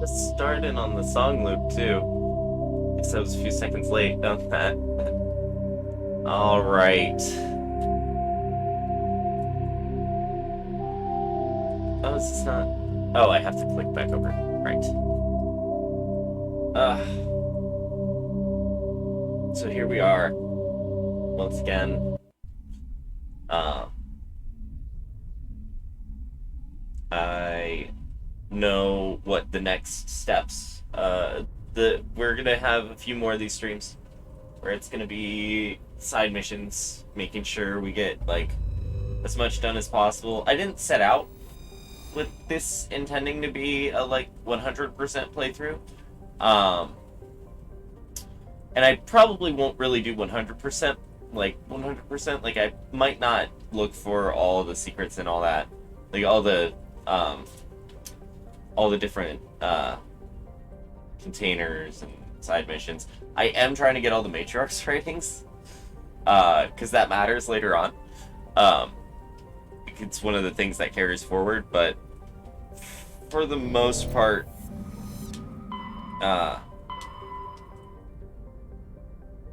just started on the song loop too. Guess I was a few seconds late on that. All right. Oh, is this not? Oh, I have to click back over. Right. So here we are once again. Uh, I know what the next steps. We're gonna have a few more of these streams where it's gonna be side missions, making sure we get like as much done as possible. I didn't set out with this intending to be a like 100% playthrough, and I probably won't really do 100%. Like 100%. Like I might not look for all the secrets and all that, like all the different containers and side missions. I am trying to get all the matriarchs ratings, because that matters later on. It's one of the things that carries forward, but for the most part,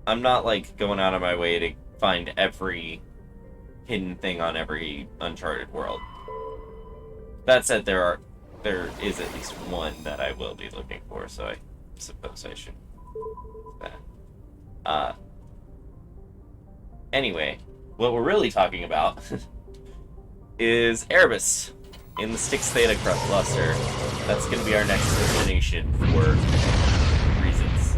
I'm not like going out of my way to find every hidden thing on every Uncharted world. That said, there is at least one that I will be looking for, so I suppose I should do that. Anyway, what we're really talking about is Erebus in the Styx Theta cluster. That's going to be our next destination for reasons.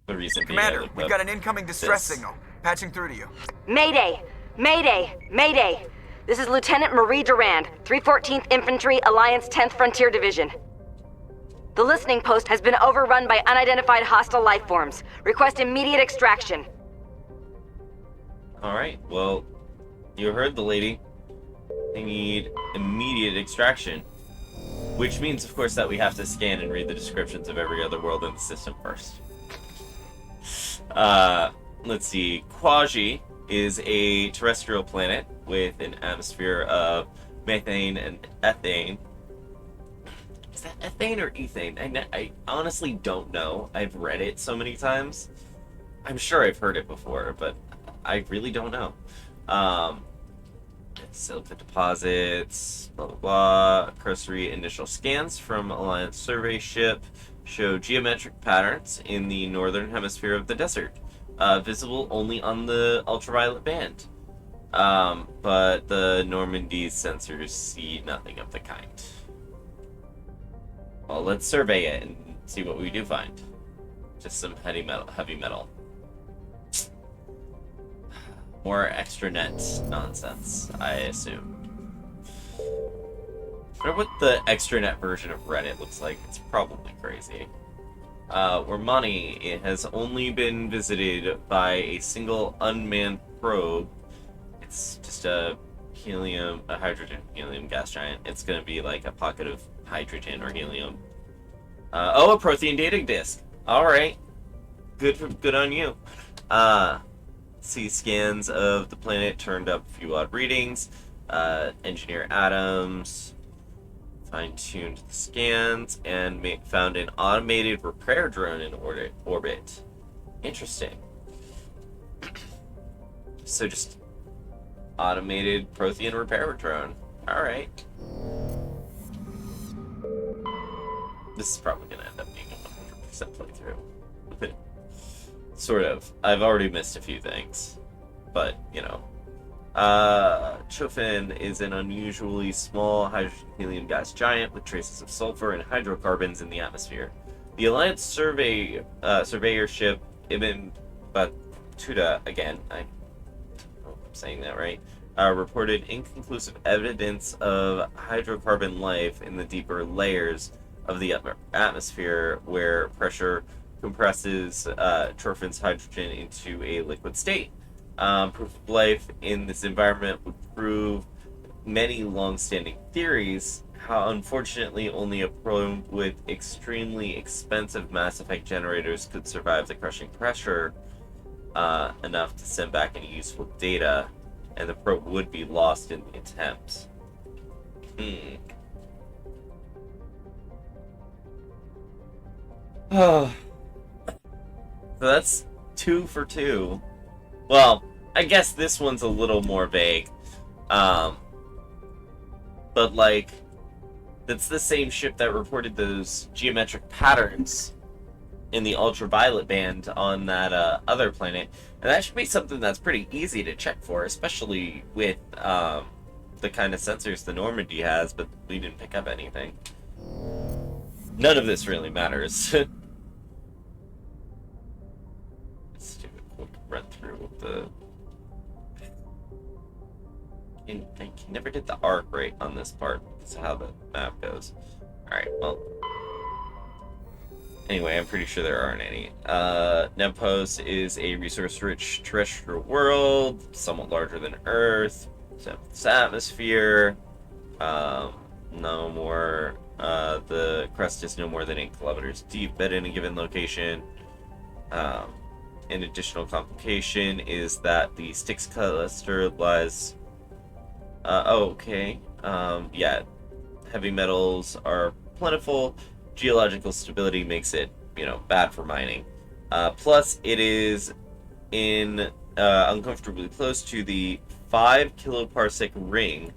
The reason being, Commander, we've got an incoming distress signal. Patching through to you. Mayday! Mayday! Mayday! This is Lieutenant Marie Durand, 314th Infantry, Alliance 10th Frontier Division. The listening post has been overrun by unidentified hostile life forms. Request immediate extraction. Alright, well, you heard the lady. They need immediate extraction. Which means, of course, that we have to scan and read the descriptions of every other world in the system first. Let's see. Quasi is a terrestrial planet with an atmosphere of methane and ethane. Is that ethane or ethane? I honestly don't know. I've read it so many times. I'm sure I've heard it before, but I really don't know. Silica deposits, blah blah blah. Cursory initial scans from Alliance survey ship show geometric patterns in the northern hemisphere of the desert, visible only on the ultraviolet band. But the Normandy's sensors see nothing of the kind. Well, let's survey it and see what we do find. Just some heavy metal. More extranet nonsense, I assume. I wonder what the extranet version of Reddit looks like. It's probably crazy. Wormani has only been visited by a single unmanned probe. It's just a hydrogen helium gas giant. It's gonna be like a pocket of hydrogen or helium. A Prothean data disk. All right, good on you. See scans of the planet turned up a few odd readings. Engineer Adams fine-tuned the scans and found an automated repair drone in orbit. Interesting. So just automated Prothean repair drone. All right. This is probably going to end up being a 100% playthrough. Sort of. I've already missed a few things. But, you know. Chofin is an unusually small hydrogen helium gas giant with traces of sulfur and hydrocarbons in the atmosphere. The Alliance surveyor ship Ibn Battuta, again, I hope I'm saying that right, reported inconclusive evidence of hydrocarbon life in the deeper layers of the atmosphere where pressure compresses Chofin's hydrogen into a liquid state. Proof of life in this environment would prove many long-standing theories. How unfortunately only a probe with extremely expensive Mass Effect generators could survive the crushing pressure enough to send back any useful data, and the probe would be lost in the attempt. So that's 2 for 2. Well, I guess this one's a little more vague. But like, that's the same ship that reported those geometric patterns in the ultraviolet band on that other planet. And that should be something that's pretty easy to check for, especially with the kind of sensors the Normandy has, but we didn't pick up anything. None of this really matters. Let's do a quick run through of the... I never did the arc right on this part. That's how the map goes. Alright, well... Anyway, I'm pretty sure there aren't any. Nepos is a resource-rich terrestrial world, somewhat larger than Earth. Its atmosphere. No more. The crust is no more than 8 kilometers deep at any given location. An additional complication is that the Styx cluster lies. Yeah. Heavy metals are plentiful. Geological stability makes it, bad for mining. Plus, it is uncomfortably close to the 5 kiloparsec ring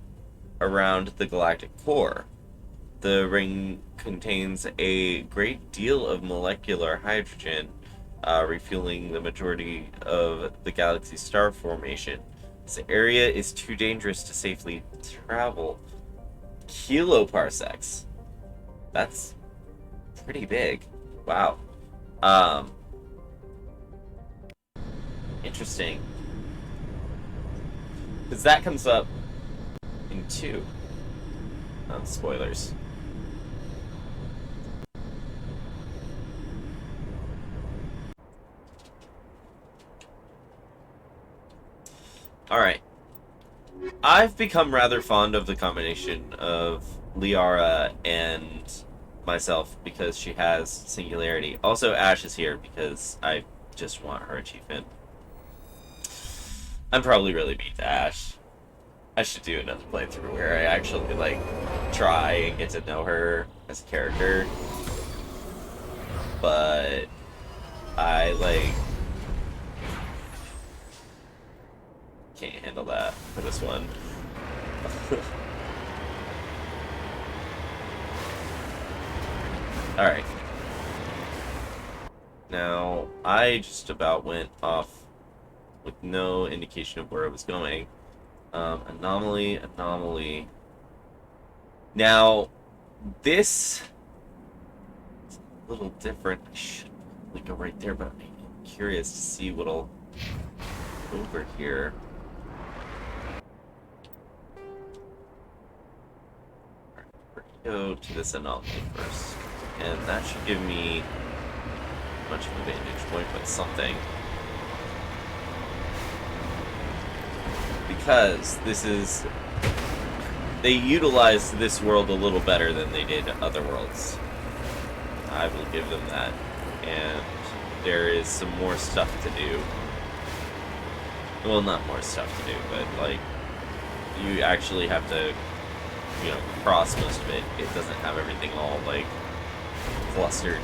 around the galactic core. The ring contains a great deal of molecular hydrogen, refueling the majority of the galaxy's star formation. This area is too dangerous to safely travel. Kiloparsecs. That's pretty big. Wow. Interesting. Because that comes up in 2. Spoilers. Alright. I've become rather fond of the combination of Liara and myself because she has singularity. Also, Ash is here because I just want her achievement. I'm probably really beat to Ash. I should do another playthrough where I actually, try and get to know her as a character. But I, can't handle that for this one. Alright. Now, I just about went off with no indication of where I was going. Anomaly. Now, this is a little different. I should probably go right there, but I'm curious to see what'll over here. Alright, we're gonna go to this anomaly first. And that should give me much of a vantage point, but something. Because they utilized this world a little better than they did other worlds. I will give them that. And there is some more stuff to do. Well, not more stuff to do, but, you actually have to, cross most of it. It doesn't have everything all, clustered.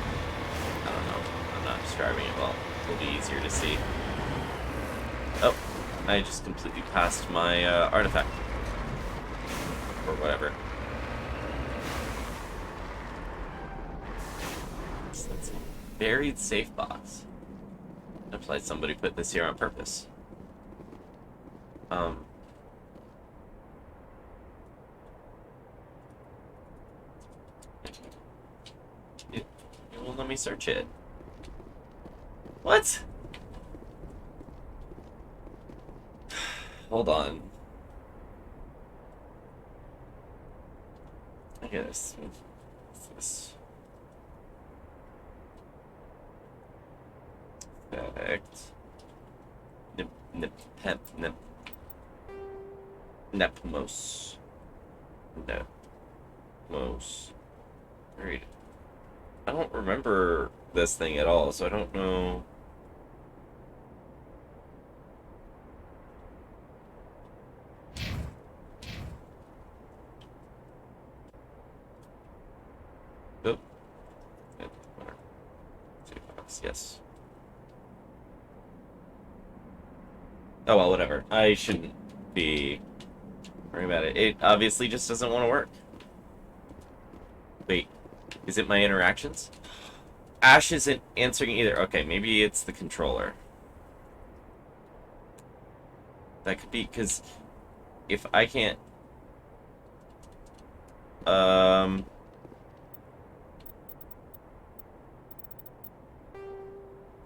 I don't know. I'm not describing it well. It'll be easier to see. Oh, I just completely passed my artifact. Or whatever. So that's a buried safe box. Looks like somebody put this here on purpose. It won't let me search it. What? Hold on. I guess. What's this? Effect. Nepmos. Right. I don't remember this thing at all, so I don't know. Oh. Wrex, yes. Oh well, whatever. I shouldn't be worrying about it. It obviously just doesn't want to work. Wait, is it my interactions? Ash isn't answering either. Okay, maybe it's the controller. That could be, because if I can't...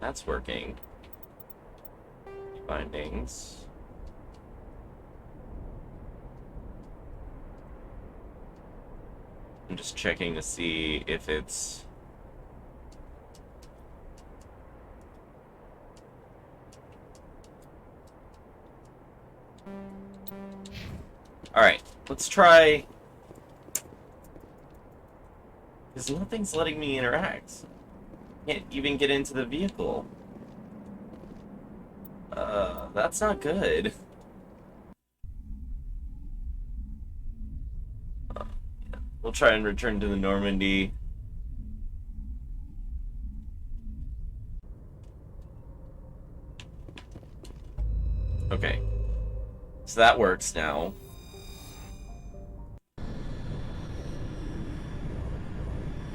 That's working. Bindings. I'm just checking to see if it's... Alright, let's try... Because nothing's letting me interact. Can't even get into the vehicle. That's not good. We'll try and return to the Normandy. Okay. So that works now.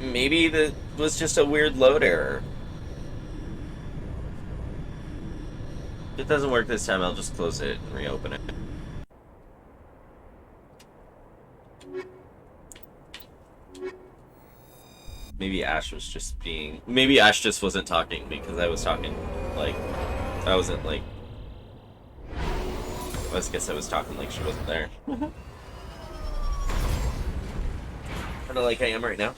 Maybe that was just a weird load error. If it doesn't work this time, I'll just close it and reopen it. Maybe Ash was just being... Maybe Ash just wasn't talking because I was talking, like... I wasn't, like... I guess I was talking like she wasn't there. Kind of like I am right now.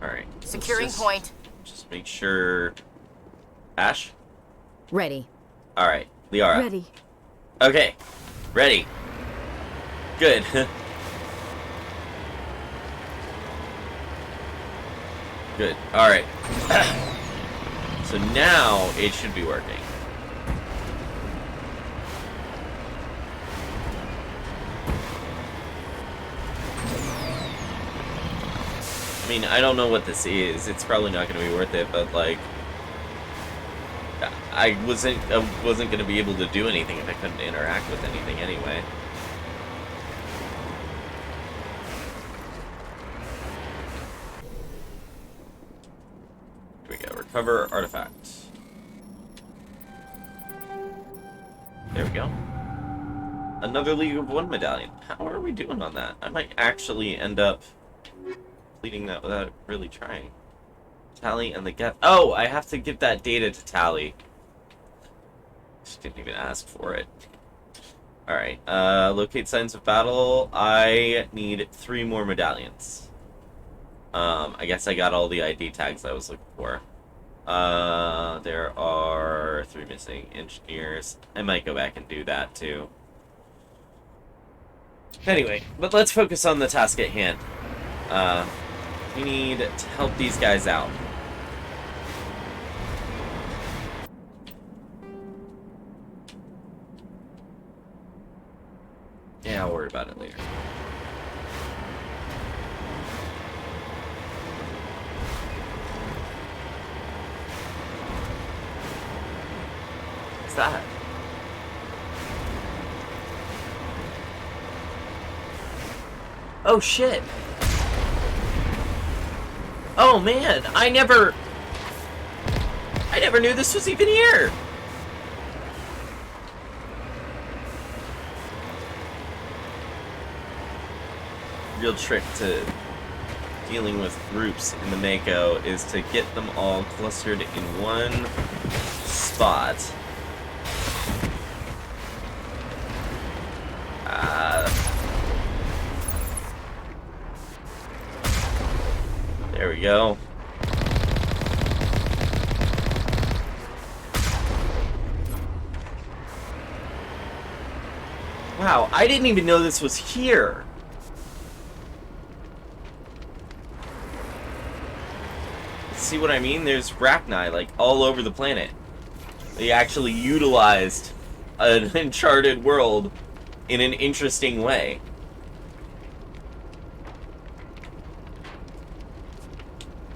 Alright. Securing point. Just make sure... Ash? Ready. Alright, Liara. Ready. Okay. Ready. Good. Good. Alright. So now it should be working. I mean, I don't know what this is. It's probably not going to be worth it, but like... I wasn't going to be able to do anything if I couldn't interact with anything anyway. Here we go. Recover artifact. There we go. Another League of One medallion. How are we doing on that? I might actually end up completing that without really trying. Tally and the Geth. Oh, I have to give that data to Tally. She didn't even ask for it. Alright, locate signs of battle. I need 3 more medallions. I guess I got all the ID tags I was looking for. There are 3 missing engineers. I might go back and do that too. Anyway, but let's focus on the task at hand. We need to help these guys out. Yeah, I'll worry about it later. What's that? Oh shit! Oh man, I never knew this was even here! Real trick to dealing with groups in the Mako is to get them all clustered in one spot. There we go. Wow, I didn't even know this was here. See what I mean? There's Rachni, like, all over the planet. They actually utilized an uncharted world in an interesting way.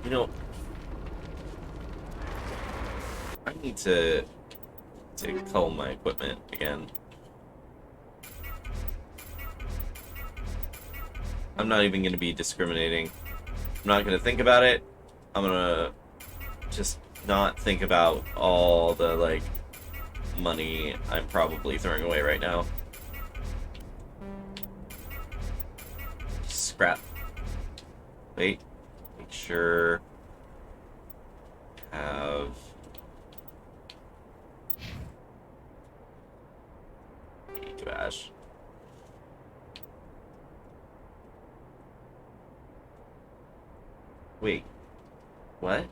You know, I need to cull my equipment again. I'm not even going to be discriminating. I'm not going to think about it. I'm going to just not think about all the, like, money I'm probably throwing away right now. Scrap. Wait. Make sure. Have. Ash. Wait. What?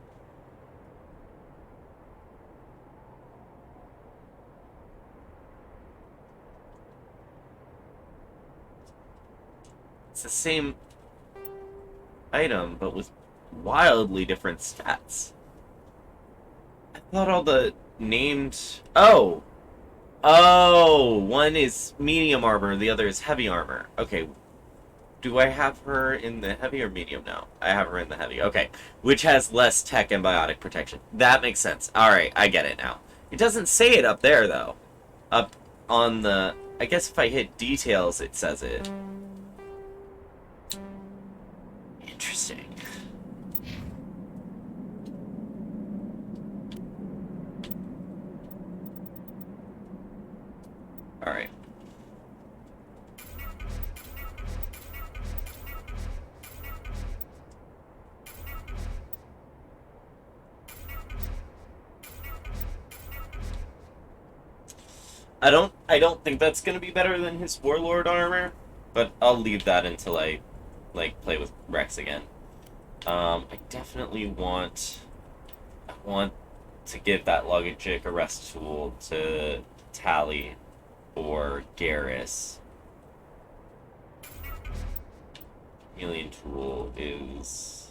It's the same item, but with wildly different stats. I thought all the named... Oh! Oh! One is medium armor, the other is heavy armor. Okay. Do I have her in the heavy or medium now? I have her in the heavy. Okay. Which has less tech and biotic protection. That makes sense. Alright, I get it now. It doesn't say it up there, though. Up on the... I guess if I hit details, it says it. Interesting. Alright. I don't think that's gonna be better than his Warlord armor, but I'll leave that until I play with Wrex again. I definitely want to give that Logic arrest tool to Tally or Garrus. Alien tool is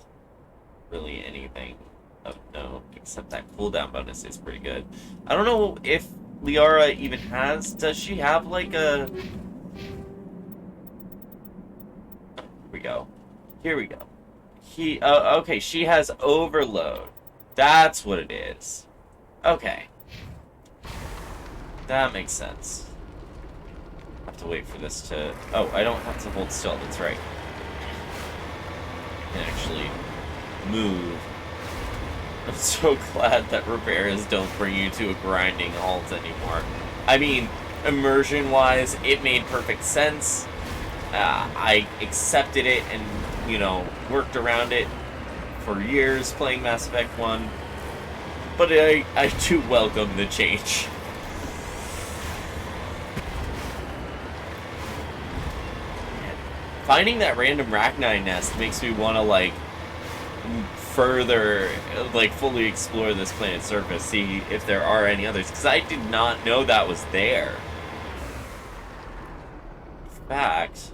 really anything of note, except that cooldown bonus is pretty good. I don't know if Liara even has... Does she have, like, a... Here we go. Okay, she has overload. That's what it is. Okay. That makes sense. I have to wait for this to... Oh, I don't have to hold still, that's right. I can actually move. I'm so glad that repairs don't bring you to a grinding halt anymore. I mean, immersion-wise, it made perfect sense. I accepted it and, you know, worked around it for years playing Mass Effect 1. But I do welcome the change. Finding that random Rachni nest makes me want to, like, further, like, fully explore this planet's surface, see if there are any others, because I did not know that was there. In fact...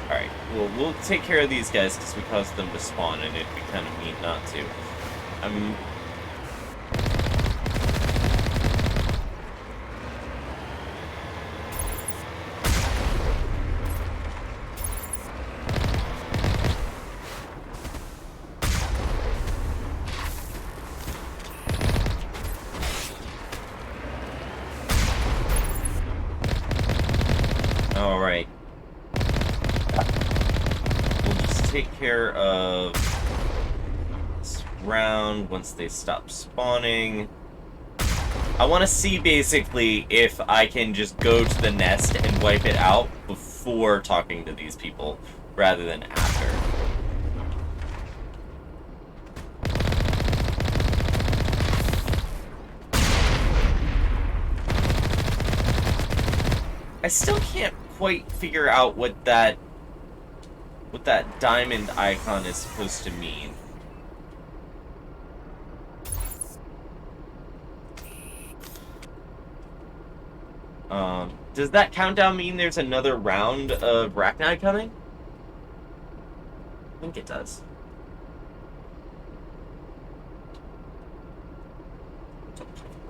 Alright, well, we'll take care of these guys because we caused them to spawn, and it'd be kind of mean not to. Alright. We'll just take care of this round once they stop spawning. I want to see, basically, if I can just go to the nest and wipe it out before talking to these people, rather than after. I still can't quite figure out what that diamond icon is supposed to mean. Does that countdown mean there's another round of Rachni coming? I think it does.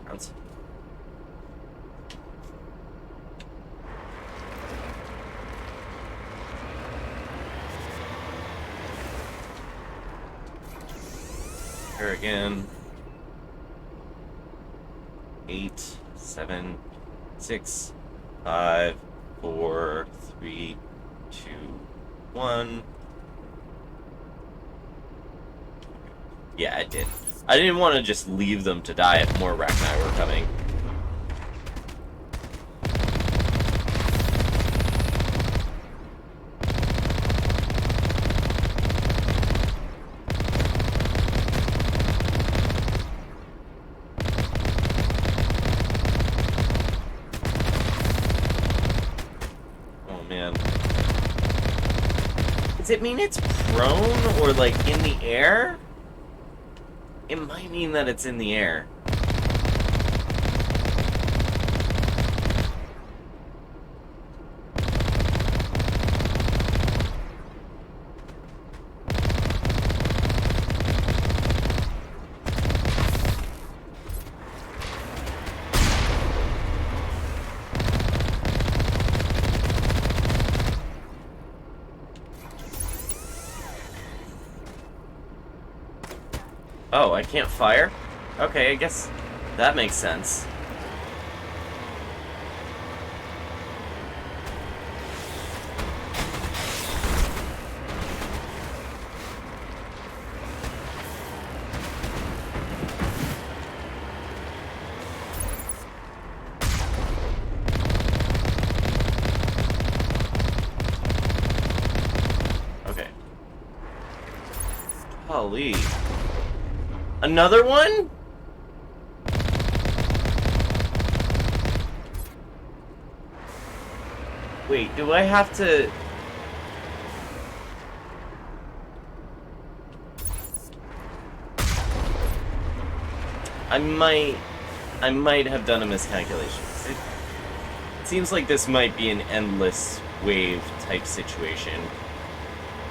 Rounds. Her again. 8, 7, 6, 5, 4, 3, 2, 1. Yeah, I did. I didn't want to just leave them to die if more Rachni were coming. Oh man. Does it mean it's prone or like in the air? It might mean that it's in the air. Oh, I can't fire? Okay, I guess that makes sense. Okay. Holy. Another one? Wait, do I have to... I might have done a miscalculation. It seems like this might be an endless wave type situation.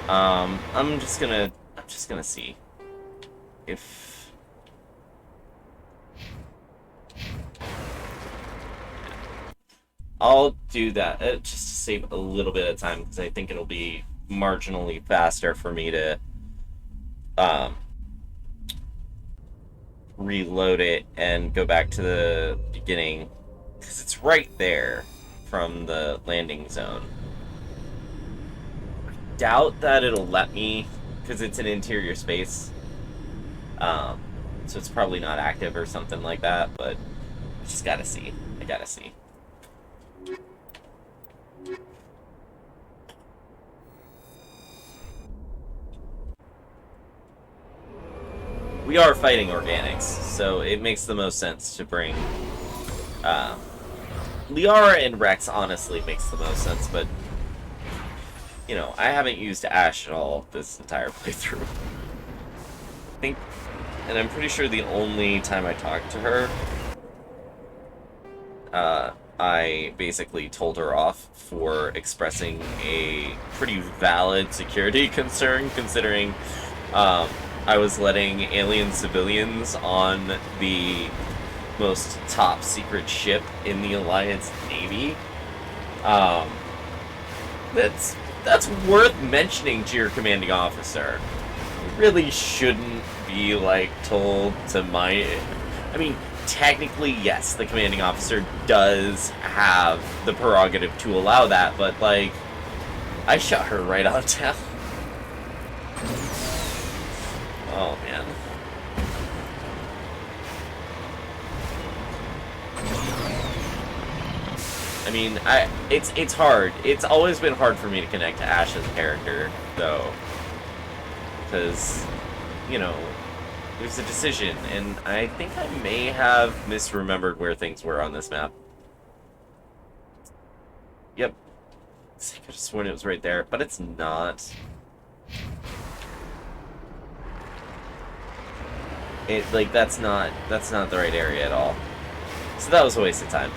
I'm just gonna see if... I'll do that just to save a little bit of time because I think it'll be marginally faster for me to reload it and go back to the beginning because it's right there from the landing zone. I doubt that it'll let me because it's an interior space, so it's probably not active or something like that, but I just gotta see. I gotta see. We are fighting organics, so it makes the most sense to bring Liara and Wrex honestly makes the most sense, but you know, I haven't used Ash at all this entire playthrough. I think, and I'm pretty sure the only time I talked to her, I basically told her off for expressing a pretty valid security concern, considering I was letting alien civilians on the most top secret ship in the Alliance Navy. That's worth mentioning to your commanding officer. You really shouldn't be like told to mind. I mean, technically, yes, the commanding officer does have the prerogative to allow that, but like, I shot her right out of town. Oh man. I mean, it's hard. It's always been hard for me to connect to Ash as a character, though, because, you know, there's a decision, and I think I may have misremembered where things were on this map. Yep. I could have sworn it was right there, but it's not. Like, that's not the right area at all. So that was a waste of time.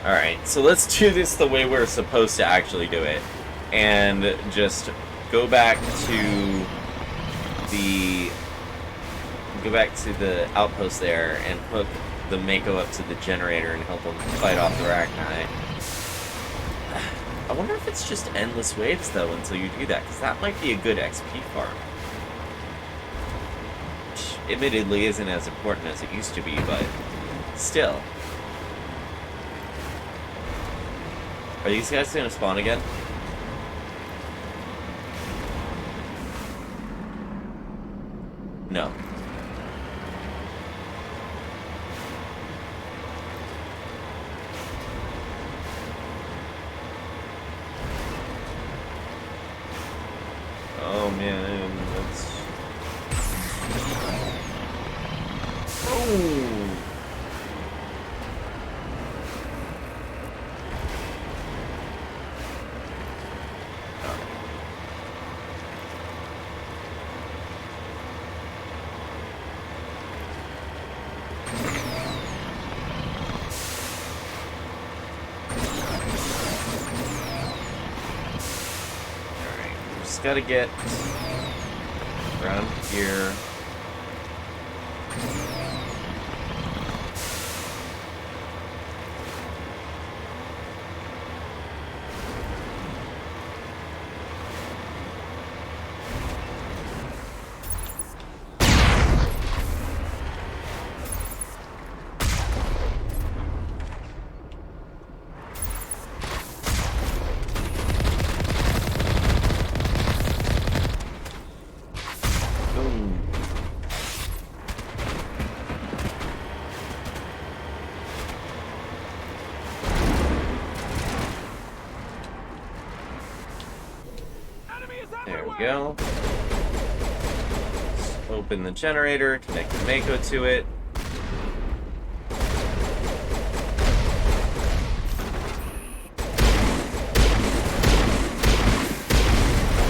Alright, so let's do this the way we're supposed to actually do it. And just go back to the outpost there and hook the Mako up to the generator and help them fight off the Rachni. I wonder if it's just endless waves, though, until you do that, because that might be a good XP farm. Which, admittedly, isn't as important as it used to be, but still. Are these guys gonna spawn again? No. Oh man, that's... Oh! Just gotta get around here. There we go. Let's open the generator, connect the Mako to it.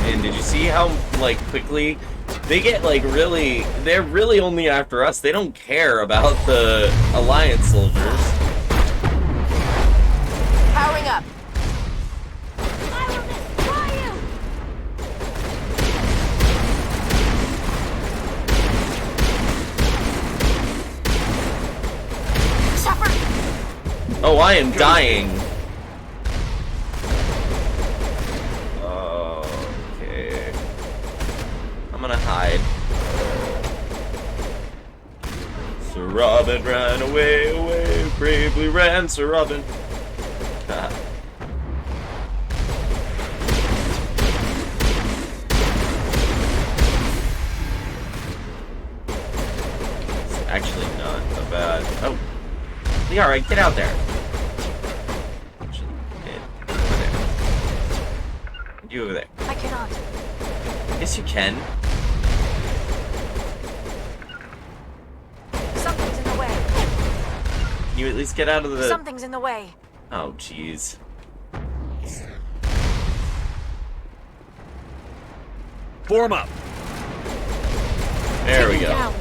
And did you see how, like, quickly they get, like, really... They're really only after us. They don't care about the Alliance soldiers. Powering up. Oh, I am dying. Okay. I'm gonna hide. Sir Robin ran away, away, bravely ran Sir Robin. It's actually not a bad... Oh. Liara, get out there. You over there. I cannot. Yes, you can. Something's in the way. Can you at least get out of the... Something's in the way. Oh, jeez. Form up. There we go. Down.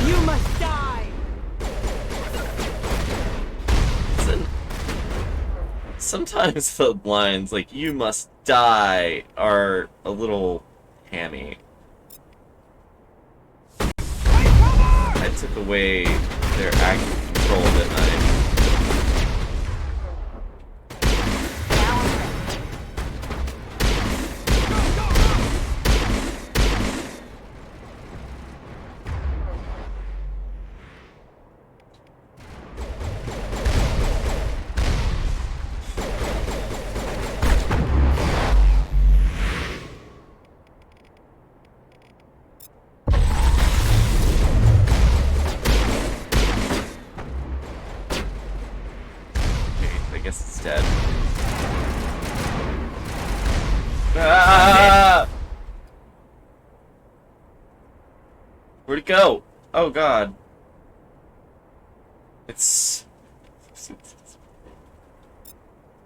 You must die. Sometimes the lines, like, you must die, are a little hammy. I took away their active control, didn't I? I guess it's dead. Ah! Where'd it go? Oh god. It's...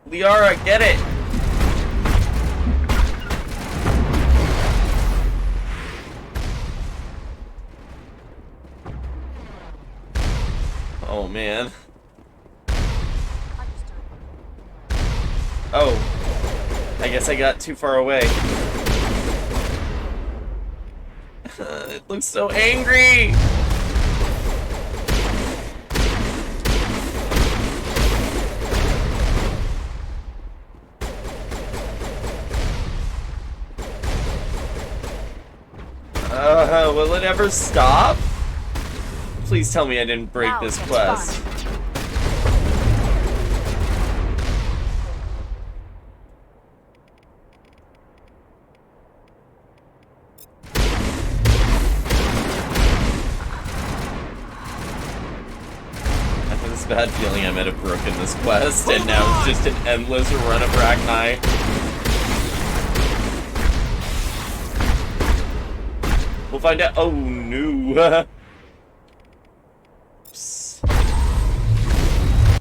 Liara, get it! Oh man. Oh, I guess I got too far away. It looks so angry! it ever stop? Please tell me I didn't break Now this it's quest. fun. I have this bad feeling I might have broken this quest, and now it's just an endless run of Rachni. We'll find out. Oh no.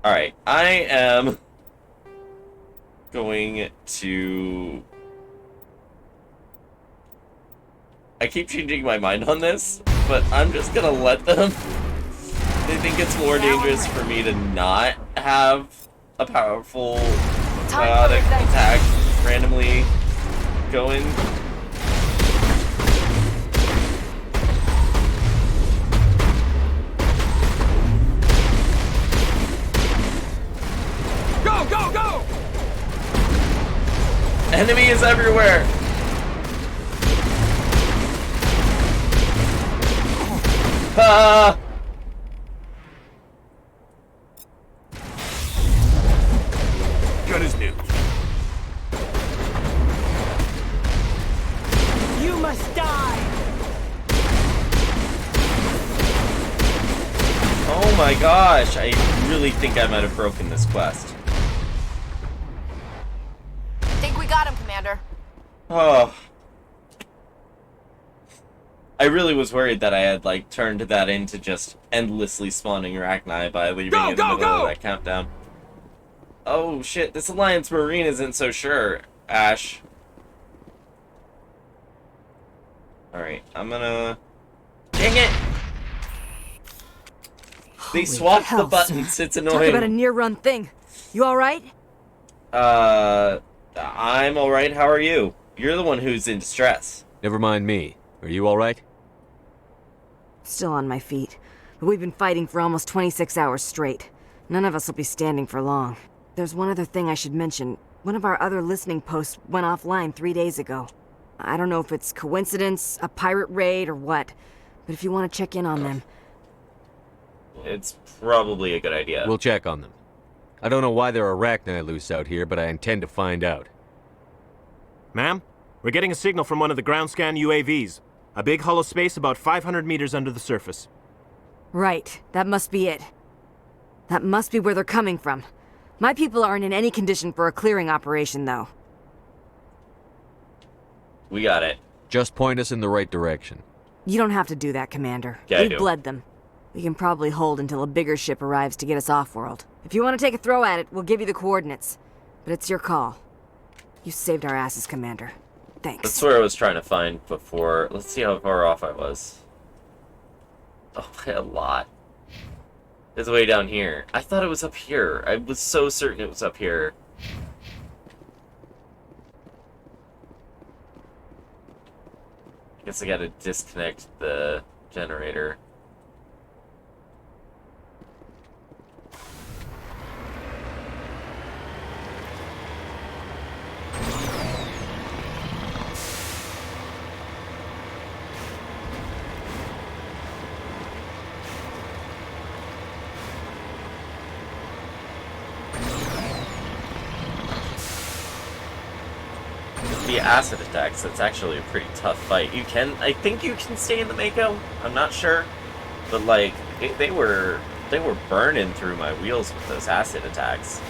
Alright, I am going to... I keep changing my mind on this, but I'm just gonna let them. They think it's more dangerous for me to not have a powerful biotic attack randomly going. Go, go, go! Enemies everywhere! Ah! Gun is new. You must die! Oh my gosh, I really think I might have broken this quest. Think we got him, Commander. Oh. I really was worried that I had, like, turned that into just endlessly spawning Rachni by leaving it in the middle of that countdown. Oh shit, this Alliance Marine isn't so sure, Ash. Alright, I'm gonna... Dang it! They swapped the hell, buttons, it's Talk about a annoying. near-run thing. You alright? I'm alright, how are you? You're the one who's in distress. Never mind me. Are you alright? Still on my feet. But we've been fighting for almost 26 hours straight. None of us will be standing for long. There's one other thing I should mention. One of our other listening posts went offline 3 days ago. I don't know if it's coincidence, a pirate raid, or what. But if you want to check in on them... It's probably a good idea. We'll check on them. I don't know why there are arachni loose out here, but I intend to find out. Ma'am, we're getting a signal from one of the ground scan UAVs. A big hollow space about 500 meters under the surface. Right, that must be it. That must be where they're coming from. My people aren't in any condition for a clearing operation, though. We got it. Just point us in the right direction. You don't have to do that, Commander. Yeah, I We've do. bled them. We can probably hold until a bigger ship arrives to get us off-world. If you want to take a throw at it, we'll give you the coordinates. But it's your call. You saved our asses, Commander. Thanks. That's where I was trying to find before. Let's see how far off I was. Oh, by a lot. It's way down here. I thought it was up here. I was so certain it was up here. I guess I gotta disconnect the generator. The acid attacks, it's actually a pretty tough fight. I think you can stay in the Mako. I'm not sure, but like they were burning through my wheels with those acid attacks.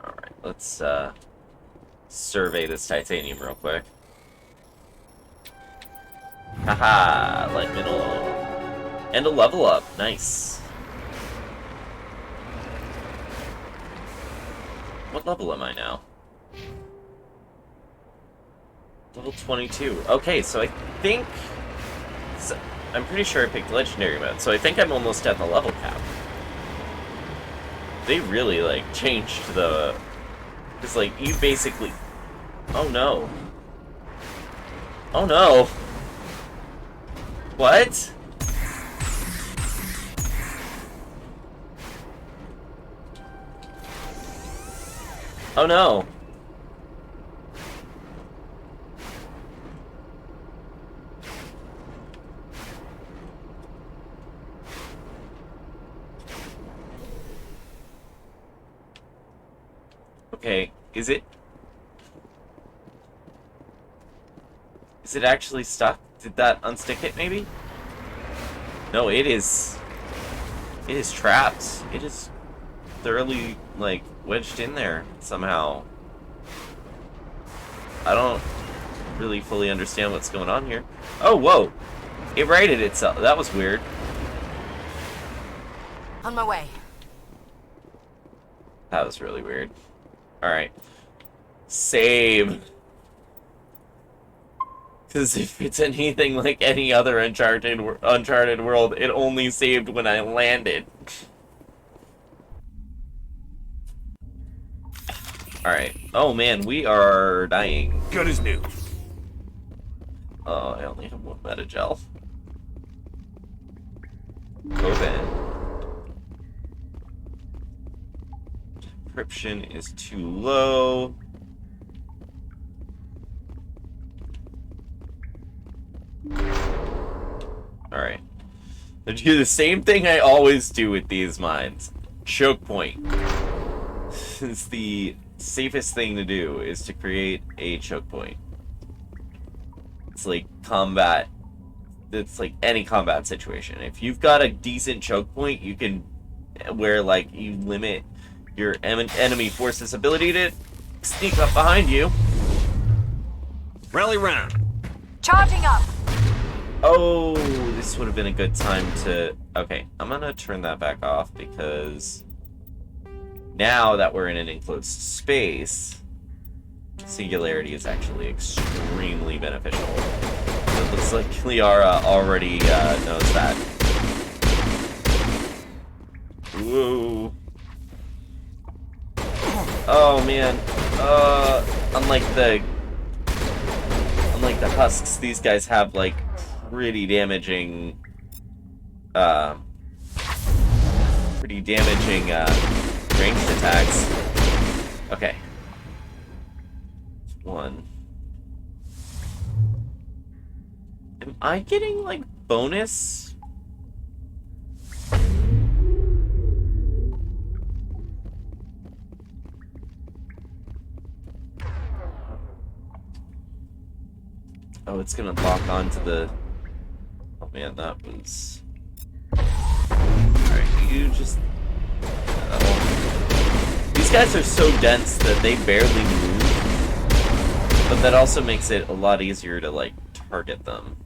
All right, let's survey this titanium real quick. Haha, light middle. And a level up. Nice. What level am I now? Level 22. Okay, so I think... I'm pretty sure I picked legendary mode, so I think I'm almost at the level cap. They really, like, changed the... It's like, you basically... Oh no. Oh no! What? Oh no. Okay, is it actually stuck? Did that unstick it, maybe? No, it is trapped. It is thoroughly, like, wedged in there somehow. I don't really fully understand what's going on here. Oh, whoa! It righted itself. That was weird. On my way. That was really weird. Alright. Save. Because if it's anything like any other Uncharted world, it only saved when I landed. Alright. Oh man, we are dying. Good as new. Oh, I only have one metagel. Open. Encryption is too low. Alright. I do the same thing I always do with these mines. Choke point. It's the safest thing to do, is to create a choke point. It's like combat. It's like any combat situation. If you've got a decent choke point, you can, where like you limit your enemy force's ability to sneak up behind you. Rally round. Charging up. Oh, this would have been a good time to... Okay, I'm gonna turn that back off because now that we're in an enclosed space, singularity is actually extremely beneficial. It looks like Liara already knows that. Whoa. Oh man. Unlike the husks, these guys have like pretty damaging ranged attacks. Okay. One. Am I getting like bonus? Oh, it's gonna lock onto the... Oh man, that was... Alright, you just... These guys are so dense that they barely move. But that also makes it a lot easier to, like, target them.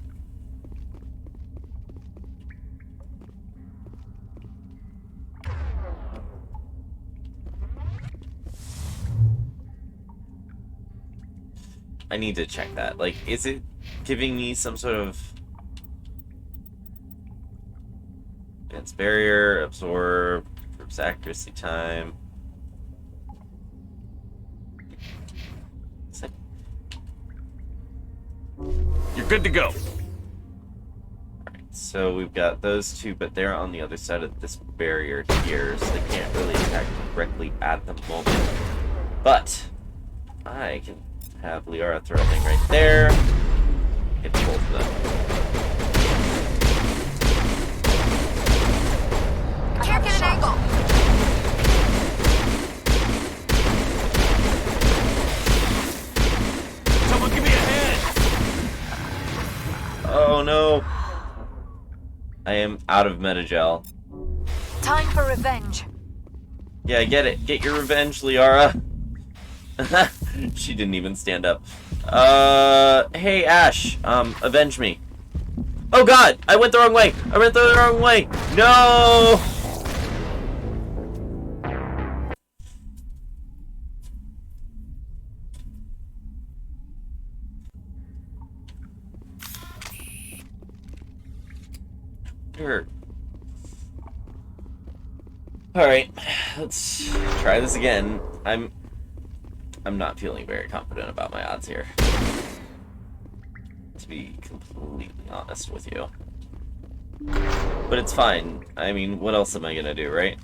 I need to check that. Like, is it giving me some sort of... Advanced barrier, absorb, improves accuracy time. You're good to go. Alright, so we've got those two, but they're on the other side of this barrier here, so they can't really attack directly at the moment. But I can have Liara throw a thing right there. Hit both of them. I can't get an angle. Someone give me a hand. Oh no! I am out of metagel. Time for revenge. Yeah, get it. Get your revenge, Liara. She didn't even stand up. Hey Ash, avenge me. Oh god! I went the wrong way! I went the wrong way! No! Hurt. Alright, let's try this again. I'm not feeling very confident about my odds here, to be completely honest with you. But it's fine. I mean, what else am I gonna do, right?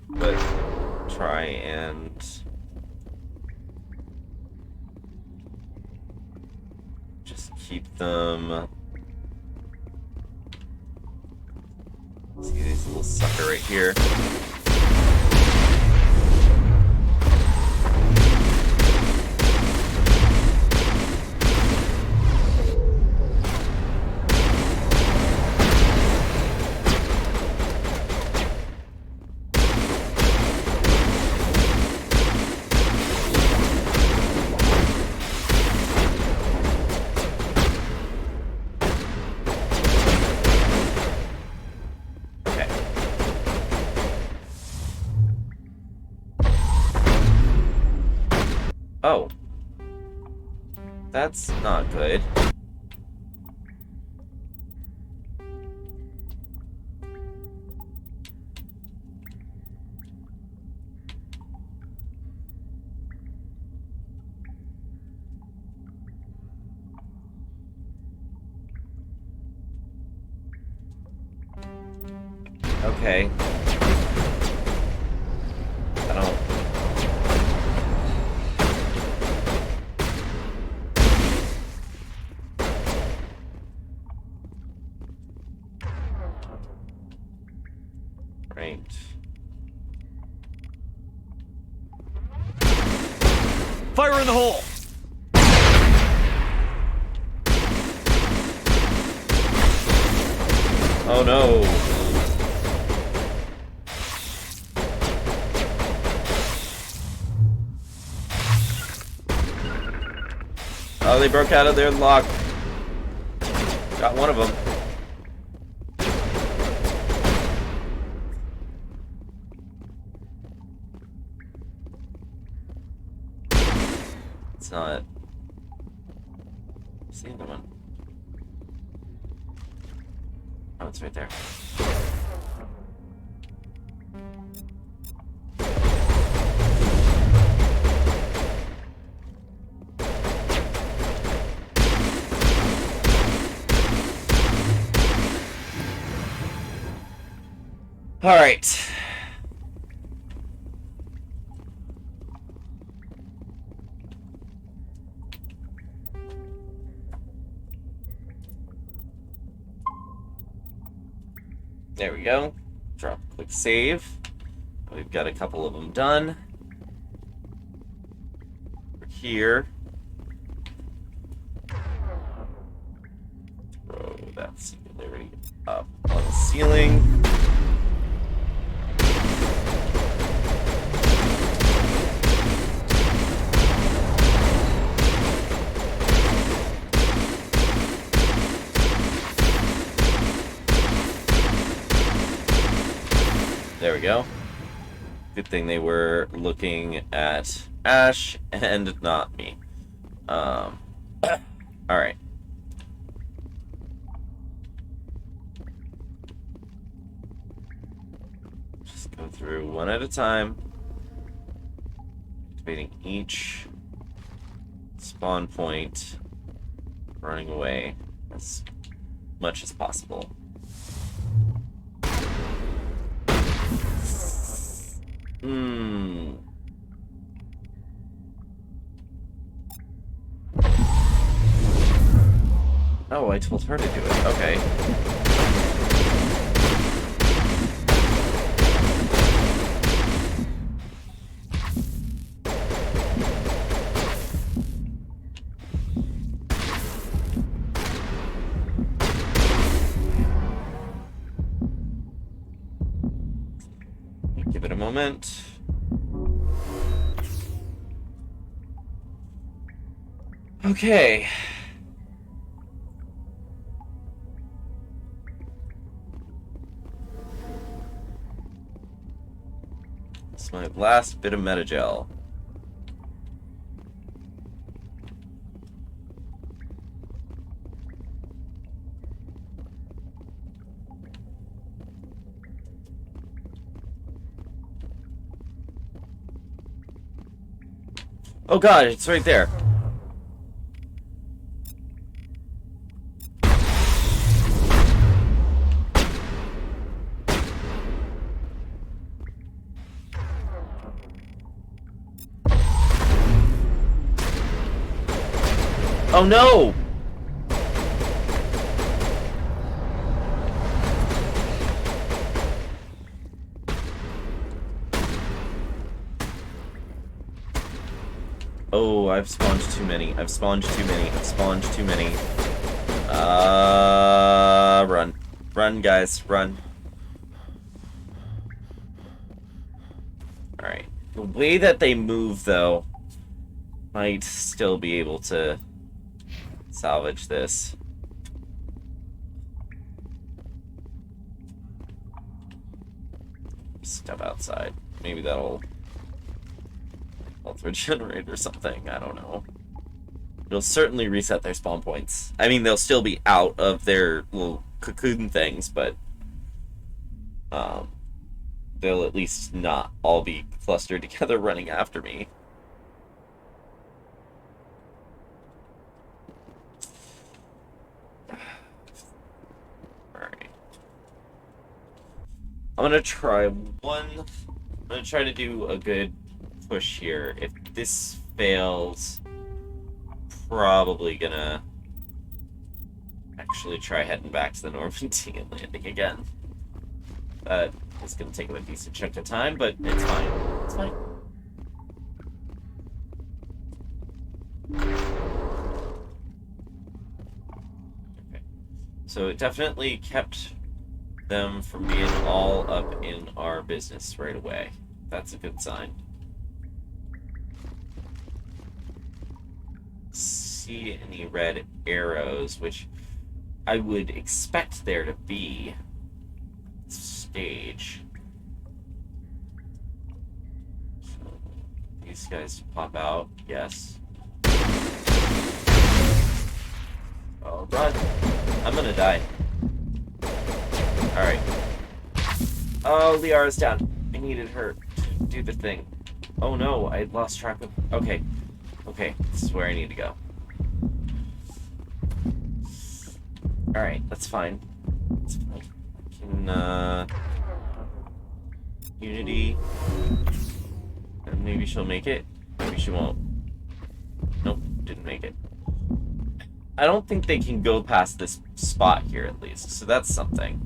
But try and... just keep them... See this little sucker right here. Oh. That's not good. Okay. I don't... Right. Fire in the hole! Oh no. Oh, they broke out of their lock. Got one of them. It's not. What's the other one? Oh, it's right there. All right. There we go. Drop, click save. We've got a couple of them done. Over here. Throw that singularity up on the ceiling. There we go. Good thing they were looking at Ash and not me. Alright. Just go through one at a time. Activating each spawn point. Running away as much as possible. Oh, I told her to do it. Okay. Give it a moment. Okay. It's my last bit of metagel. Oh god, it's right there. Oh no! Oh, I've spawned too many. I've spawned too many. I've spawned too many. Run. Run, guys. Run. Alright. The way that they move, though, might still be able to salvage this. Step outside. Maybe that'll health regenerate or something. I don't know. It'll certainly reset their spawn points. I mean, they'll still be out of their little cocoon things, but they'll at least not all be clustered together running after me. Alright. I'm gonna try to do a good push here. If this fails, probably gonna actually try heading back to the Normandy and landing again. That is gonna take a decent chunk of time, but it's fine. It's fine. Okay. So it definitely kept them from being all up in our business right away. That's a good sign. See any red arrows, which I would expect there to be. Stage. So these guys pop out, yes. Oh, run! I'm gonna die. Alright. Oh, Liara's down. I needed her to do the thing. Oh no, I lost track of... Okay. Okay, this is where I need to go. Alright, that's fine. That's fine. I can, Unity. And maybe she'll make it. Maybe she won't. Nope, didn't make it. I don't think they can go past this spot here, at least. So that's something.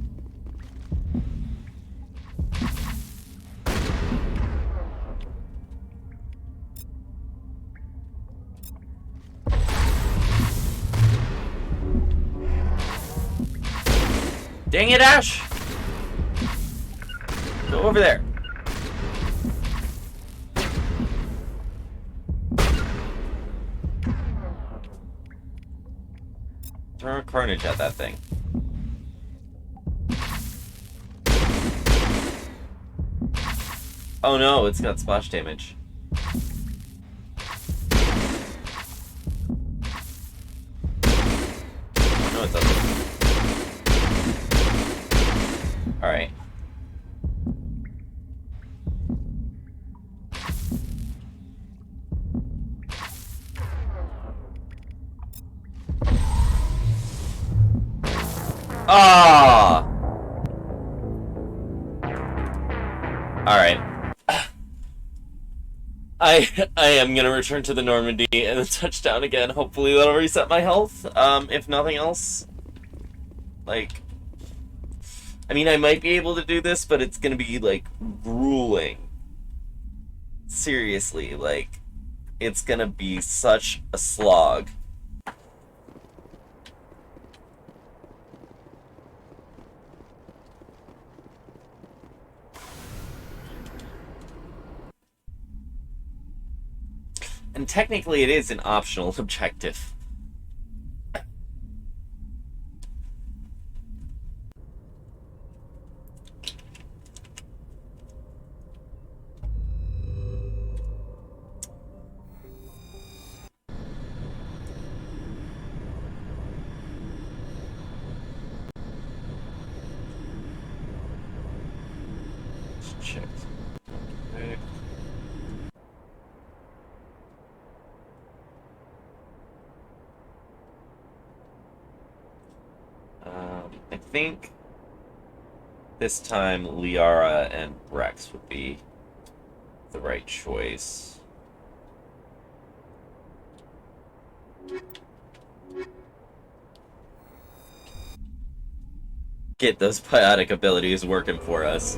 Dang it, Ash! Go over there. Throw a carnage at that thing. Oh no, it's got splash damage. No, it doesn't. Alright. Ah! Alright. I am gonna return to the Normandy and then touch down again. Hopefully that'll reset my health. If nothing else. Like... I mean, I might be able to do this, but it's gonna be, like, grueling. Seriously, like, it's gonna be such a slog. And technically it is an optional objective. Check. Okay. I think this time Liara and Wrex would be the right choice. get those biotic abilities working for us.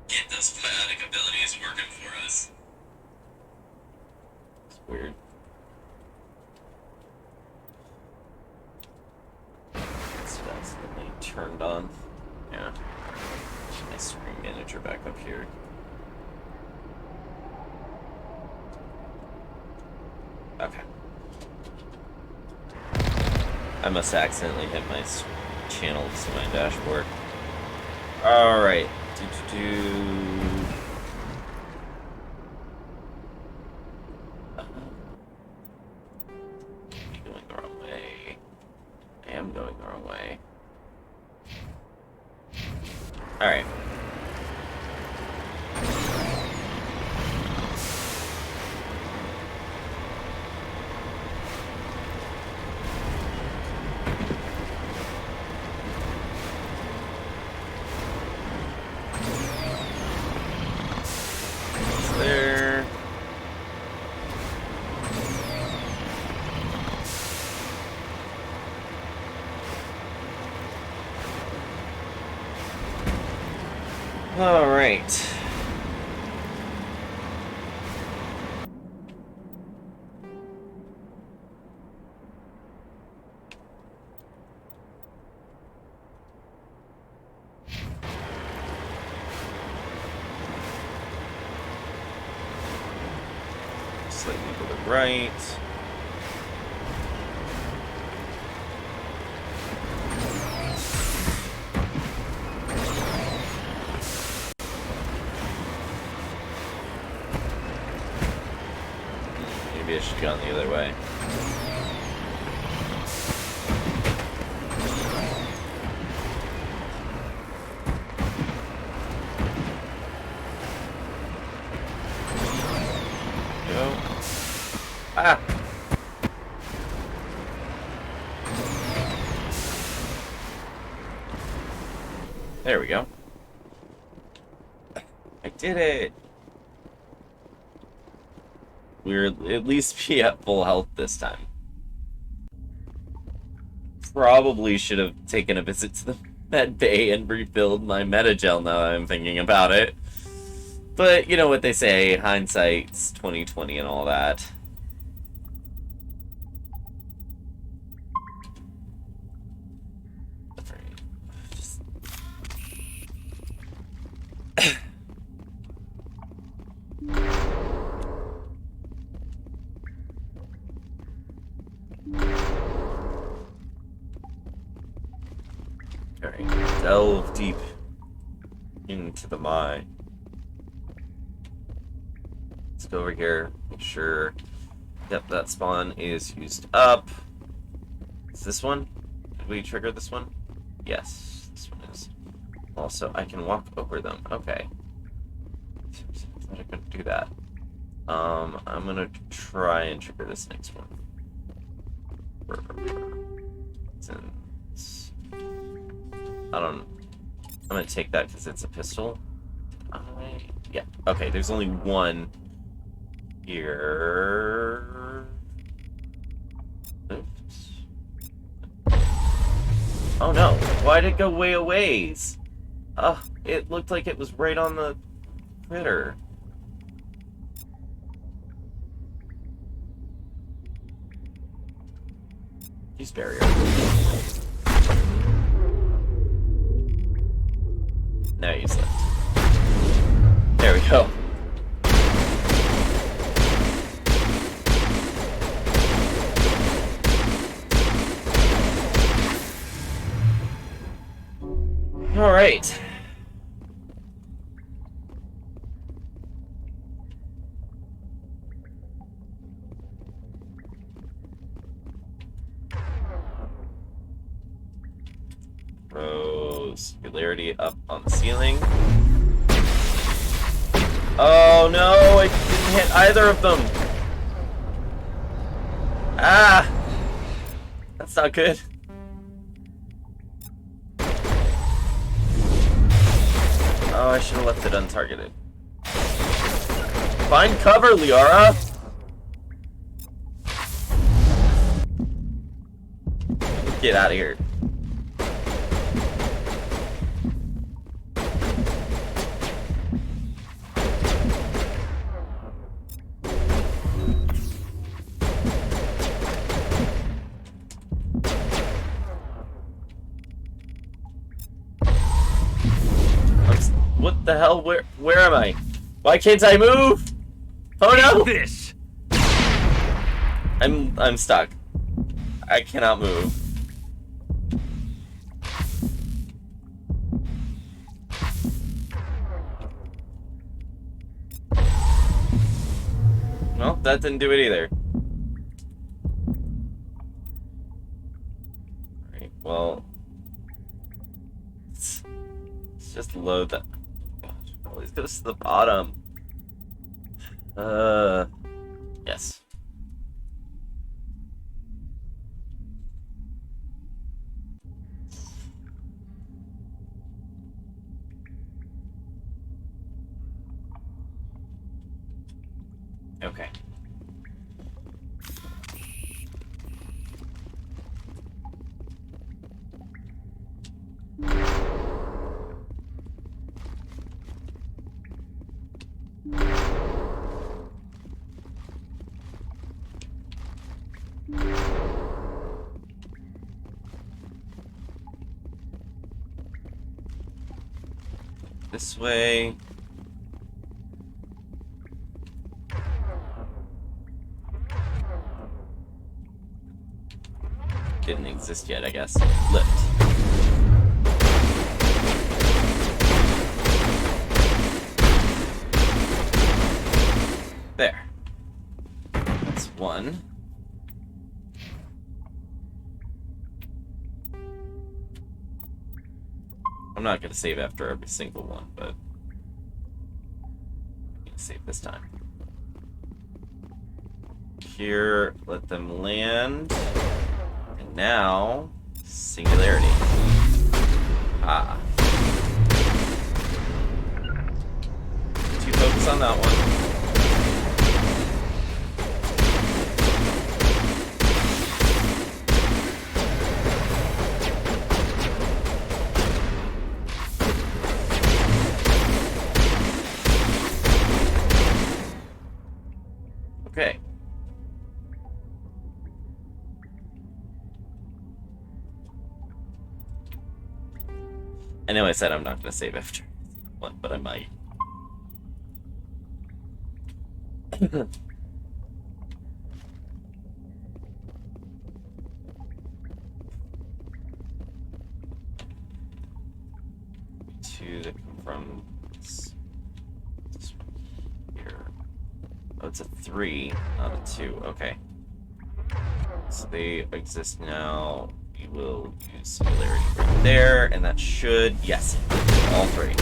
Get those biotic abilities working for us. It's weird. It's definitely turned on. Yeah. My screen manager back up here. Okay. I must accidentally hit my channels to my dashboard. Alright. Going the wrong way. I am going the wrong way. Alright. There. All right. Slightly to the right. Maybe I should have gone the other way. Go. Ah! There we go. I did it! We're at least be at full health this time. Probably should have taken a visit to the med bay and refilled my metagel now that I'm thinking about it. But you know what they say, hindsight's 20/20 and all that. Just... Alright, delve deep into the mine. Let's go over here, make sure. Yep, that spawn is used up. Is this one? Did we trigger this one? Yes, this one is. Also, I can walk over them. Okay. I thought I couldn't do that. I'm gonna try and trigger this next one. Since I'm gonna take that because it's a pistol. Yeah. Okay. There's only one here. Oops. Oh no! Why did it go way a ways? It looked like it was right on the critter. Use barrier. Now use lift. There we go. All right. Throw singularity up on the ceiling. Oh no, I didn't hit either of them. Ah! That's not good. Oh, I should have left it untargeted. Find cover, Liara! Get out of here. What the hell? Where am I? Why can't I move? Oh no! This. I'm stuck. I cannot move. Well, that didn't do it either. Alright, well. Let's just load that. Always goes to the bottom. Yes. Okay. This way. Didn't exist yet, I guess. Lift. There. That's one. I'm not gonna save after every single one, but I'm gonna save this time. Here, let them land. And now, singularity. Ah. Too focused on that one. Okay. I know I said I'm not going to save after one, but I might. Two that come from this one here. Oh, it's a 3, not a 2. Okay. So they exist now. We will use singularity right there, and that should, yes, all 3.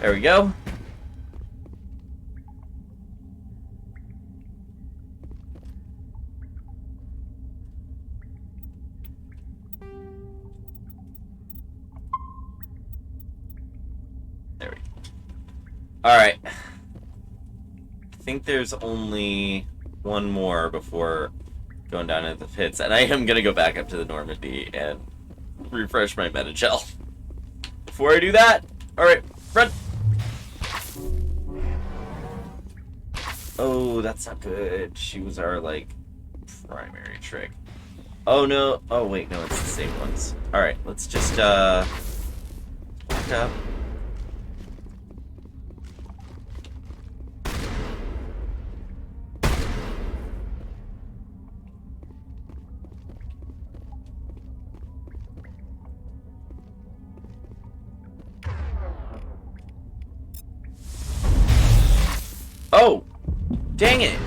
There we go. There we go. Alright. I think there's only one more before going down into the pits, and I am going to go back up to the Normandy and refresh my meta gel. Before I do that, alright, run! Oh, that's not good. She was our, like, primary trick. Oh, no. Oh, wait, no, it's the same ones. Alright, let's just, back up. Dang it!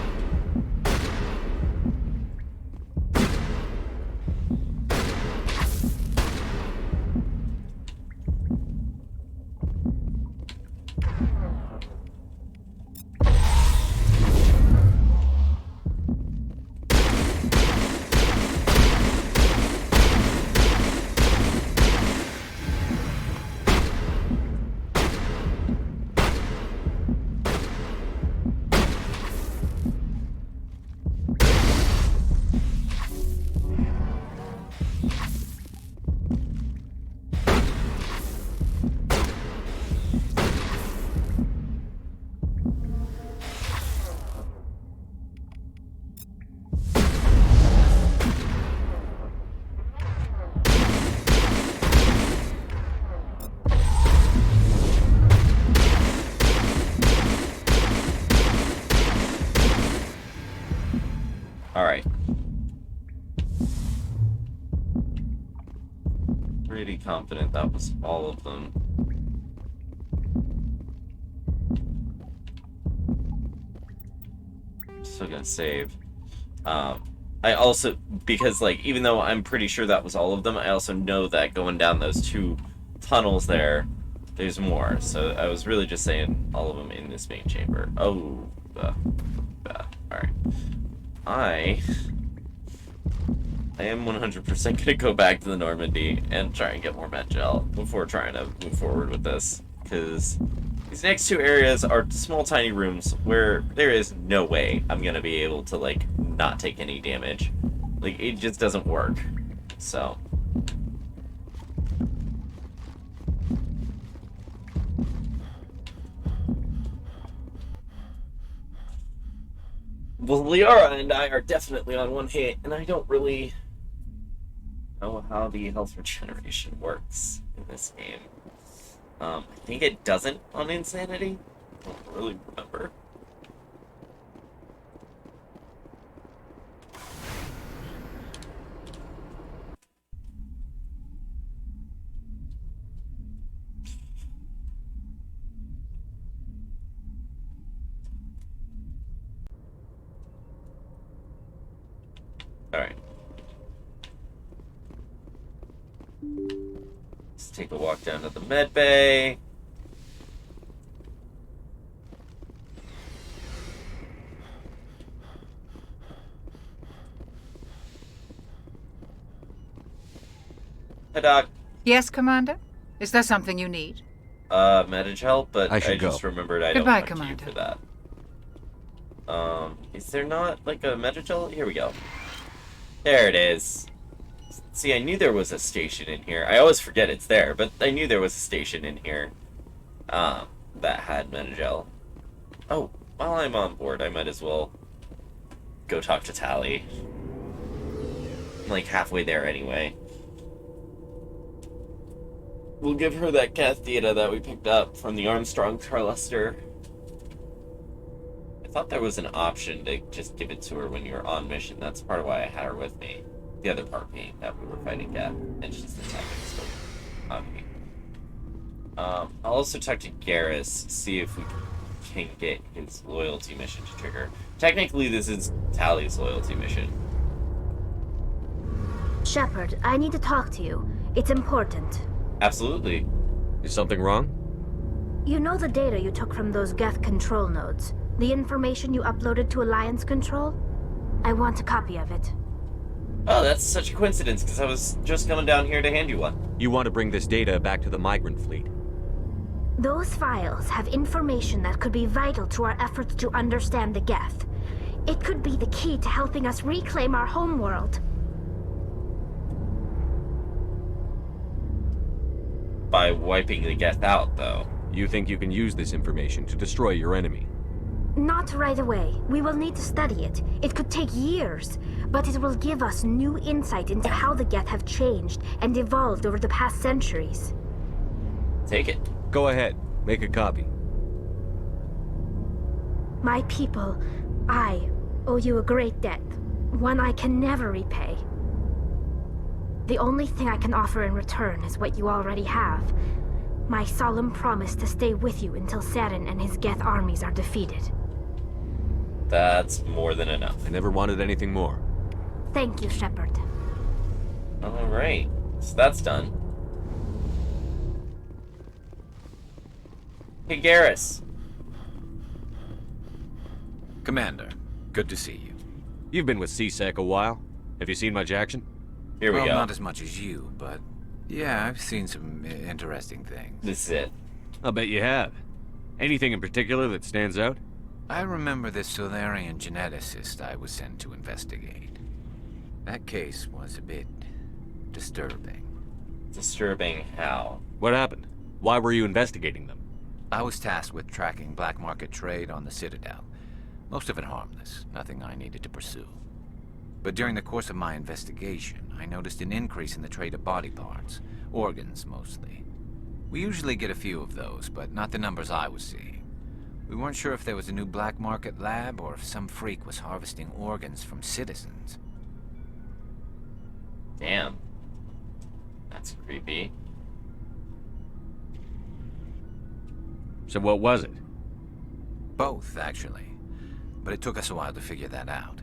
Alright. Pretty confident that was all of them. Still gonna save. I also, because like, even though I'm pretty sure that was all of them, I also know that going down those 2 tunnels there, there's more. So I was really just saying all of them in this main chamber. Oh, alright. I am 100% gonna go back to the Normandy and try and get more med gel before trying to move forward with this, because these next 2 areas are small, tiny rooms where there is no way I'm gonna be able to, like, not take any damage. Like, it just doesn't work. So. Well, Liara and I are definitely on 1 hit, and I don't really know how the health regeneration works in this game. I think it doesn't on Insanity. I don't really remember. Alright. Let's take a walk down to the med bay. Hi, Doc. Yes, Commander? Is there something you need? Medage help, but I should just go. remembered I Goodbye, don't have to Commander. for that. Is there not, like, a Medage? Here we go. There it is. See, I knew there was a station in here. I always forget it's there, but I knew there was a station in here, that had Medage. Oh, while I'm on board, I might as well go talk to Tally. I'm, like, halfway there anyway. We'll give her that cath data that we picked up from the Armstrong Charlester. I thought there was an option to just give it to her when you were on mission. That's part of why I had her with me. The other part being that we were fighting Geth, and she's the tactics on me. I'll also talk to Garrus, see if we can get his loyalty mission to trigger. Technically, this is Tally's loyalty mission. Shepard, I need to talk to you. It's important. Absolutely. Is something wrong? You know the data you took from those Geth control nodes? The information you uploaded to Alliance Control? I want a copy of it. Oh, that's such a coincidence, because I was just coming down here to hand you one. You want to bring this data back to the migrant fleet? Those files have information that could be vital to our efforts to understand the Geth. It could be the key to helping us reclaim our homeworld. By wiping the Geth out, though. You think you can use this information to destroy your enemy? Not right away. We will need to study it. It could take years, but it will give us new insight into how the Geth have changed and evolved over the past centuries. Take it. Go ahead. Make a copy. My people, I owe you a great debt, one I can never repay. The only thing I can offer in return is what you already have. My solemn promise to stay with you until Saren and his Geth armies are defeated. That's more than enough. I never wanted anything more. Thank you, Shepard. Alright, so that's done. Hey, Garrus. Commander, good to see you. You've been with CSEC a while. Have you seen much action? Here we Well, go. not as much as you, but yeah, I've seen some interesting things. This is it. I'll bet you have. Anything in particular that stands out? I remember this Solarian geneticist I was sent to investigate. That case was a bit disturbing. Disturbing how? What happened? Why were you investigating them? I was tasked with tracking black market trade on the Citadel. Most of it harmless, nothing I needed to pursue. But during the course of my investigation, I noticed an increase in the trade of body parts, organs mostly. We usually get a few of those, but not the numbers I was seeing. We weren't sure if there was a new black market lab or if some freak was harvesting organs from citizens. Damn. That's creepy. So what was it? Both, actually. But it took us a while to figure that out.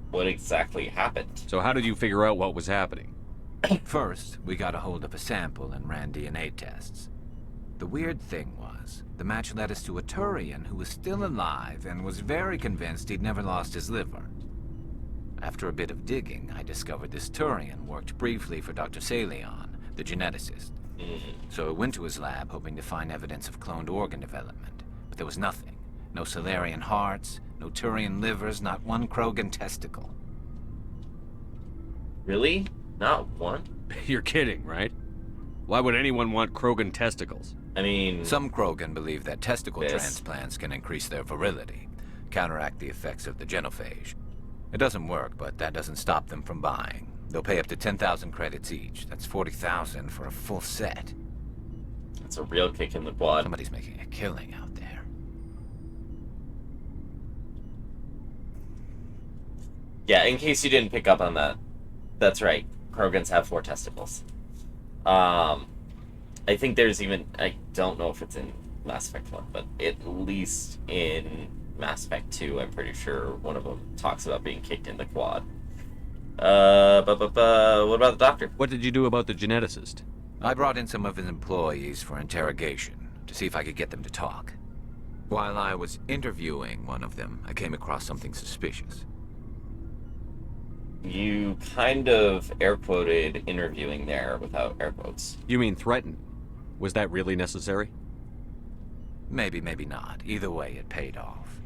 What exactly happened? So how did you figure out what was happening? First, we got a hold of a sample and ran DNA tests. The weird thing was, the match led us to a Turian who was still alive and was very convinced he'd never lost his liver. After a bit of digging, I discovered this Turian worked briefly for Dr. Salion, the geneticist. So I went to his lab hoping to find evidence of cloned organ development, but there was nothing. No Solarian hearts, no Turian livers, not one Krogan testicle. Really? Not one? You're kidding, right? Why would anyone want Krogan testicles? I mean... Some Krogan believe that testicle Yes. transplants can increase their virility, counteract the effects of the genophage. It doesn't work, but that doesn't stop them from buying. They'll pay up to 10,000 credits each. That's 40,000 for a full set. That's a real kick in the quad. Somebody's making a killing out there. Yeah, in case you didn't pick up on that. That's right. Krogans have 4 testicles. I think there's even... I don't know if it's in Mass Effect 1, but at least in Mass Effect 2, I'm pretty sure one of them talks about being kicked in the quad. What about the doctor? What did you do about the geneticist? I brought in some of his employees for interrogation, to see if I could get them to talk. While I was interviewing one of them, I came across something suspicious. You kind of air-quoted interviewing there without air quotes. You mean threaten? Was that really necessary? Maybe, maybe not. Either way, it paid off.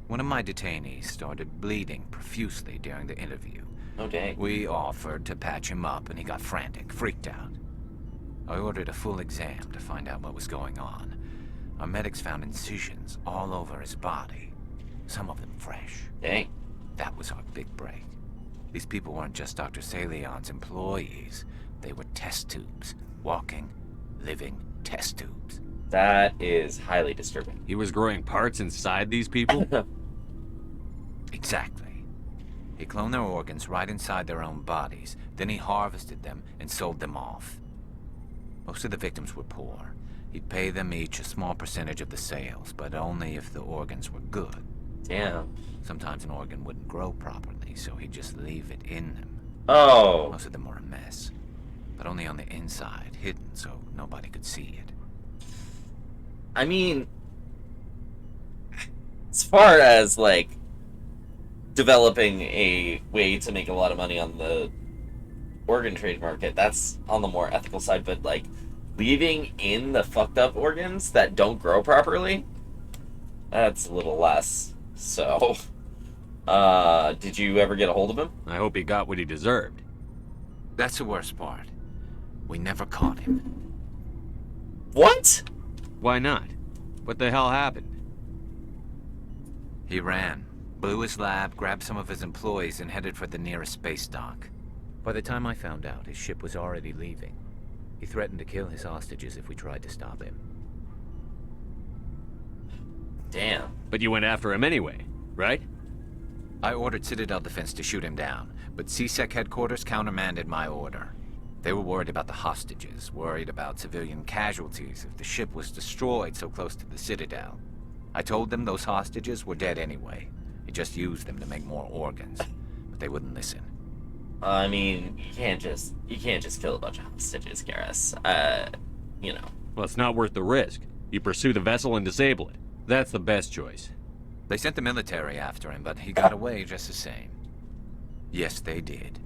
One of my detainees started bleeding profusely during the interview. Oh, dang. We offered to patch him up, and he got frantic, freaked out. I ordered a full exam to find out what was going on. Our medics found incisions all over his body, some of them fresh. Dang. That was our big break. These people weren't just Dr. Salion's employees. They were test tubes. Walking, living test tubes. That is highly disturbing. He was growing parts inside these people? Exactly. He cloned their organs right inside their own bodies. Then he harvested them and sold them off. Most of the victims were poor. He'd pay them each a small percentage of the sales, but only if the organs were good. Damn. Sometimes an organ wouldn't grow properly, so he'd just leave it in them. Oh. Most of them were a mess, but only on the inside, hidden so nobody could see it. I mean, as far as, like, developing a way to make a lot of money on the organ trade market, that's on the more ethical side, but, like, leaving in the fucked up organs that don't grow properly, that's a little less. So, did you ever get a hold of him? I hope he got what he deserved. That's the worst part. We never caught him. What? Why not? What the hell happened? He ran, blew his lab, grabbed some of his employees, and headed for the nearest space dock. By the time I found out, his ship was already leaving. He threatened to kill his hostages if we tried to stop him. Damn. But you went after him anyway, right? I ordered Citadel Defense to shoot him down, but CSEC headquarters countermanded my order. They were worried about the hostages, worried about civilian casualties if the ship was destroyed so close to the Citadel. I told them those hostages were dead anyway. He just used them to make more organs. But they wouldn't listen. I mean, you can't just kill a bunch of hostages, Garrus. You know. Well, it's not worth the risk. You pursue the vessel and disable it. That's the best choice. They sent the military after him, but he got away just the same. Yes, they did.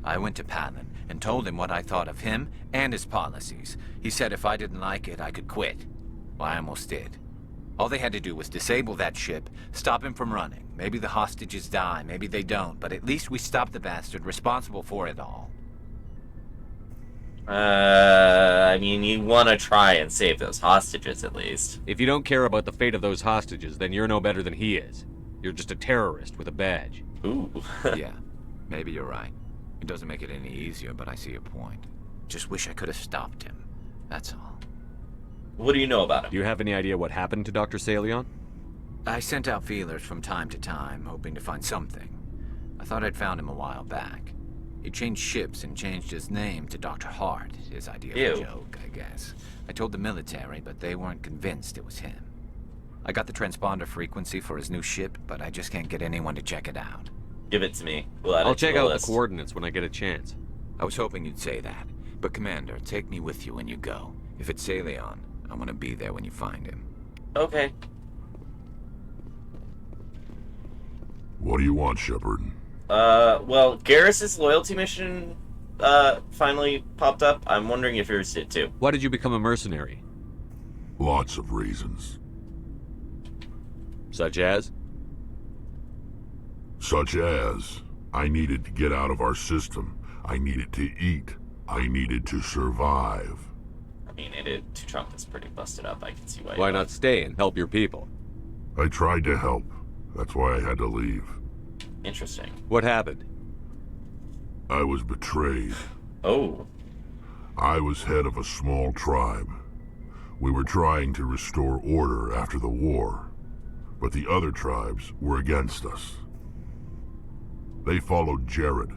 I went to Palin and told him what I thought of him and his policies. He said if I didn't like it, I could quit. Well, I almost did. All they had to do was disable that ship, stop him from running. Maybe the hostages die, maybe they don't, but at least we stopped the bastard responsible for it all. I mean, you want to try and save those hostages, at least. If you don't care about the fate of those hostages, then you're no better than he is. You're just a terrorist with a badge. Ooh. Yeah, maybe you're right. It doesn't make it any easier, but I see your point. Just wish I could have stopped him. That's all. What do you know about him? Do you have any idea what happened to Dr. Salion? I sent out feelers from time to time, hoping to find something. I thought I'd found him a while back. He changed ships and changed his name to Dr. Hart, his idea of a joke, I guess. I told the military, but they weren't convinced it was him. I got the transponder frequency for his new ship, but I just can't get anyone to check it out. Give it to me. We'll add I'll it to check the out list. the coordinates when I get a chance. I was hoping you'd say that. But Commander, take me with you when you go. If it's Salion, I want to be there when you find him. Okay. What do you want, Shepard? Well, Garrus's loyalty mission, finally popped up. I'm wondering if yours did too. Why did you become a mercenary? Lots of reasons. Such as? Such as, I needed to get out of our system. I needed to eat. I needed to survive. I mean, Trump is pretty busted up. I can see why. Why not stay and help your people? I tried to help. That's why I had to leave. Interesting. What happened? I was betrayed. Oh. I was head of a small tribe. We were trying to restore order after the war, but the other tribes were against us. They followed Jared,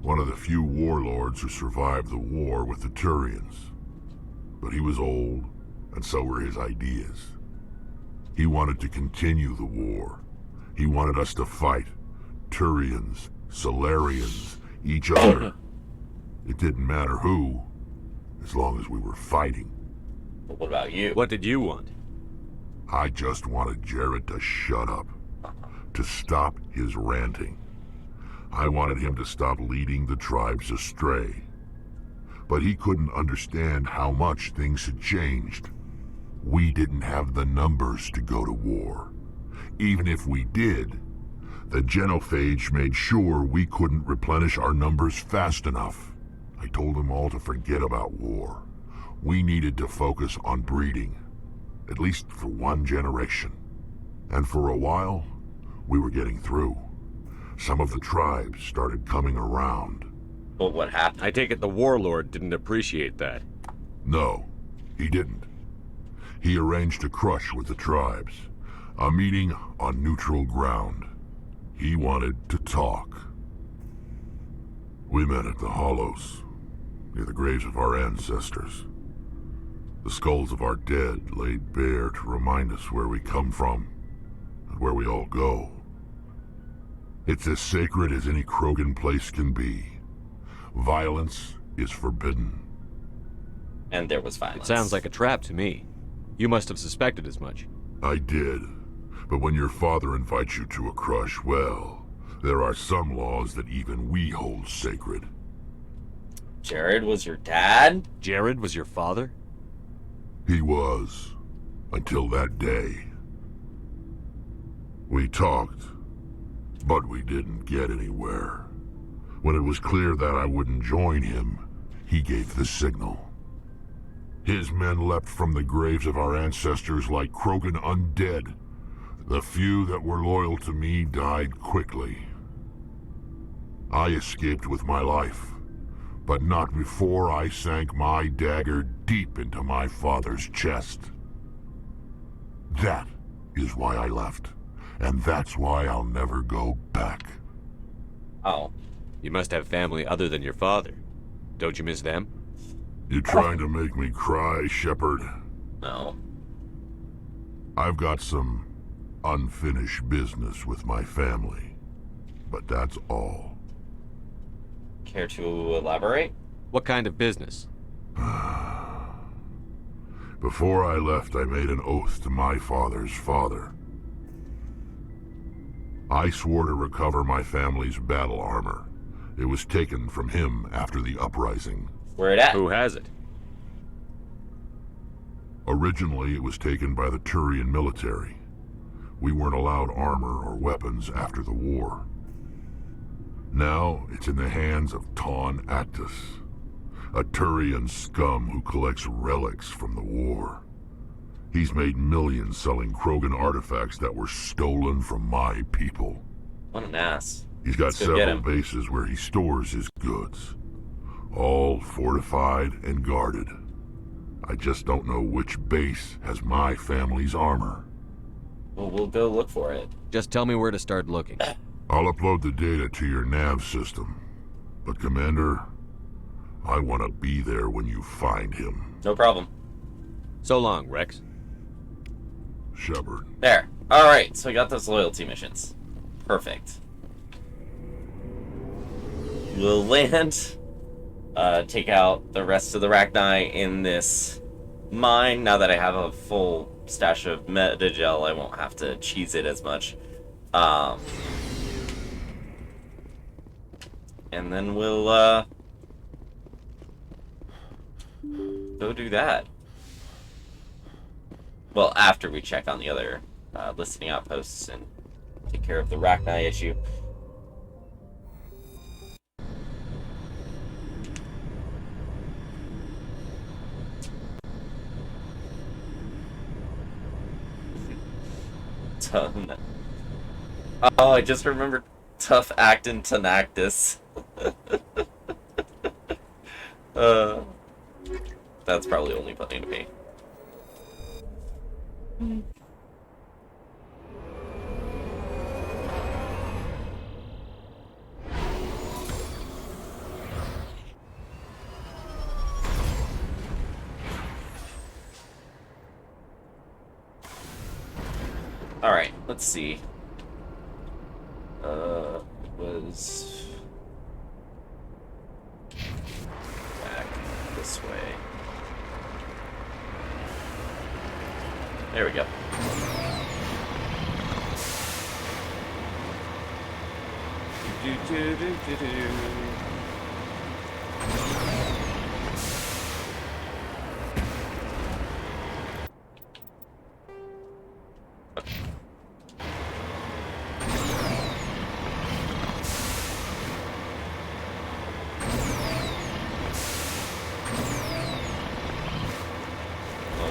one of the few warlords who survived the war with the Turians. But he was old, and so were his ideas. He wanted to continue the war. He wanted us to fight. Turians, Solarians, each other. It didn't matter who, as long as we were fighting. But what about you? What did you want? I just wanted Jared to shut up, to stop his ranting. I wanted him to stop leading the tribes astray. But he couldn't understand how much things had changed. We didn't have the numbers to go to war. Even if we did, the genophage made sure we couldn't replenish our numbers fast enough. I told them all to forget about war. We needed to focus on breeding, at least for one generation. And for a while, we were getting through. Some of the tribes started coming around. But what happened? I take it the warlord didn't appreciate that. No, he didn't. He arranged a crush with the tribes. A meeting on neutral ground. He wanted to talk. We met at the Hollows, near the graves of our ancestors. The skulls of our dead laid bare to remind us where we come from, and where we all go. It's as sacred as any Krogan place can be. Violence is forbidden. And there was violence. It sounds like a trap to me. You must have suspected as much. I did. But when your father invites you to a crush, well, there are some laws that even we hold sacred. Jared was your dad? Jared was your father? He was. Until that day. We talked, but we didn't get anywhere. When it was clear that I wouldn't join him, he gave the signal. His men leapt from the graves of our ancestors like Krogan undead. The few that were loyal to me died quickly. I escaped with my life, but not before I sank my dagger deep into my father's chest. That is why I left, and that's why I'll never go back. Oh. You must have family other than your father. Don't you miss them? You trying to make me cry, Shepard? No. I've got some unfinished business with my family, but that's all. Care to elaborate? What kind of business? Before I left, I made an oath to my father's father. I swore to recover my family's battle armor. It was taken from him after the uprising. Where it at? Who has it? Originally, it was taken by the Turian military. We weren't allowed armor or weapons after the war. Now, it's in the hands of Ton Actus, a Turian scum who collects relics from the war. He's made millions selling Krogan artifacts that were stolen from my people. What an ass. He's got Let's go get several him. bases where he stores his goods, all fortified and guarded. I just don't know which base has my family's armor. Well, we'll go look for it. Just tell me where to start looking. I'll upload the data to your nav system. But Commander, I want to be there when you find him. No problem. So long, Wrex. Shepard. There. Alright, so I got those loyalty missions. Perfect. We'll land, take out the rest of the Rachni in this mine. Now that I have a full stash of metagel, I won't have to cheese it as much. And then we'll, go do that. Well, after we check on the other listening outposts and take care of the Rachni issue. Oh, I just remembered Tough Actin Tenactus. That's probably only funny to me. Alright, let's see. It was back this way. There we go.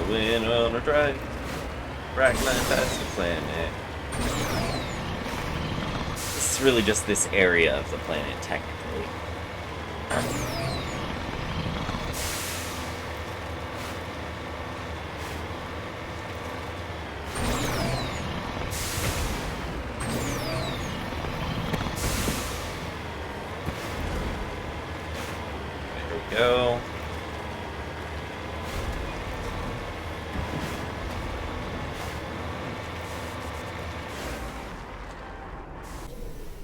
Win on a drive. Rackline past the planet. This is really just this area of the planet, technically. There we go.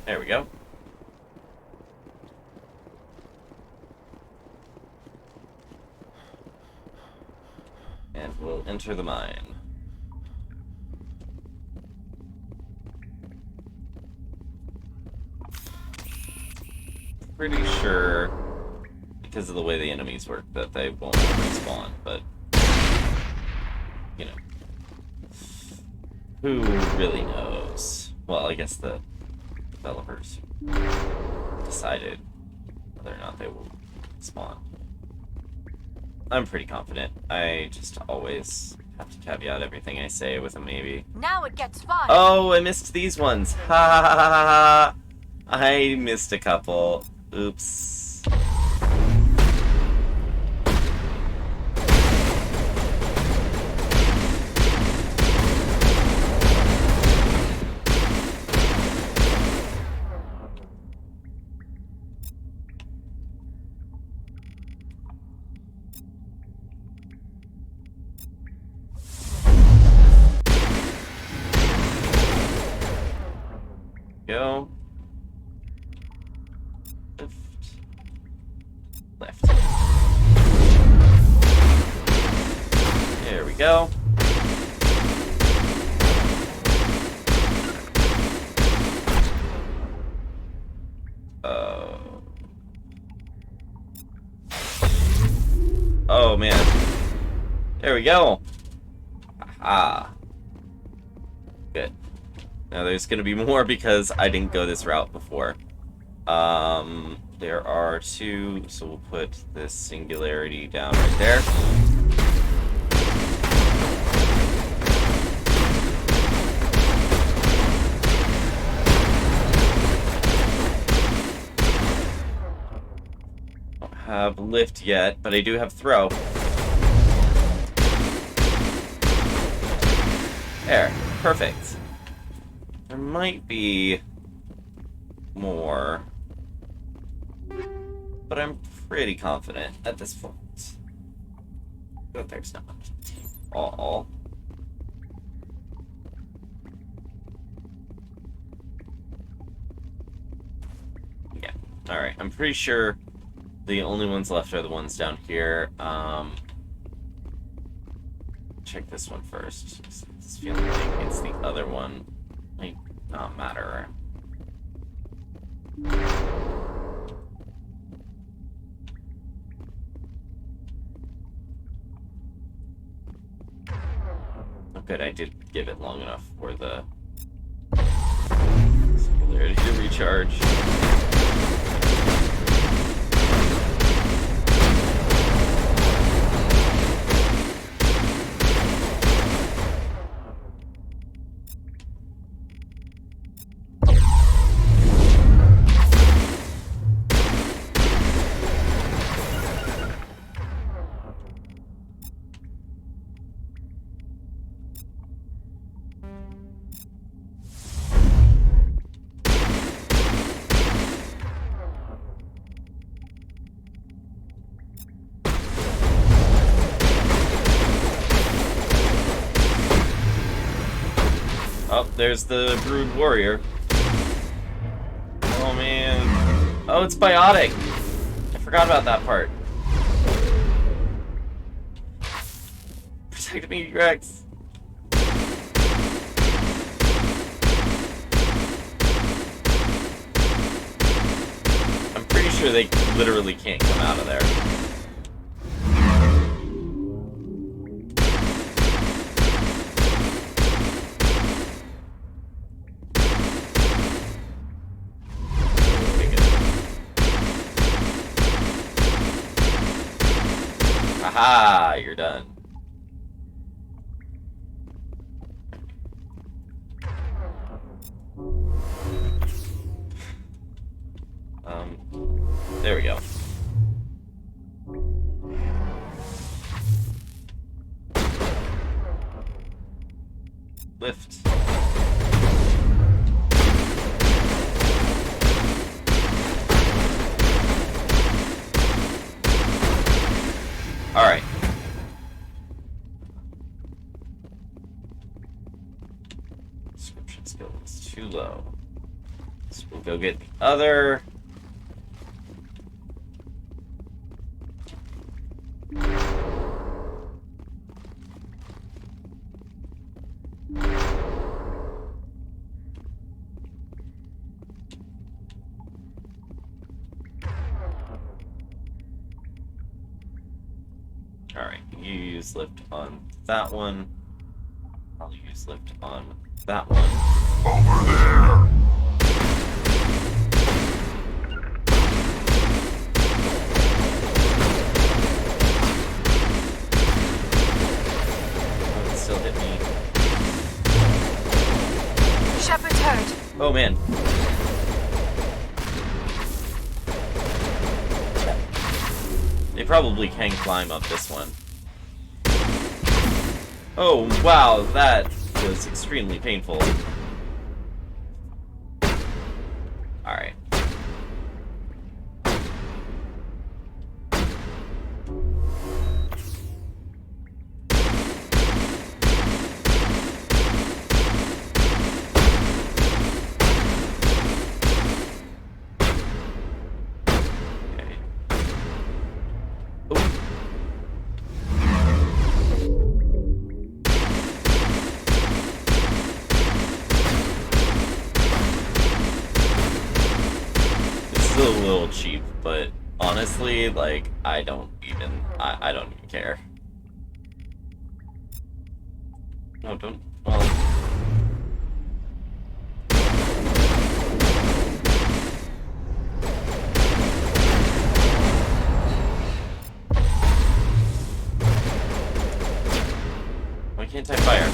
There we go. And we'll enter the mine. Pretty sure, because of the way the enemies work, that they won't respawn, but, you know, who really knows? Well, I guess the developers decided whether or not they will spawn. I'm pretty confident. I just always have to caveat everything I say with a maybe. Now it gets fun. Oh, I missed these ones. Ha ha ha ha ha. I missed a couple. Oops. Go. Left. There we go. Oh man. There we go. Aha. Good. Now there's gonna be more because I didn't go this route before. There are two, so we'll put this singularity down right there. Don't have lift yet, but I do have throw. There, perfect. There might be more, but I'm pretty confident at this point that there's not. All. Yeah. Alright, I'm pretty sure the only ones left are the ones down here. Check this one first. It's feeling like it's the other one. Might not matter. Oh, good, I did give it long enough for the singularity to recharge. Oh, there's the Brood Warrior. Oh, man. Oh, it's biotic. I forgot about that part. Protect me, Wrex. I'm pretty sure they literally can't come out of there. Aha, you're done. There we go. Lift. Alright. Description skill is too low. So we'll go get the other. Alright, you use lift on that one. I'll use lift on that one. Over there! Oh, it still hit me. Shepard's hurt. Oh man. They probably can climb up this one. Oh, wow, that was extremely painful. Alright. still a little cheap, but honestly, like, I don't even care. No, don't. Well. Why can't I fire?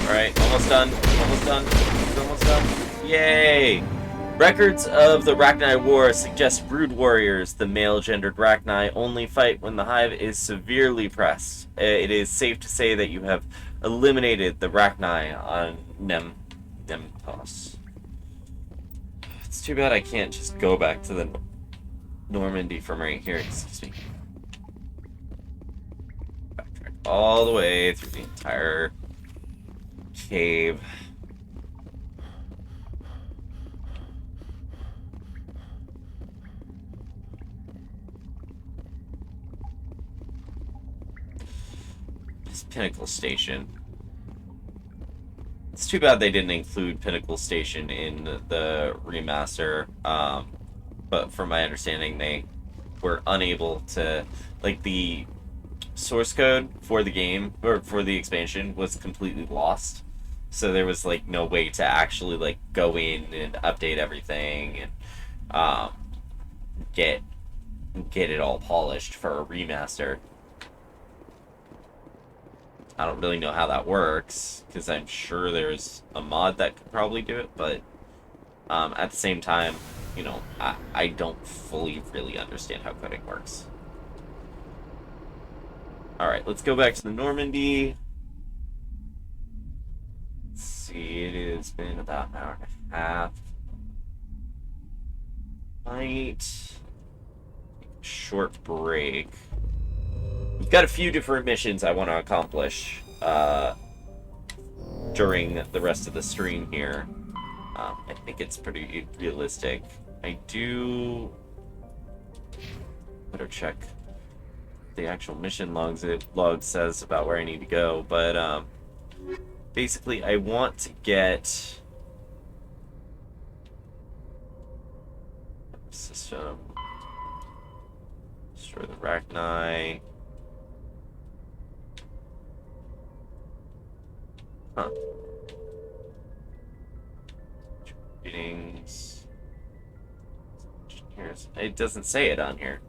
Alright, almost done. Almost done. Almost done. Yay! Records of the Rachni War suggest brood warriors, the male-gendered Rachni, only fight when the hive is severely pressed. It is safe to say that you have eliminated the Rachni on Nemtos. It's too bad I can't just go back to the Normandy from right here. Excuse me. Backtrack all the way through the entire cave. This Pinnacle Station. It's too bad they didn't include Pinnacle Station in the remaster, but from my understanding they were unable to, like, the source code for the game, or for the expansion, was completely lost. So there was, like, no way to actually, like, go in and update everything and get it all polished for a remaster. I don't really know how that works, because I'm sure there's a mod that could probably do it, but at the same time, you know, I don't fully really understand how coding works. Alright, let's go back to the Normandy. Let's see, it has been about an hour and a half. Might take a short break. We've got a few different missions I want to accomplish during the rest of the stream here. I think it's pretty realistic. I do better check the actual mission log says about where I need to go, but basically I want to get system, destroy the Rachni. Huh. Readings. It doesn't say it on here.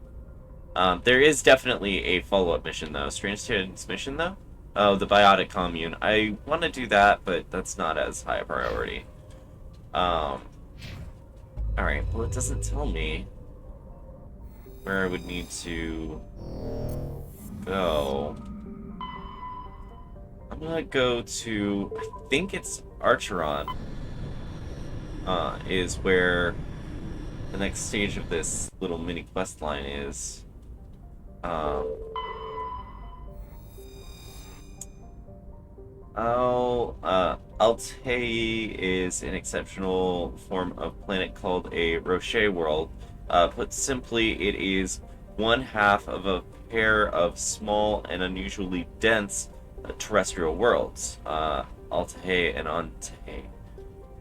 There is definitely a follow-up mission, though. Strange Students mission, though? Oh, the Biotic Commune. I want to do that, but that's not as high a priority. Alright, well, it doesn't tell me where I would need to go. I'm gonna go to, I think it's Archeron, is where the next stage of this little mini quest line is. Altair is an exceptional form of planet called a Rocher world. Put simply, it is one half of a pair of small and unusually dense terrestrial worlds, Altair and Antair,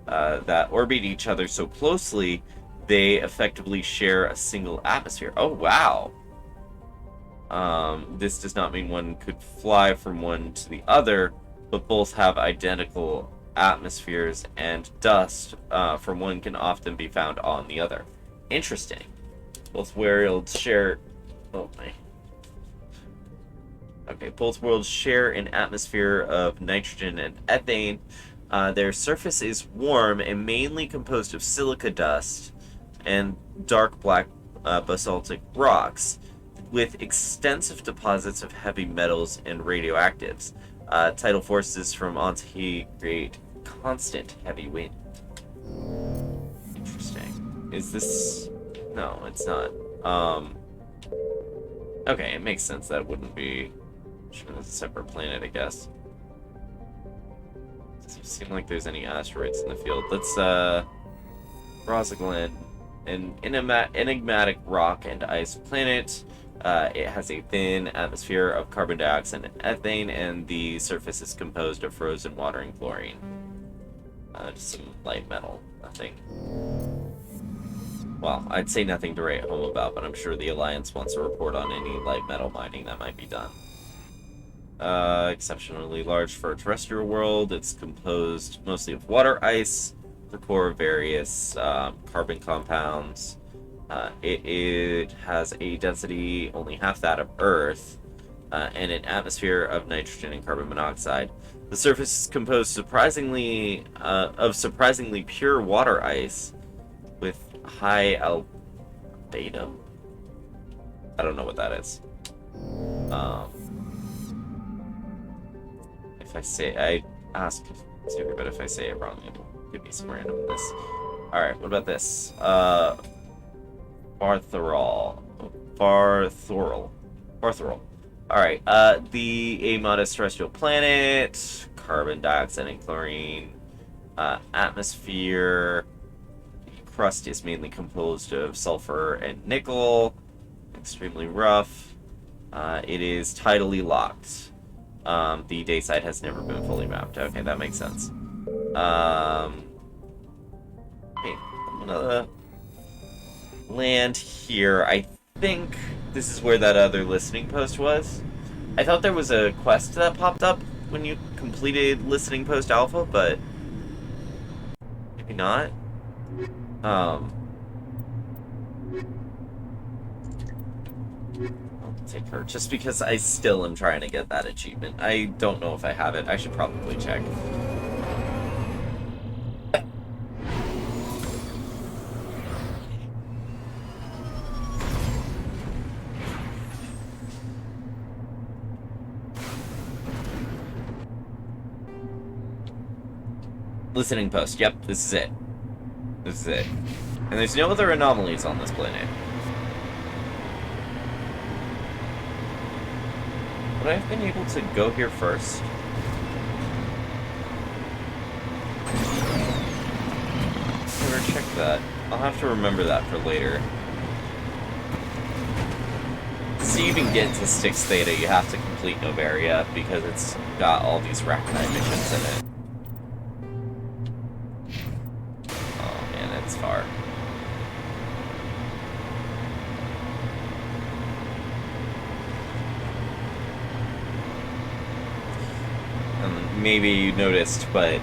that orbit each other so closely they effectively share a single atmosphere. Oh, wow. This does not mean one could fly from one to the other, but both have identical atmospheres, and dust from one can often be found on the other. Interesting. Both worlds share... Oh, my... Okay, both worlds share an atmosphere of nitrogen and ethane. Their surface is warm and mainly composed of silica dust and dark black basaltic rocks, with extensive deposits of heavy metals and radioactives. Tidal forces from Antair create constant heavy wind. Interesting. Is this... No, it's not. Okay, it makes sense that wouldn't be... Sure, it's a separate planet, I guess. Doesn't seem like there's any asteroids in the field. Let's, Rosaglan, an enigmatic rock and ice planet It has a thin atmosphere of carbon dioxide and ethane, and the surface is composed of frozen water and chlorine. Just some light metal, nothing. Well, I'd say nothing to write home about, but I'm sure the Alliance wants a report on any light metal mining that might be done. Exceptionally large for a terrestrial world. It's composed mostly of water ice, the core of various carbon compounds. It has a density only half that of Earth, and an atmosphere of nitrogen and carbon monoxide. The surface is composed surprisingly pure water ice with high albedo. I don't know what that is. If I say, I ask Siri, but if I say it wrong, it'll give me some randomness. Alright, what about this? Barthorol. Alright, a modest terrestrial planet, carbon dioxide and chlorine, atmosphere. The crust is mainly composed of sulfur and nickel, extremely rough. It is tidally locked. The day side has never been fully mapped. Okay, that makes sense. Okay, I'm gonna land here. I think this is where that other listening post was. I thought there was a quest that popped up when you completed listening post alpha, but maybe not. I'll take her just because I still am trying to get that achievement. I don't know if I have it. I should probably check. Listening post. Yep, this is it. This is it. And there's no other anomalies on this planet. Would I have been able to go here first? Never checked that. I'll have to remember that for later. To even get to Styx Theta, you have to complete Novaria because it's got all these Rachni missions in it. Oh man, it's far. Maybe you noticed, but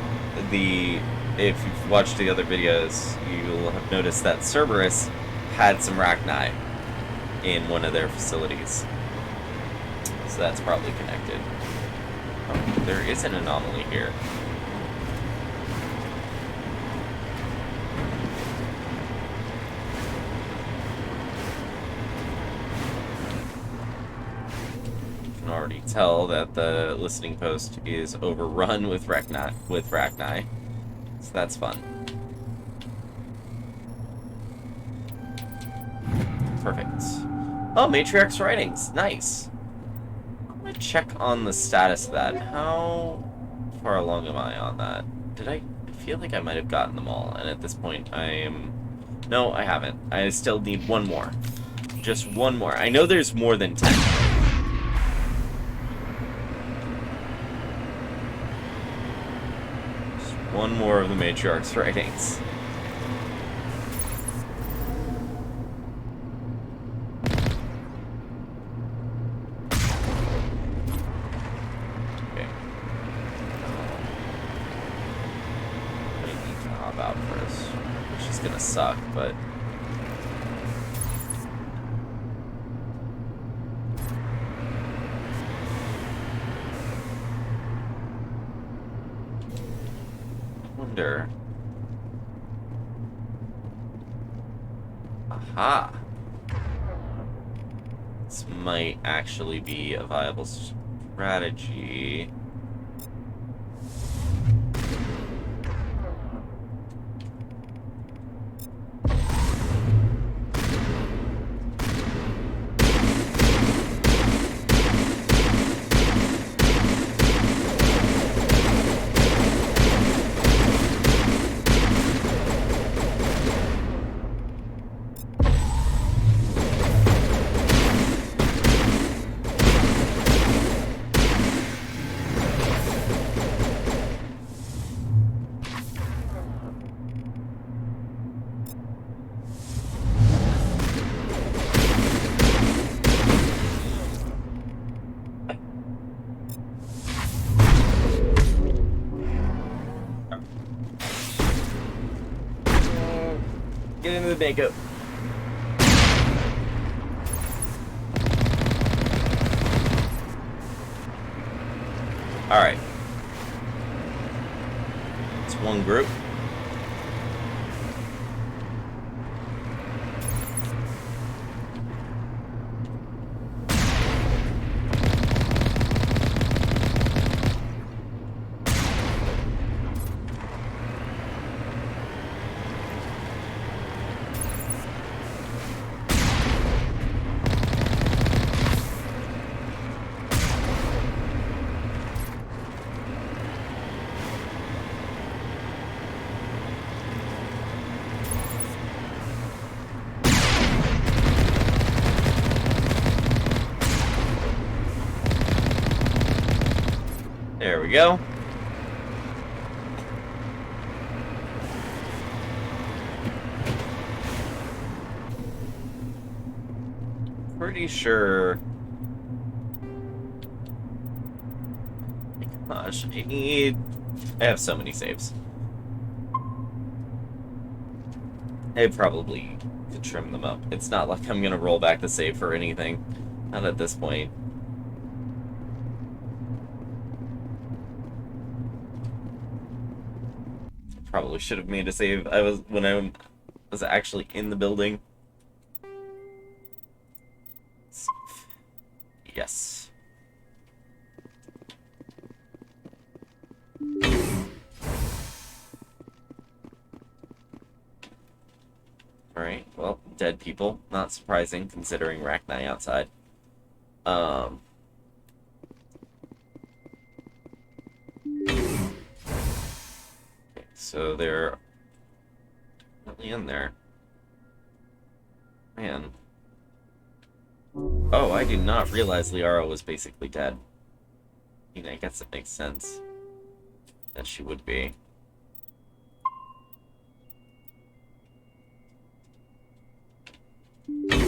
if you've watched the other videos, you'll have noticed that Cerberus had some Rachni in one of their facilities. So that's probably connected. Oh, there is an anomaly here. Already tell that the listening post is overrun with Rachni. So that's fun. Perfect. Oh, Matriarch's writings. Nice. I'm gonna check on the status of that. How far along am I on that? I feel like I might have gotten them all, and at this point I am... No, I haven't. I still need one more. Just one more. I know there's more than 10. One more of the Matriarch's writings. Okay. I need to hop out first, which is gonna suck, but... Aha! This might actually be a viable strategy. we make it. Alright. It's one group. There we go. Pretty sure. Gosh, I have so many saves. I probably could trim them up. It's not like I'm gonna roll back the save for anything. Not at this point. Probably should have made a save. When I was actually in the building. Yes. Alright, well, dead people. Not surprising, considering Rachni outside. So they're really in there. Man. Oh, I did not realize Liara was basically dead. I mean, I guess it makes sense that she would be. There's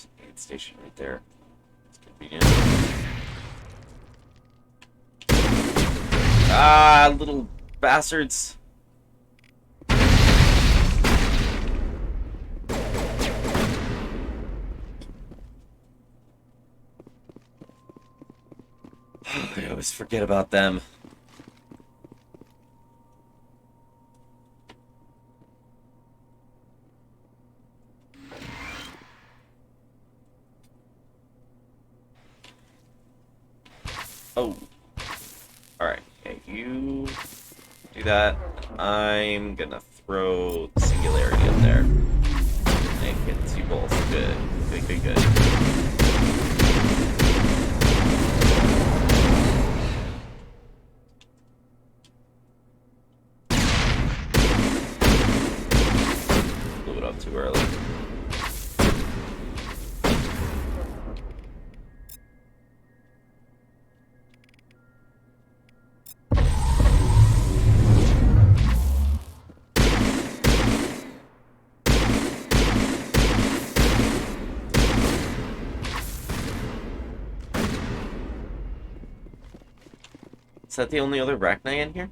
an aid station right there. It's convenient. Ah, little bastards. I always forget about them. Oh. Alright. Okay, you do that. I'm gonna throw Singularity in there. It hits you both. Good. Good, good, good. Blew it up too early. Is that the only other Rachni in here?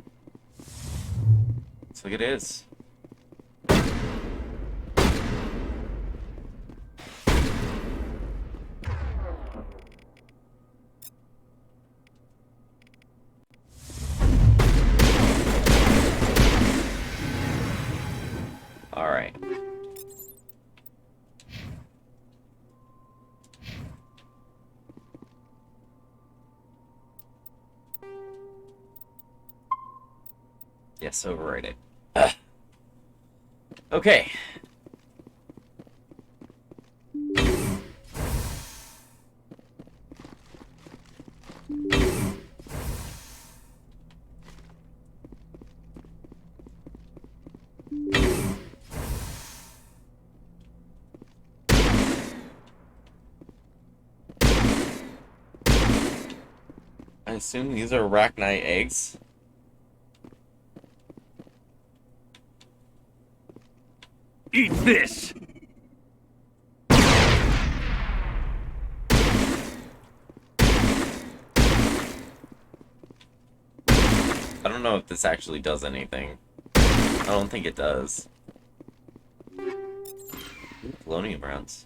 Looks like it is. Alright. Yes, override it. Okay. I assume these are Rachni eggs. Eat this! I don't know if this actually does anything. I don't think it does. Ooh, polonium rounds.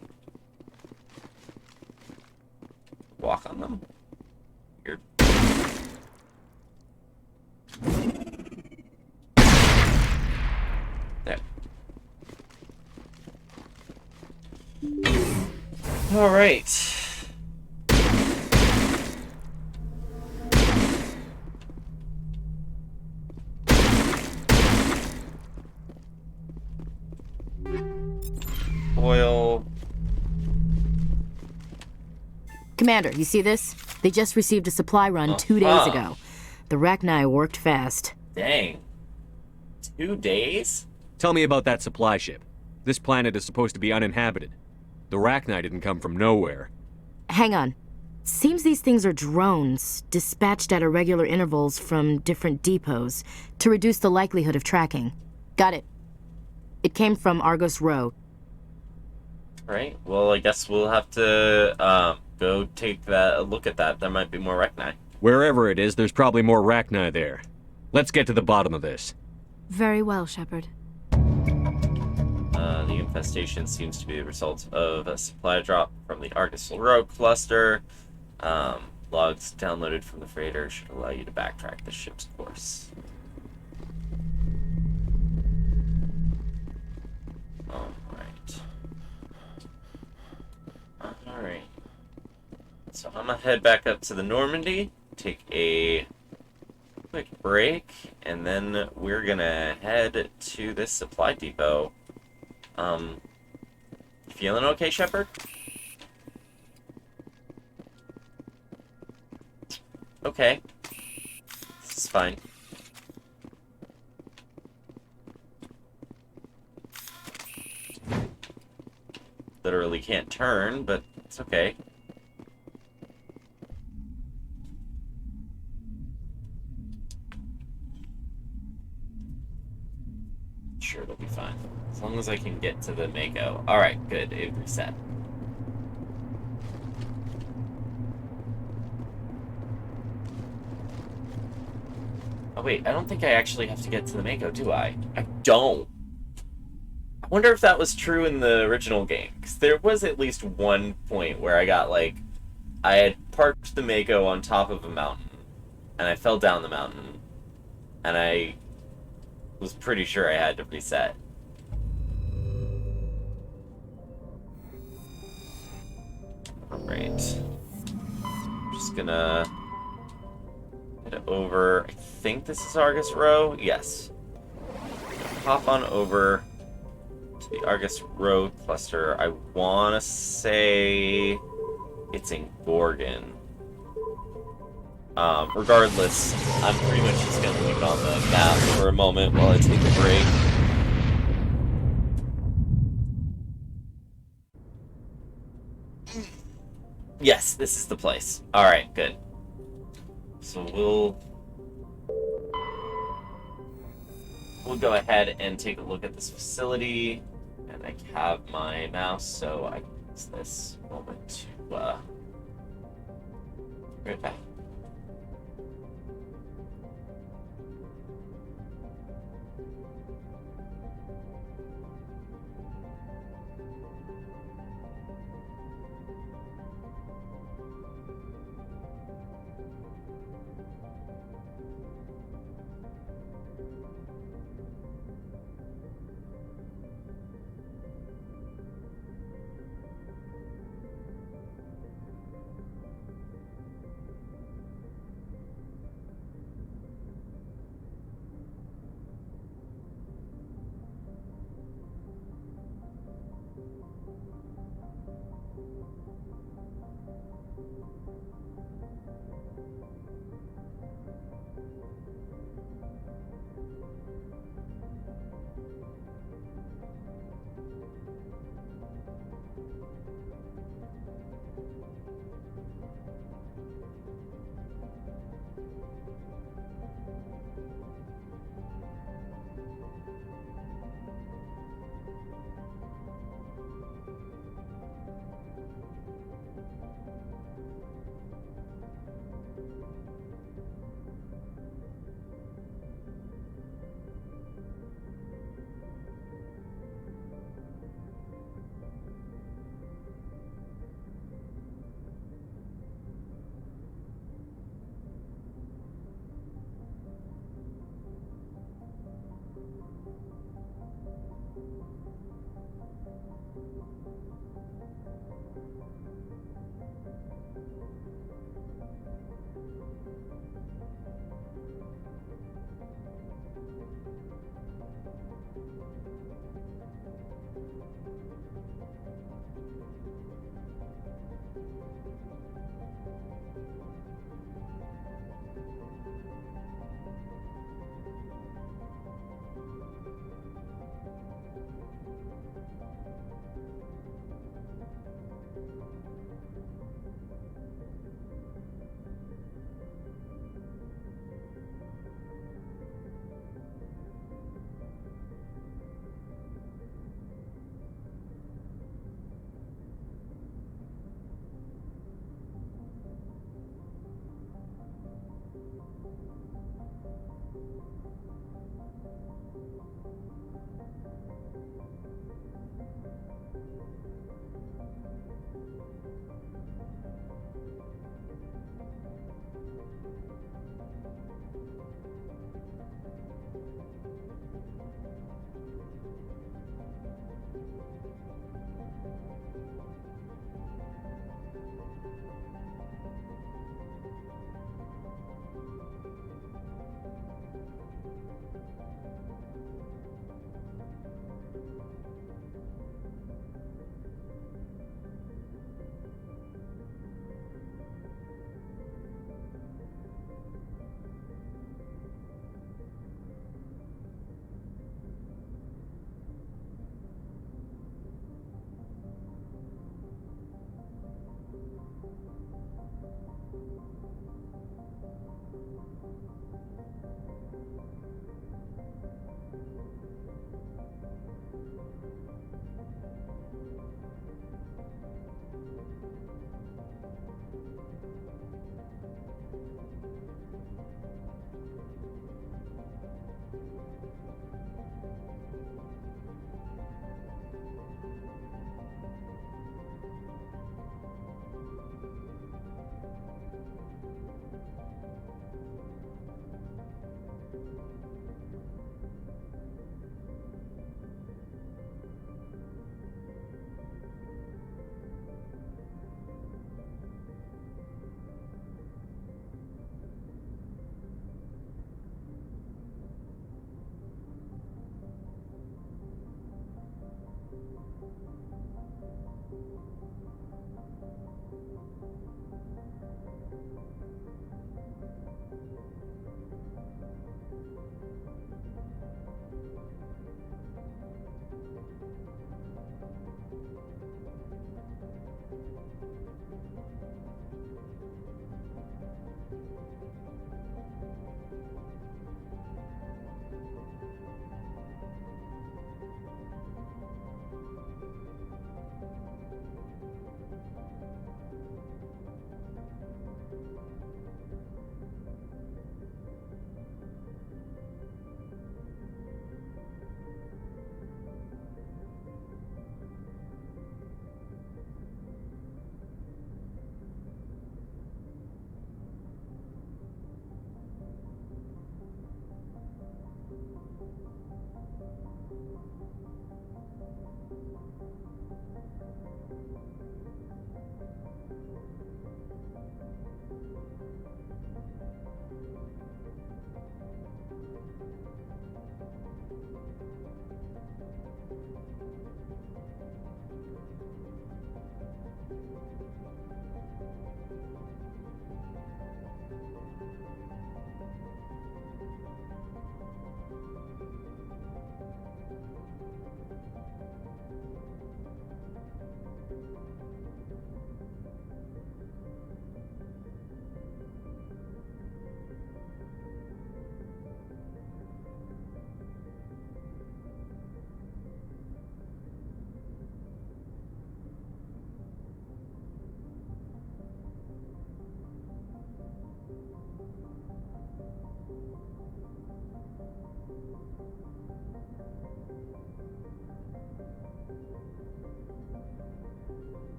Walk on them? Weird. There. Alright. Oil. Commander, you see this? They just received a supply run 2 days ago. The Rachni worked fast. Dang. 2 days? Tell me about that supply ship. This planet is supposed to be uninhabited. The Rachni didn't come from nowhere. Hang on. Seems these things are drones, dispatched at irregular intervals from different depots to reduce the likelihood of tracking. Got it. It came from Argos Row. Right. Well, I guess we'll have to go take a look at that. There might be more Rachni. Wherever it is, there's probably more Rachni there. Let's get to the bottom of this. Very well, Shepard. The infestation seems to be the result of a supply drop from the Argus Row cluster. Logs downloaded from the freighter should allow you to backtrack the ship's course. Alright. So I'm gonna head back up to the Normandy, take a quick break, and then we're gonna head to this supply depot. Feeling okay, Shepard? Okay. This is fine. Literally can't turn, but it's okay. Sure, it'll be fine. As long as I can get to the Mako. Alright, good. It reset. Oh wait, I don't think I actually have to get to the Mako, do I? I don't. I wonder if that was true in the original game, because there was at least one point where I got, like, I had parked the Mako on top of a mountain, and I fell down the mountain, and I was pretty sure I had to reset. Alright. Just gonna head over. I think this is Argus Row? Yes. Hop on over to the Argus Row cluster. I wanna say it's in Gorgon. Regardless, I'm pretty much just gonna leave it on the map for a moment while I take a break. Yes, this is the place. Alright, good. So we'll go ahead and take a look at this facility. And I have my mouse, so I can use this moment to right back.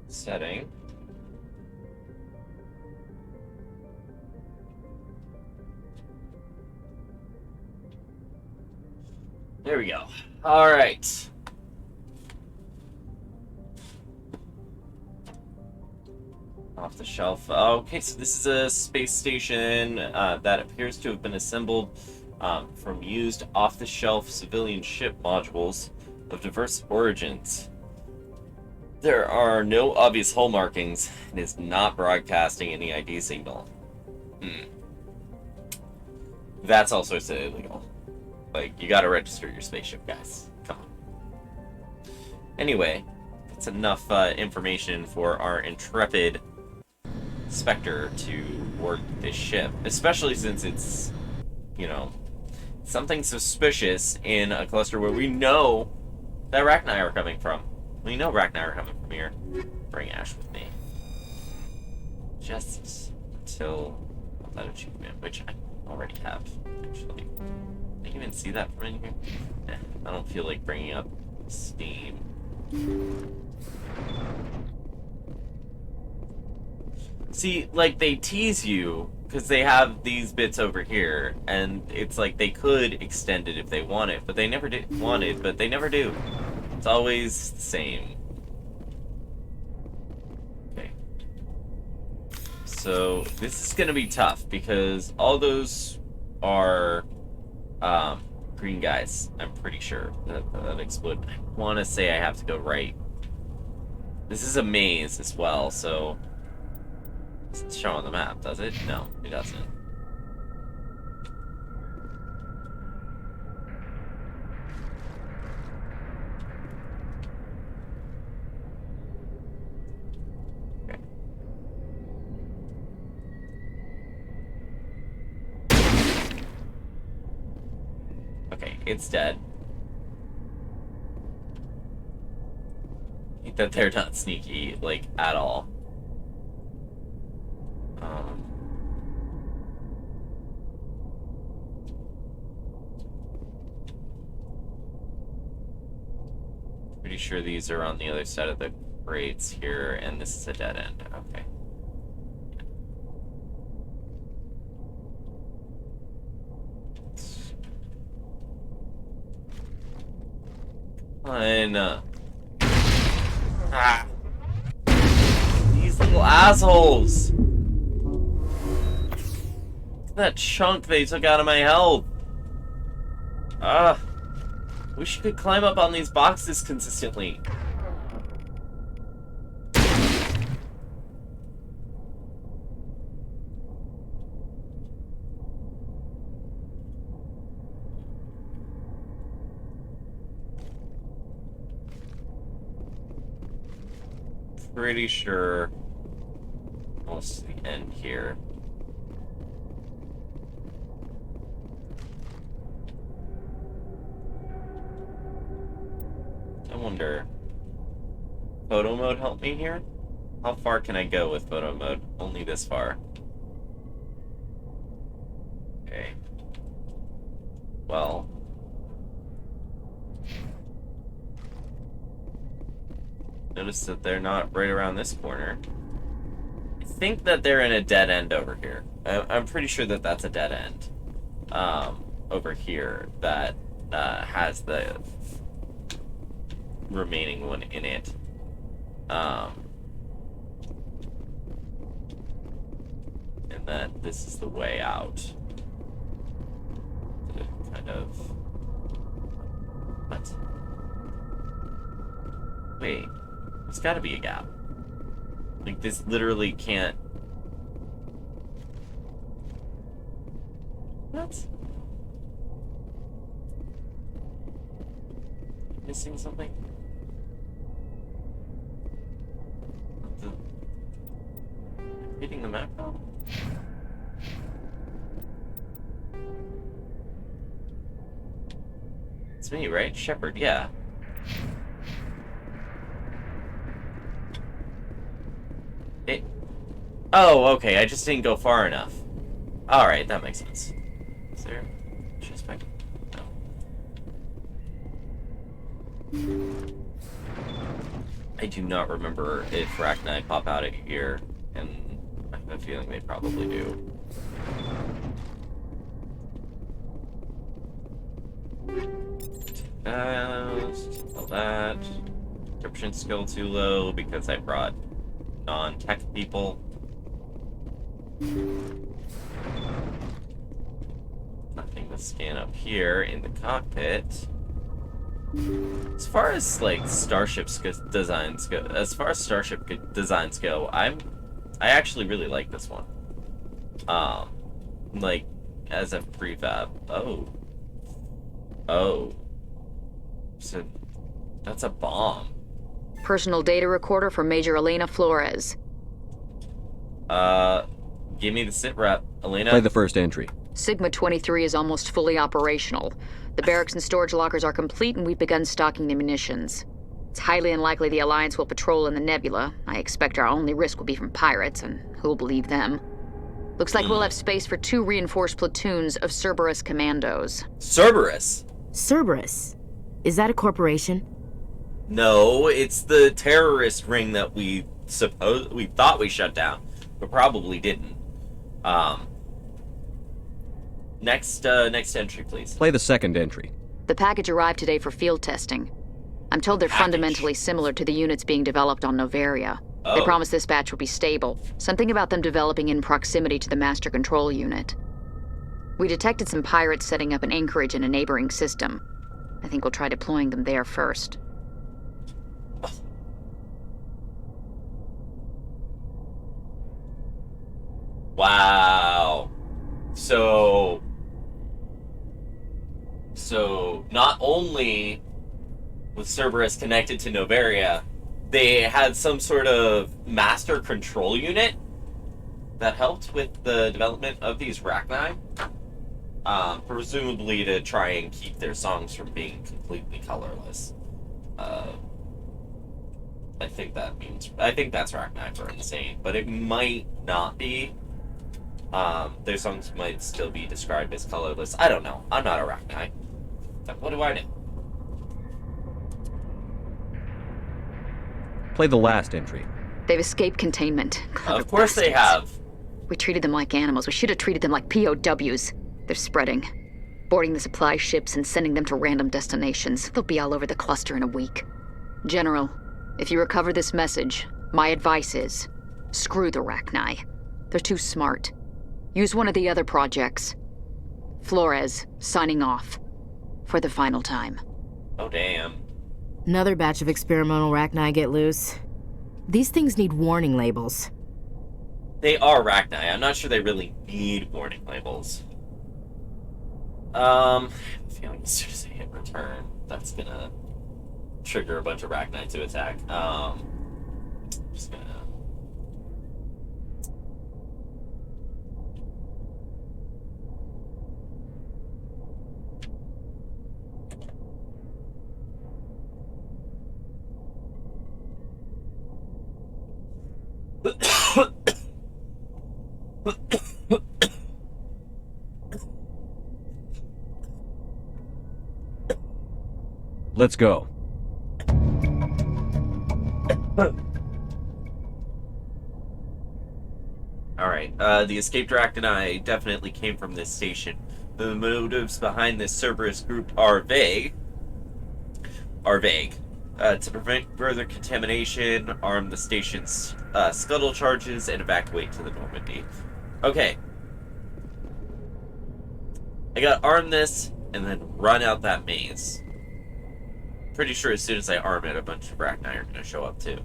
Setting. There we go. All right. Off the shelf. Okay, so this is a space station that appears to have been assembled from used off-the-shelf civilian ship modules of diverse origins. There are no obvious hull markings. It is not broadcasting any ID signal. That's all sorts of illegal. Like, you gotta register your spaceship, guys. Come on. Anyway, that's enough information for our intrepid Spectre to board this ship. Especially since it's, you know, something suspicious in a cluster where we know that Rachni are coming from. We know Rachni are coming from here. Bring Ash with me. Just until that achievement, which I already have, actually. Can you even see that from in here? I don't feel like bringing up Steam. See, like, they tease you because they have these bits over here, and it's like they could extend it if they wanted, but they never wanted, but they never do. It's always the same. Okay. So, this is gonna be tough, because all those are, green guys, I'm pretty sure, that explode. I want to say I have to go right. This is a maze as well, so... It's show on the map, does it? No, it doesn't. Okay. Okay, it's dead. That they're not sneaky, like, at all. Pretty sure these are on the other side of the crates here, and this is a dead end. Okay. Fine. Ah. These little assholes! Look at that chunk they took out of my health! Ah. Wish you could climb up on these boxes consistently. Pretty sure almost to the end here. I wonder, photo mode help me here? How far can I go with photo mode? Only this far. Okay. Well. Notice that they're not right around this corner. I think that they're in a dead end over here. I'm pretty sure that that's a dead end. Over here that has the remaining one in it. And that this is the way out. To kind of... What? Wait. There's gotta be a gap. Like, this literally can't... What? missing something? Reading the map now? It's me, right? Shepard, yeah. Oh, okay, I just didn't go far enough. Alright, that makes sense. Is there a chest back? No. I do not remember if Rachni pop out of here, and I have a feeling they probably do. All that. Description skill too low because I brought non-tech people. Nothing to scan up here in the cockpit. As far as like starship designs go, I actually really like this one. Like as a prefab. Oh, so that's a bomb. Personal data recorder for Major Elena Flores. Give me the sit rep, Elena. Play the first entry. Sigma 23 is almost fully operational. The barracks and storage lockers are complete, and we've begun stocking the munitions. It's highly unlikely the Alliance will patrol in the nebula. I expect our only risk will be from pirates, and who'll believe them? Looks like we'll have space for 2 reinforced platoons of Cerberus commandos. Cerberus? Cerberus? Is that a corporation? No, it's the terrorist ring that we thought we shut down, but probably didn't. Next entry, please. Play the second entry. The package arrived today for field testing. I'm told they're fundamentally similar to the units being developed on Noveria. Oh. They promise this batch will be stable. Something about them developing in proximity to the master control unit. We detected some pirates setting up an anchorage in a neighboring system. I think we'll try deploying them there first. Wow. So not only was Cerberus connected to Noveria, they had some sort of master control unit that helped with the development of these Rachni, presumably to try and keep their songs from being completely colorless. I think that's Rachni for Insane, but it might not be. Their songs might still be described as colorless. I don't know. I'm not a Rachni. What do I know? Play the last entry. They've escaped containment. Clever Of course they bastards. have. We treated them like animals. We should have treated them like POWs. They're spreading. Boarding the supply ships and sending them to random destinations. They'll be all over the cluster in a week. General, if you recover this message, my advice is, screw the Rachni. They're too smart. Use one of the other projects. Flores, signing off. For the final time. Oh, damn. Another batch of experimental Rachni get loose. These things need warning labels. They are Rachni. I'm not sure they really need warning labels. I have a feeling as soon as I hit return, that's gonna trigger a bunch of Rachni to attack. Just gonna... Let's go. Alright, the escaped Rachni definitely came from this station. The motives behind this Cerberus group are vague. To prevent further contamination, arm the station's scuttle charges, and evacuate to the Normandy. Okay. I gotta arm this, and then run out that maze. Pretty sure as soon as I arm it, a bunch of Rachni are gonna show up too.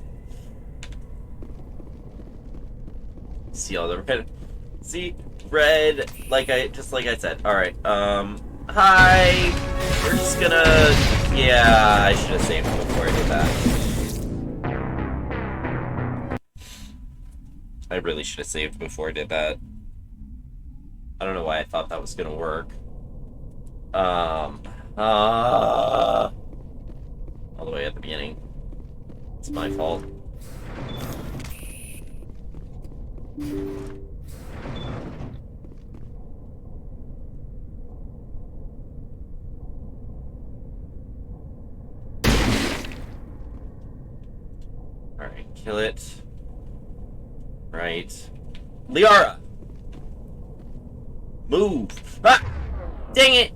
See all the red. See, red, like I said. Alright, hi! We're just gonna Yeah, I should have saved before I did that. I really should have saved before I did that. I don't know why I thought that was gonna work. All the way at the beginning. It's my fault. Alright, kill it. Right. Liara! Move! Ah! Dang it!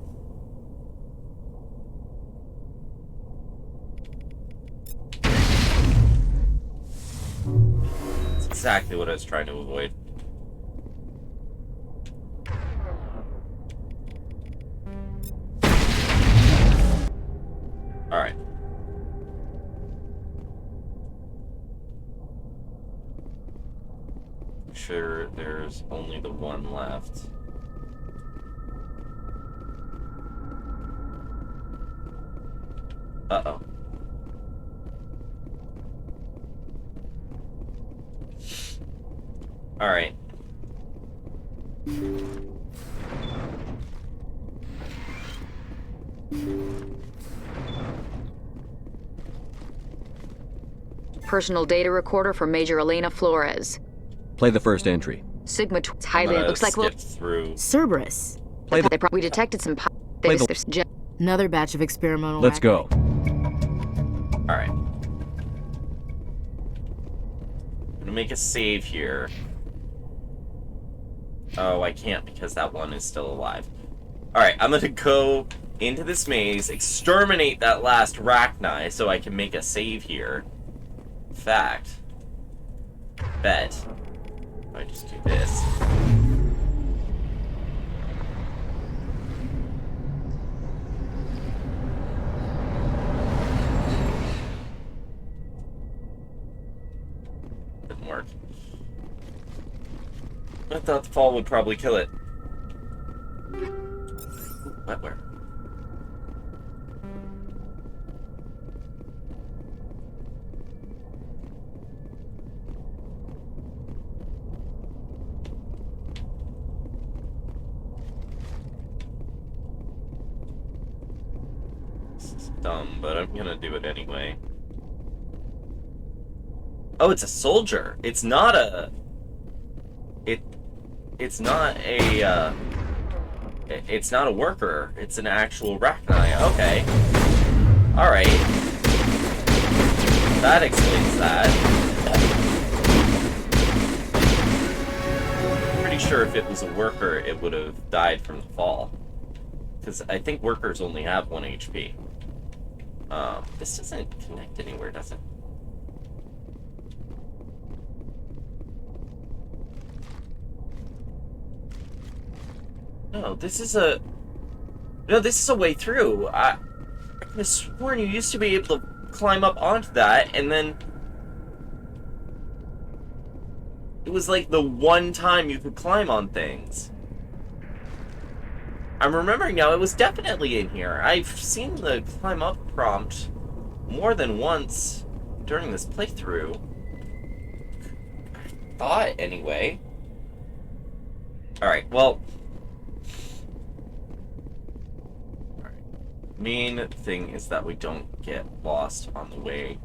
That's exactly what I was trying to avoid. Alright. Sure, there's only the one left. Uh-oh. Alright. Personal data recorder for Major Elena Flores. Play the first entry. Sigma highly looks like we'll through. Cerberus. We detected some Another batch of experimental. Let's go. Alright. I'm gonna make a save here. Oh, I can't because that one is still alive. Alright, I'm gonna go into this maze, exterminate that last Rachni so I can make a save here. Fact. Bet. I just do this. Didn't work. I thought the fall would probably kill it. Ooh, wetware. Dumb, but I'm gonna do it anyway. Oh, it's a soldier. It's not a... It's not a, it's not a worker. It's an actual Rachni. Okay. Alright. That explains that. Pretty sure if it was a worker, it would have died from the fall. Because I think workers only have 1 HP. This doesn't connect anywhere, does it? No, this is a... No, this is a way through. I could have sworn you used to be able to climb up onto that, and then... It was like the one time you could climb on things. I'm remembering now, it was definitely in here. I've seen the climb up prompt more than once during this playthrough. I thought, anyway. Alright, well... Main thing is that we don't get lost on the way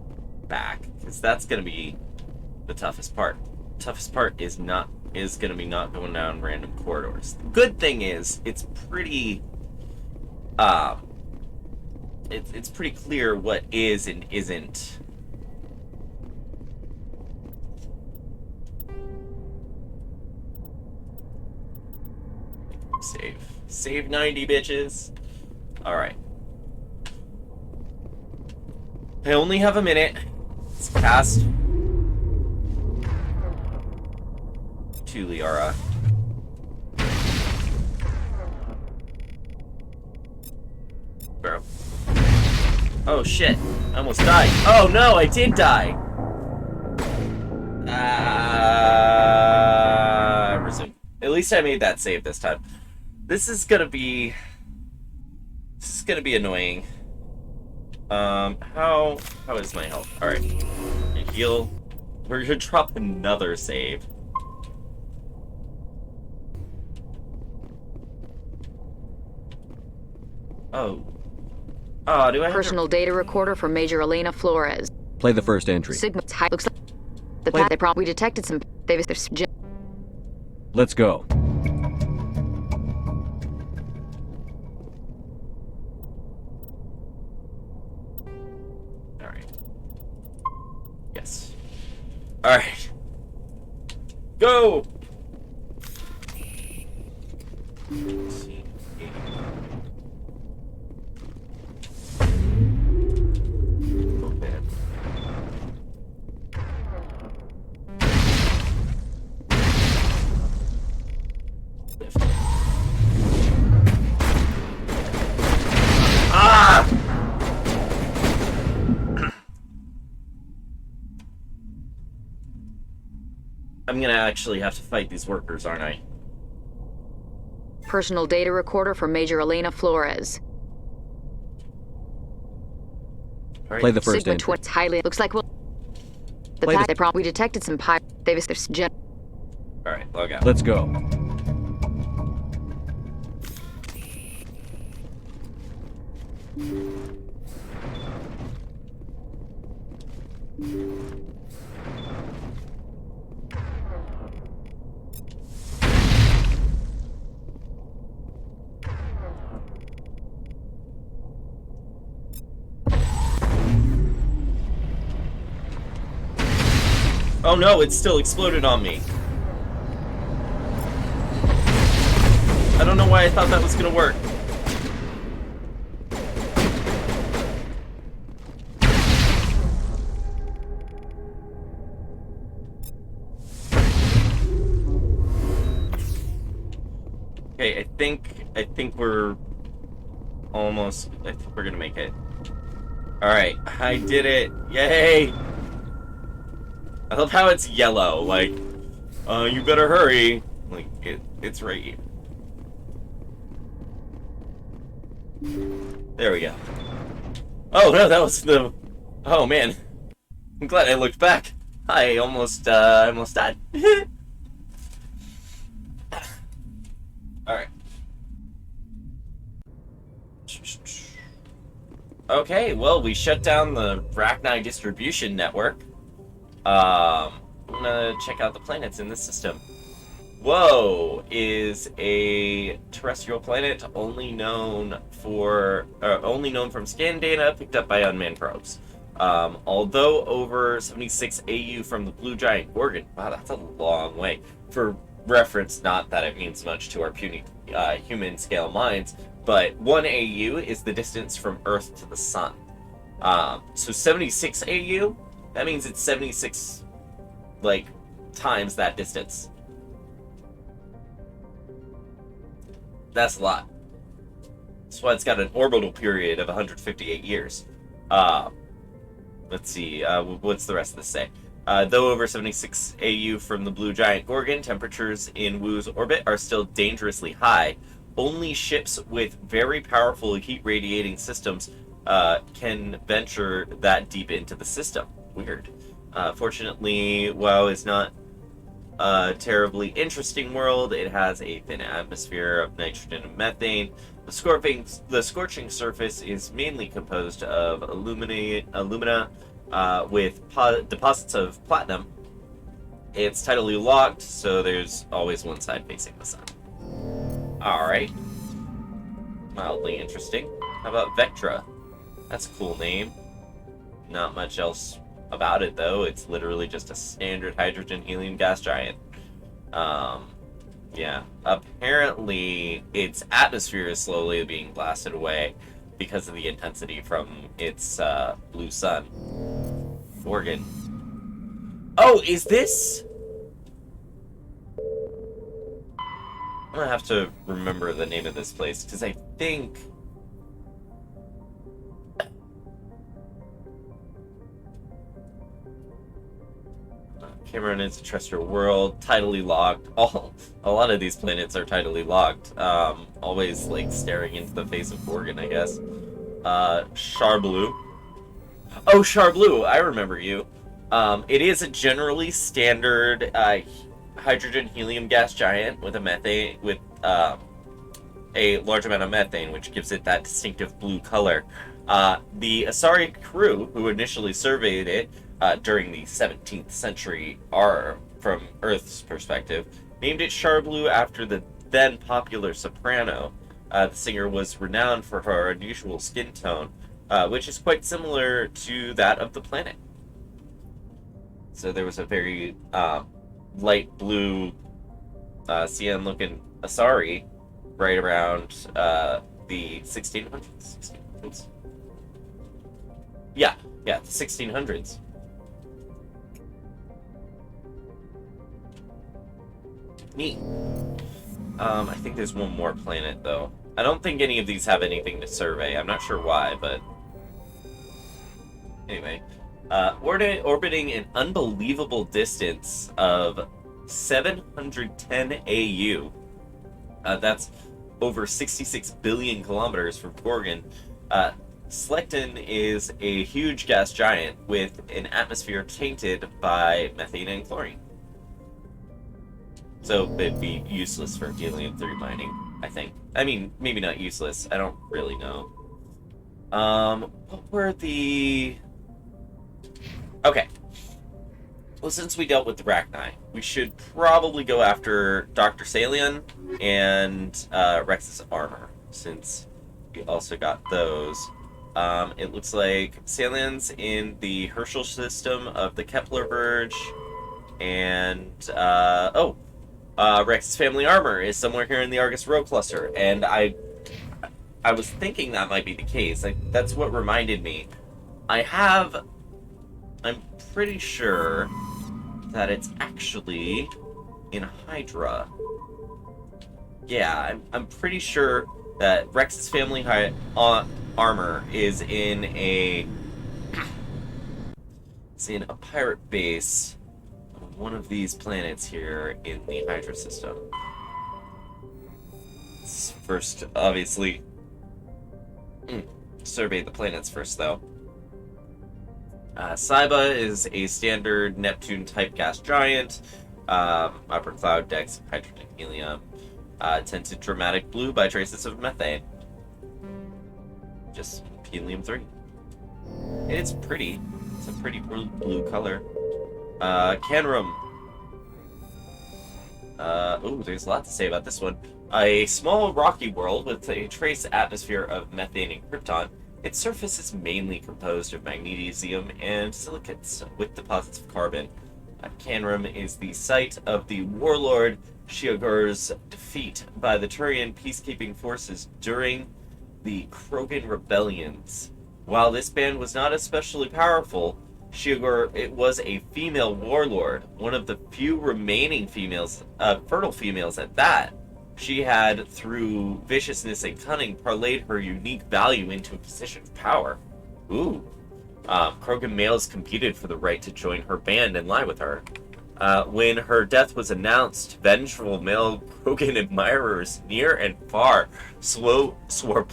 back, because that's going to be the toughest part. Toughest part is going to be not going down random corridors. The good thing is it's pretty it's pretty clear what is and isn't. Save 90, bitches. All right. I only have a minute. Let's cast to Liara. Bro. Oh shit. I almost died. Oh no, I did die. Resume. At least I made that save this time. This is gonna be annoying. How is my health? Alright. Heal. We're gonna drop another save. Oh. Oh, do I have Personal data recorder for Major Elena Flores. Play the first entry. Sigma's high. Looks like the path they probably detected some. Let's go. Alright. Yes. Alright. Go! Let's see. Oh, man. Ah! I'm gonna actually have to fight these workers, aren't I? Personal data recorder for Major Elena Flores. Right. Play the first Sigma entry. Twins highly. Looks like the path they probably detected some pi. Alright, log out. Let's go. Oh no, it still exploded on me. I don't know why I thought that was gonna work. Okay, I think we're almost, I think we're gonna make it. Alright, I did it. Yay! I love how it's yellow, like, you better hurry. Like, it's right here. There we go. Oh no, that was the... Oh man. I'm glad I looked back. I almost died. Alright. Okay, well, we shut down the Rachni distribution network. I'm gonna check out the planets in this system. Whoa is a terrestrial planet only known from scan data picked up by unmanned probes. Although over 76 AU from the blue giant Gorgon. Wow, that's a long way. For reference, not that it means much to our puny human scale minds, but 1 AU is the distance from Earth to the Sun. So 76 AU, that means it's 76, like, times that distance. That's a lot. That's why it's got an orbital period of 158 years. Let's see, what's the rest of this say? Though over 76 AU from the blue giant Gorgon, temperatures in Wu's orbit are still dangerously high. Only ships with very powerful heat-radiating systems can venture that deep into the system. Weird. Fortunately, WoW is not a terribly interesting world. It has a thin atmosphere of nitrogen and methane. The scorching surface is mainly composed of alumina with deposits of platinum. It's tidally locked, so there's always one side facing the sun. Alright. Mildly interesting. How about Vectra? That's a cool name. Not much else about it, though. It's literally just a standard hydrogen helium gas giant. Yeah. Apparently, its atmosphere is slowly being blasted away because of the intensity from its blue sun. Gorgon. Oh, is this... I'm gonna have to remember the name of this place, because I think... Cameron is a terrestrial world, tidally locked. A lot of these planets are tidally locked. Always, like, staring into the face of Gorgon, I guess. Charblu. Oh, Charblu, I remember you. It is a generally standard hydrogen helium gas giant with a large amount of methane, which gives it that distinctive blue color. The Asari crew, who initially surveyed it during the 17th century, from Earth's perspective, named it Charblu after the then popular soprano. The singer was renowned for her unusual skin tone, which is quite similar to that of the planet. So there was a very light blue cyan-looking Asari right around the 1600s. Yeah, the 1600s. Neat. I think there's one more planet, though. I don't think any of these have anything to survey. I'm not sure why, but... Anyway. Orbiting an unbelievable distance of 710 AU. That's over 66 billion kilometers from Gorgon. Slekton is a huge gas giant with an atmosphere tainted by methane and chlorine. So it'd be useless for helium-3 mining, I think. I mean, maybe not useless. I don't really know. What were the... Okay. Well, since we dealt with the Rachni, we should probably go after Dr. Salion and Wrex's armor, since we also got those. It looks like Salion's in the Herschel system of the Kepler Verge, and Wrex's family armor is somewhere here in the Argus Rho cluster, and I was thinking that might be the case. That's what reminded me. I'm pretty sure that it's actually in Hydra. Yeah, I'm pretty sure that Wrex's family armor is in a pirate base on one of these planets here in the Hydra system. Let's first, obviously, survey the planets first, though. Saiba is a standard Neptune-type gas giant. Upper cloud decks of hydrogen helium. Tinted dramatic blue by traces of methane. Just helium-3. And it's pretty. It's a pretty blue color. Canrum. There's a lot to say about this one. A small rocky world with a trace atmosphere of methane and krypton. Its surface is mainly composed of magnesium and silicates, with deposits of carbon. Canrum is the site of the warlord Shiogur's defeat by the Turian peacekeeping forces during the Krogan rebellions. While this band was not especially powerful, Shiogur was a female warlord, one of the few remaining fertile females at that. She had, through viciousness and cunning, parlayed her unique value into a position of power. Krogan males competed for the right to join her band and lie with her. When her death was announced, vengeful male Krogan admirers near and far swore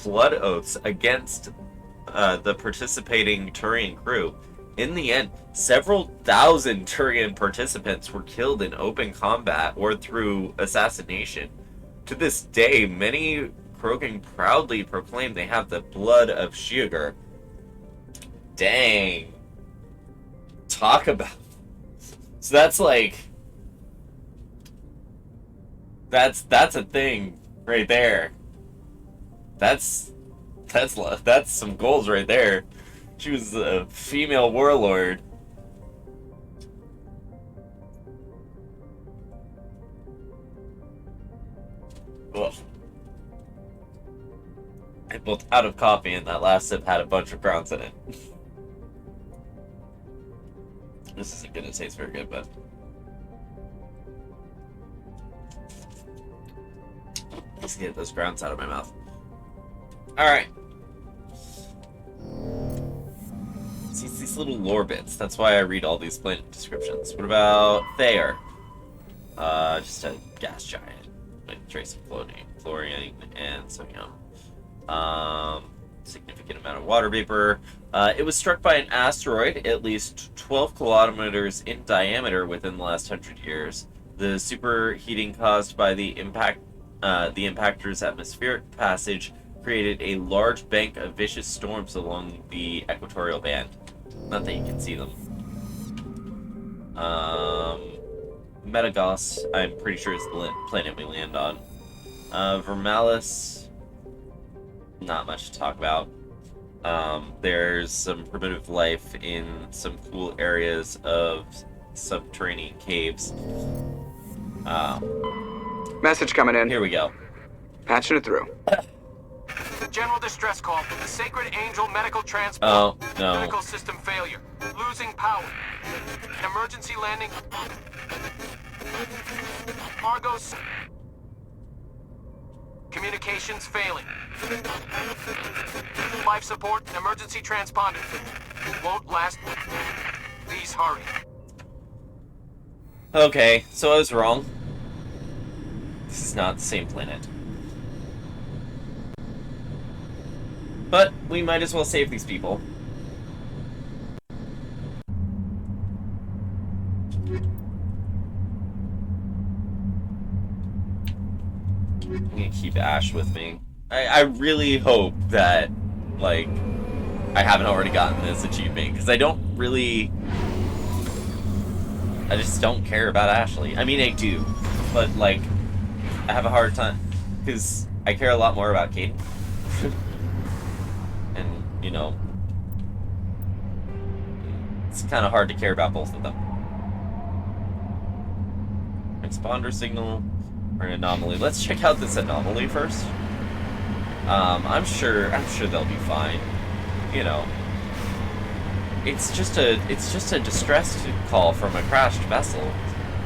blood oaths against the participating Turian crew. In the end, several thousand Turian participants were killed in open combat or through assassination. To this day, many Krogan proudly proclaim they have the blood of Shiogur. Dang. Talk about... So that's like... That's a thing right there. That's some goals right there. She was a female warlord. Ugh. I both out of coffee and that last sip had a bunch of grounds in it. This isn't gonna taste very good, but... Let's get those grounds out of my mouth. Alright. See, it's these little lore bits. That's why I read all these planet descriptions. What about Thayer? Just a gas giant with trace of chlorine and sodium. significant amount of water vapor. It was struck by an asteroid at least 12 kilometers in diameter within the last 100 years. The superheating caused by the impactor's atmospheric passage created a large bank of vicious storms along the equatorial band. Not that you can see them. Metagos, I'm pretty sure is the planet we land on. Vermalis, not much to talk about. There's some primitive life in some cool areas of subterranean caves. Message coming in. Here we go. Patching it through. General distress call from the Sacred Angel Medical Transport. Oh, no. Critical system failure. Losing power. Emergency landing. Argos. Communications failing. Life support and emergency transponder. Won't last. Please hurry. Okay, so I was wrong. This is not the same planet. But we might as well save these people. I'm gonna keep Ash with me. I really hope that, like, I haven't already gotten this achievement, because I don't really... I just don't care about Ashley. I mean, I do, but, like, I have a hard time, because I care a lot more about Kaden. And, you know, it's kind of hard to care about both of them. Transponder signal or an anomaly. Let's check out this anomaly first. I'm sure they'll be fine. You know, it's just a distress call from a crashed vessel.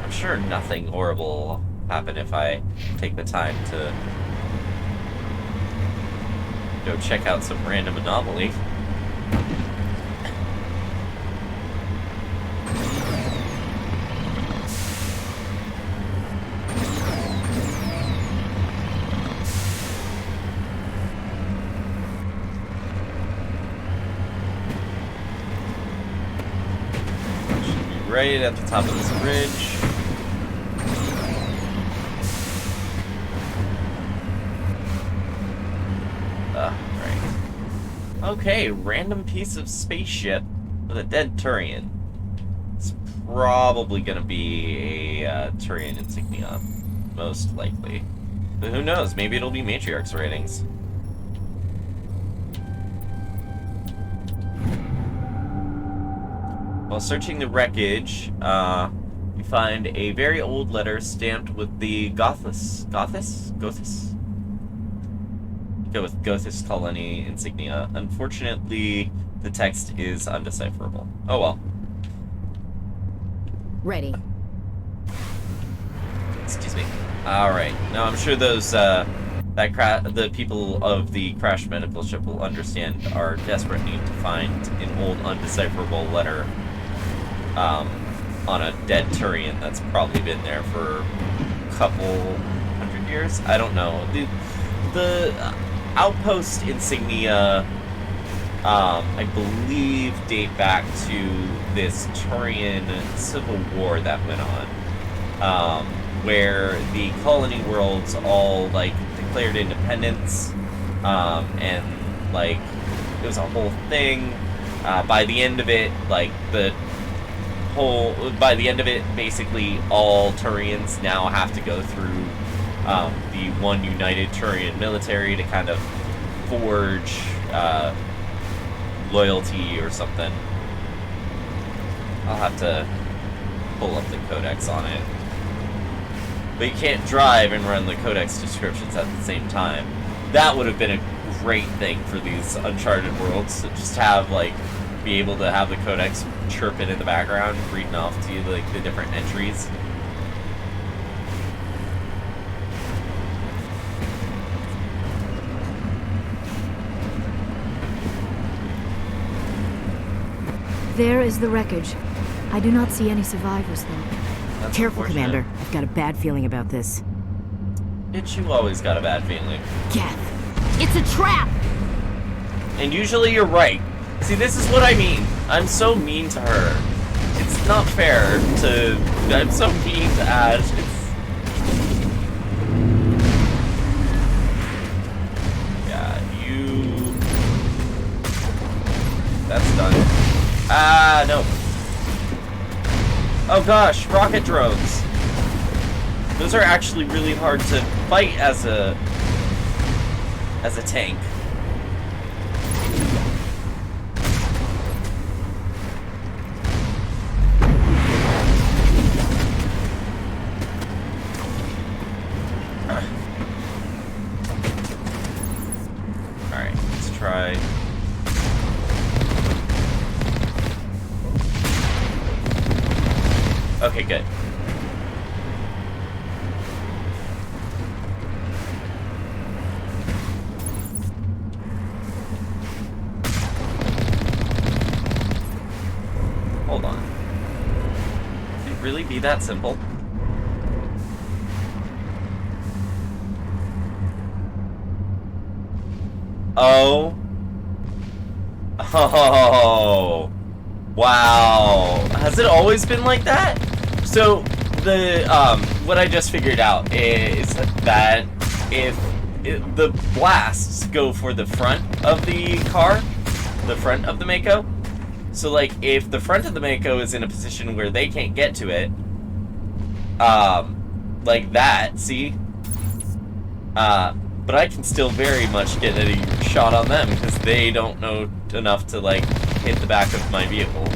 I'm sure nothing horrible will happen if I take the time to go check out some random anomaly. Right at the top of this bridge. Right. Okay, random piece of spaceship with a dead Turian. It's probably gonna be a Turian insignia, most likely. But who knows? Maybe it'll be Matriarch's ratings. While searching the wreckage, we find a very old letter stamped with the Gothis? Go with Gothis colony insignia. Unfortunately, the text is undecipherable. Oh well. Ready. Excuse me. Alright. Now I'm sure those, the people of the crashed medical ship will understand our desperate need to find an old undecipherable letter on a dead Turian that's probably been there for a couple hundred years. I don't know. The outpost insignia, I believe, date back to this Turian civil war that went on, where the colony worlds all like declared independence, and like it was a whole thing. By the end of it, like basically all Turians now have to go through the one united Turian military to kind of forge loyalty or something. I'll have to pull up the codex on it. But you can't drive and run the codex descriptions at the same time. That would have been a great thing for these Uncharted worlds, to just have, like, be able to have the codex chirping in the background, reading off to you, like, the different entries. There is the wreckage. I do not see any survivors, though. That's Careful, Commander. I've got a bad feeling about this. Bitch, you always got a bad feeling. Geth! It's a trap! And usually you're right. See, this is what I mean. I'm so mean to her. It's not fair to... I'm so mean to Ash. Yeah, you... That's done. Ah, no. Oh gosh, rocket drones. Those are actually really hard to fight as a tank. Alright, let's try. Okay, good. Hold on. Could it really be that simple? Oh. Oh. Wow. Has it always been like that? So, what I just figured out is that if the blasts go for the front of the car, the front of the Mako, so like if the front of the Mako is in a position where they can't get to it, like that, see? But I can still very much get a shot on them because they don't know enough to like hit the back of my vehicle.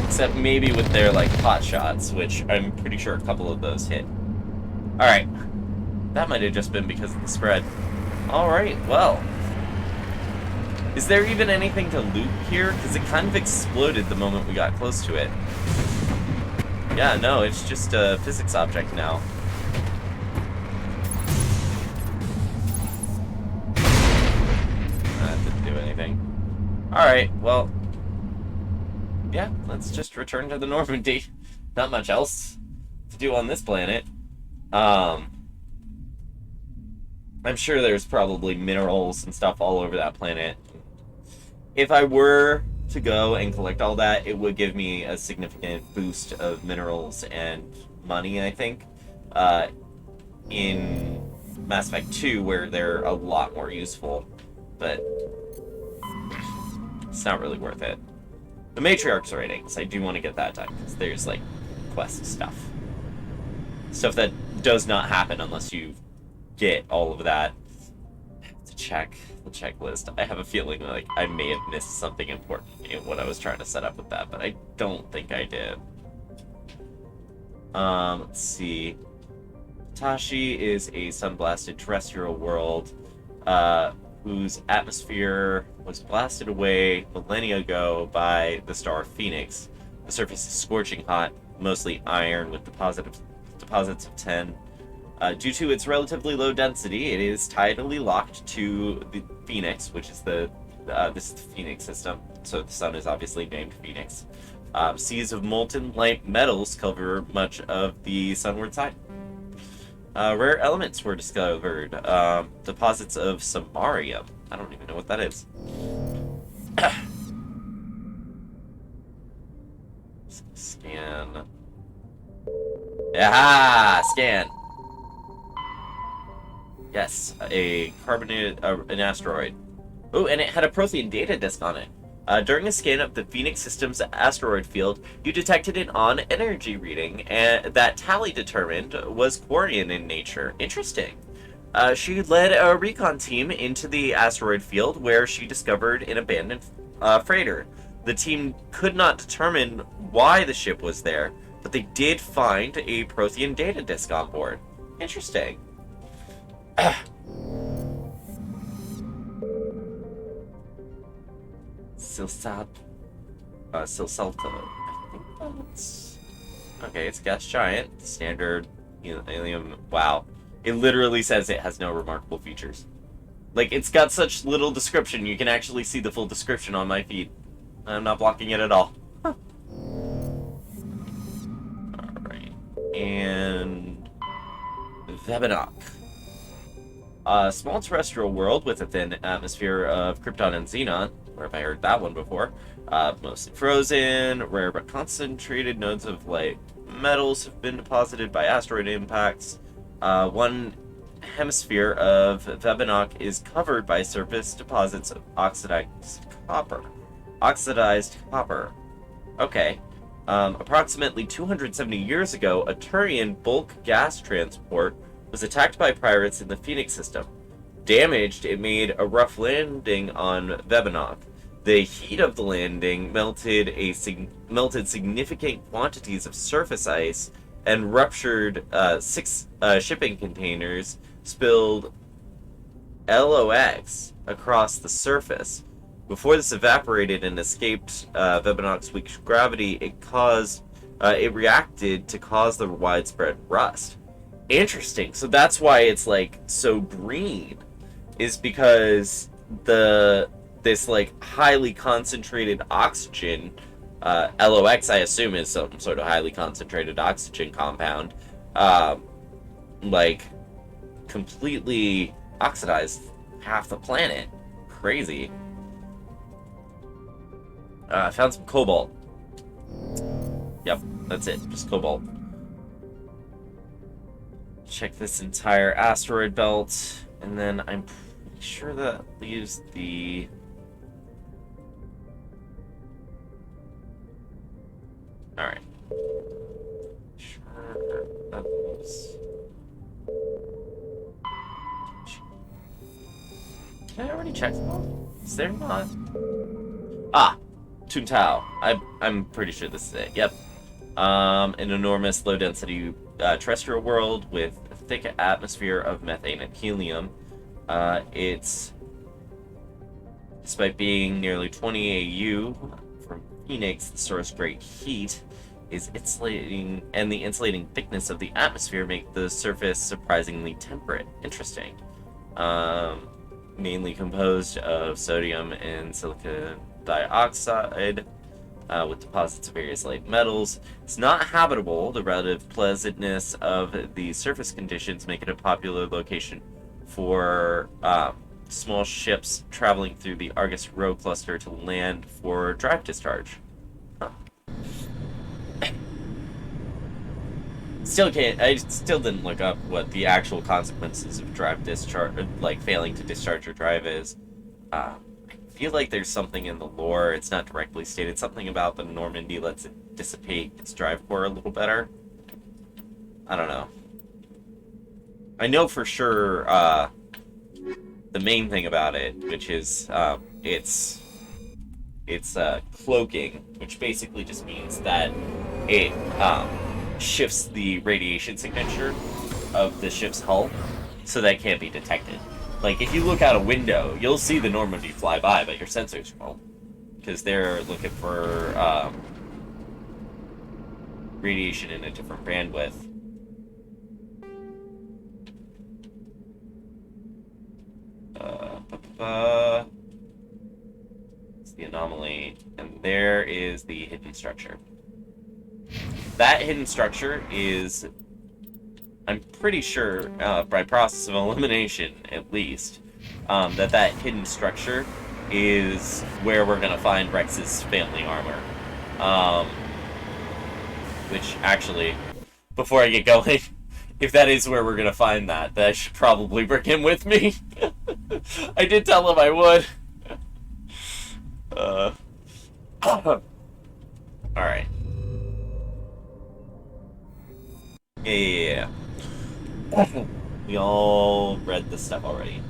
Except maybe with their like pot shots, which I'm pretty sure a couple of those hit. Alright. That might have just been because of the spread. Alright, well. Is there even anything to loot here? Because it kind of exploded the moment we got close to it. Yeah, no, it's just a physics object now. That didn't do anything. Alright, well. Yeah, let's just return to the Normandy. Not much else to do on this planet. I'm sure there's probably minerals and stuff all over that planet. If I were to go and collect all that, it would give me a significant boost of minerals and money, I think. In Mass Effect 2, where they're a lot more useful. But it's not really worth it. The Matriarch's ratings, I do want to get that done, because there's, like, quest stuff. Stuff that does not happen unless you get all of that. I have to check the checklist. I have a feeling like I may have missed something important in what I was trying to set up with that, but I don't think I did. Let's see. Tashi is a sun-blasted terrestrial world, whose atmosphere was blasted away millennia ago by the star Phoenix. The surface is scorching hot, mostly iron with deposits of tin. Due to its relatively low density, it is tidally locked to the Phoenix, which is this is the Phoenix system, so the sun is obviously named Phoenix. Seas of molten light metals cover much of the sunward side. Rare elements were discovered. Deposits of samarium. I don't even know what that is. Scan. Aha! Scan. Yes, a carbonated, an asteroid. Oh, and it had a Prothean data disk on it. During a scan of the Phoenix system's asteroid field, you detected an on-energy reading, and that Tally determined was Quarian in nature. Interesting. She led a recon team into the asteroid field, where she discovered an abandoned freighter. The team could not determine why the ship was there, but they did find a Prothean data disk on board. Interesting. Silsalto. I think that's... Okay, it's a gas giant. Standard alien... Wow. It literally says it has no remarkable features. Like, it's got such little description, you can actually see the full description on my feed. I'm not blocking it at all. Huh. Alright. And... Vebanok. A small terrestrial world with a thin atmosphere of Krypton and Xenon. Where have I heard that one before? Mostly frozen, rare but concentrated nodes of light metals have been deposited by asteroid impacts. One hemisphere of Vebenock is covered by surface deposits of oxidized copper. Okay. Approximately 270 years ago, a Turian bulk gas transport was attacked by pirates in the Phoenix system. Damaged, it made a rough landing on Vebenock. The heat of the landing melted significant quantities of surface ice and ruptured 6 shipping containers, spilled LOX across the surface. Before this evaporated and escaped Vebenock's weak gravity, it reacted to cause the widespread rust. Interesting. So that's why it's like so green, is because this like highly concentrated oxygen, LOX, I assume, is some sort of highly concentrated oxygen compound, like completely oxidized half the planet. Crazy. I found some cobalt. Yep, that's it. Just cobalt. Check this entire asteroid belt, and then I'm pretty sure that leaves the... Alright. Sure, that leaves... Did I already check them all? Is there not? Ah! Tuntao. I'm pretty sure this is it. Yep. An enormous low-density terrestrial world with a thick atmosphere of methane and helium. It's, despite being nearly 20 AU from Phoenix, the source great heat is insulating, and the insulating thickness of the atmosphere make the surface surprisingly temperate. Interesting. Mainly composed of sodium and silicon dioxide, with deposits of various light metals. It's not habitable. The relative pleasantness of the surface conditions make it a popular location for small ships traveling through the Argus Rho cluster to land for drive discharge. Huh. I still didn't look up what the actual consequences of drive discharge, like failing to discharge your drive is. I feel like there's something in the lore, it's not directly stated, something about the Normandy lets it dissipate its drive core a little better. I don't know. I know for sure the main thing about it, which is it's cloaking, which basically just means that it shifts the radiation signature of the ship's hull so that it can't be detected. Like, if you look out a window, you'll see the Normandy fly by, but your sensors won't. Because they're looking for radiation in a different bandwidth. It's the anomaly. And there is the hidden structure. That hidden structure is... I'm pretty sure, by process of elimination, at least, that hidden structure is where we're gonna find Wrex's family armor. Which, actually, before I get going, if that is where we're gonna find that, I should probably bring him with me. I did tell him I would. Alright. Yeah. We all read this stuff already.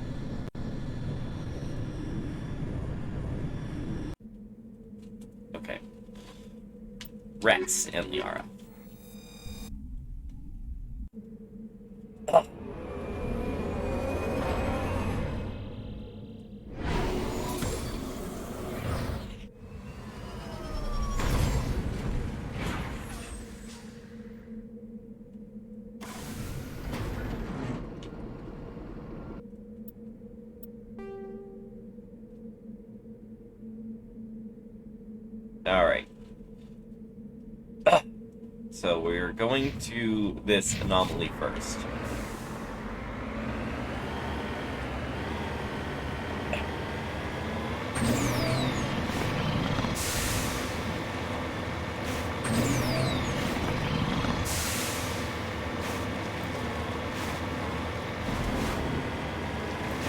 Okay. Wrex and Liara. Alright. So we're going to this anomaly first.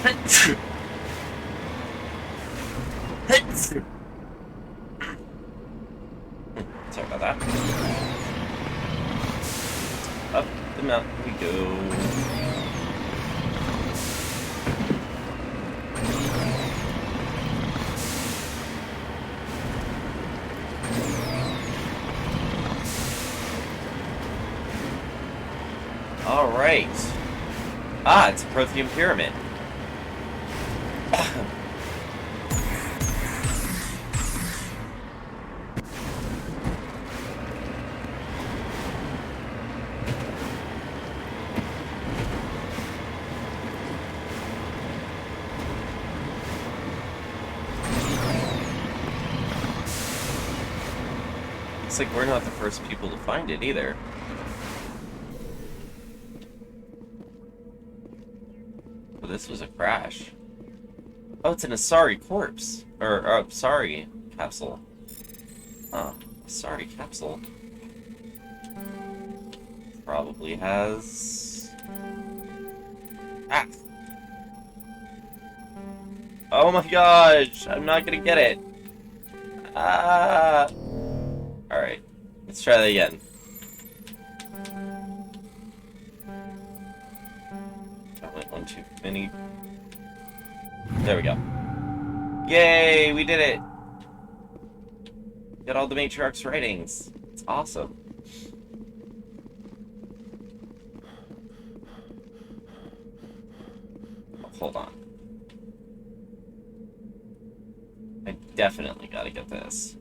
Sorry about that. Up the mountain we go. All right. Ah, it's a Prothean pyramid. Looks like we're not the first people to find it either. Well, this was a crash. Oh, it's an Asari corpse. Or Asari capsule. Huh. Asari capsule. Probably has... Ah! Oh my gosh! I'm not gonna get it! Ah! Alright. Let's try that again. I went one too many. There we go. Yay! We did it! Got all the Matriarch's writings. It's awesome. Oh, hold on. I definitely gotta get this.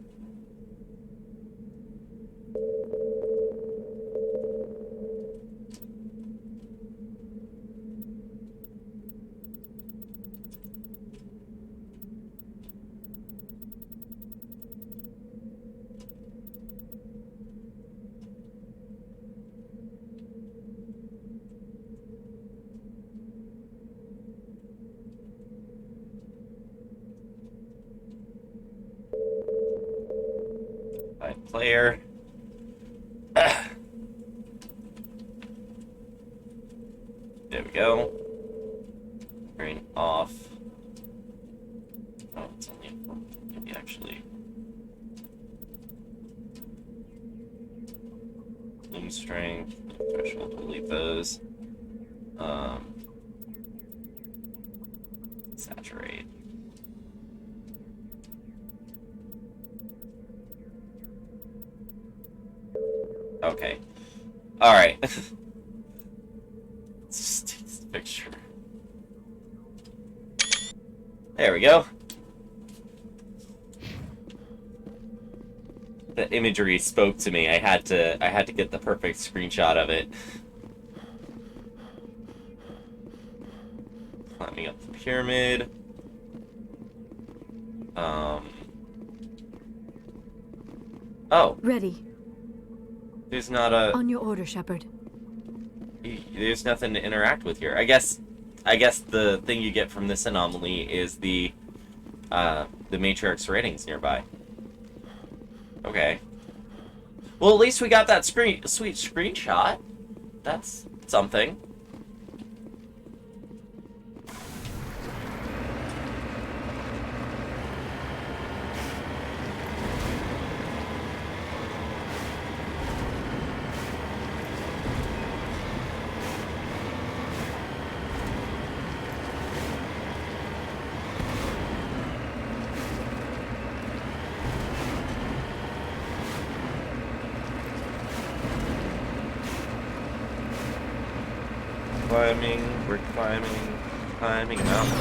Player. There we go. Turn off. Oh, it's only maybe actually. Bloom strength, threshold, delete those. Saturate. Okay. Alright. Let's just take this picture. There we go. The imagery spoke to me. I had to get the perfect screenshot of it. Climbing up the pyramid. Oh. Ready. There's not a... On your order, Shepard. There's nothing to interact with here. I guess the thing you get from this anomaly is the Matriarch's ratings nearby. Okay. Well, at least we got that sweet screenshot. That's something. We're climbing a mountain.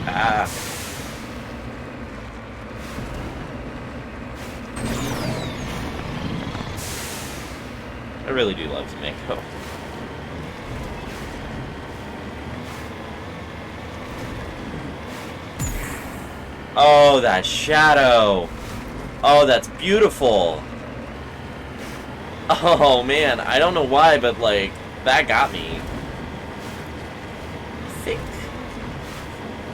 Ah. I really do love Mako. Oh, that shadow. Oh, that's beautiful. Oh, man. I don't know why, but, like, that got me. I think...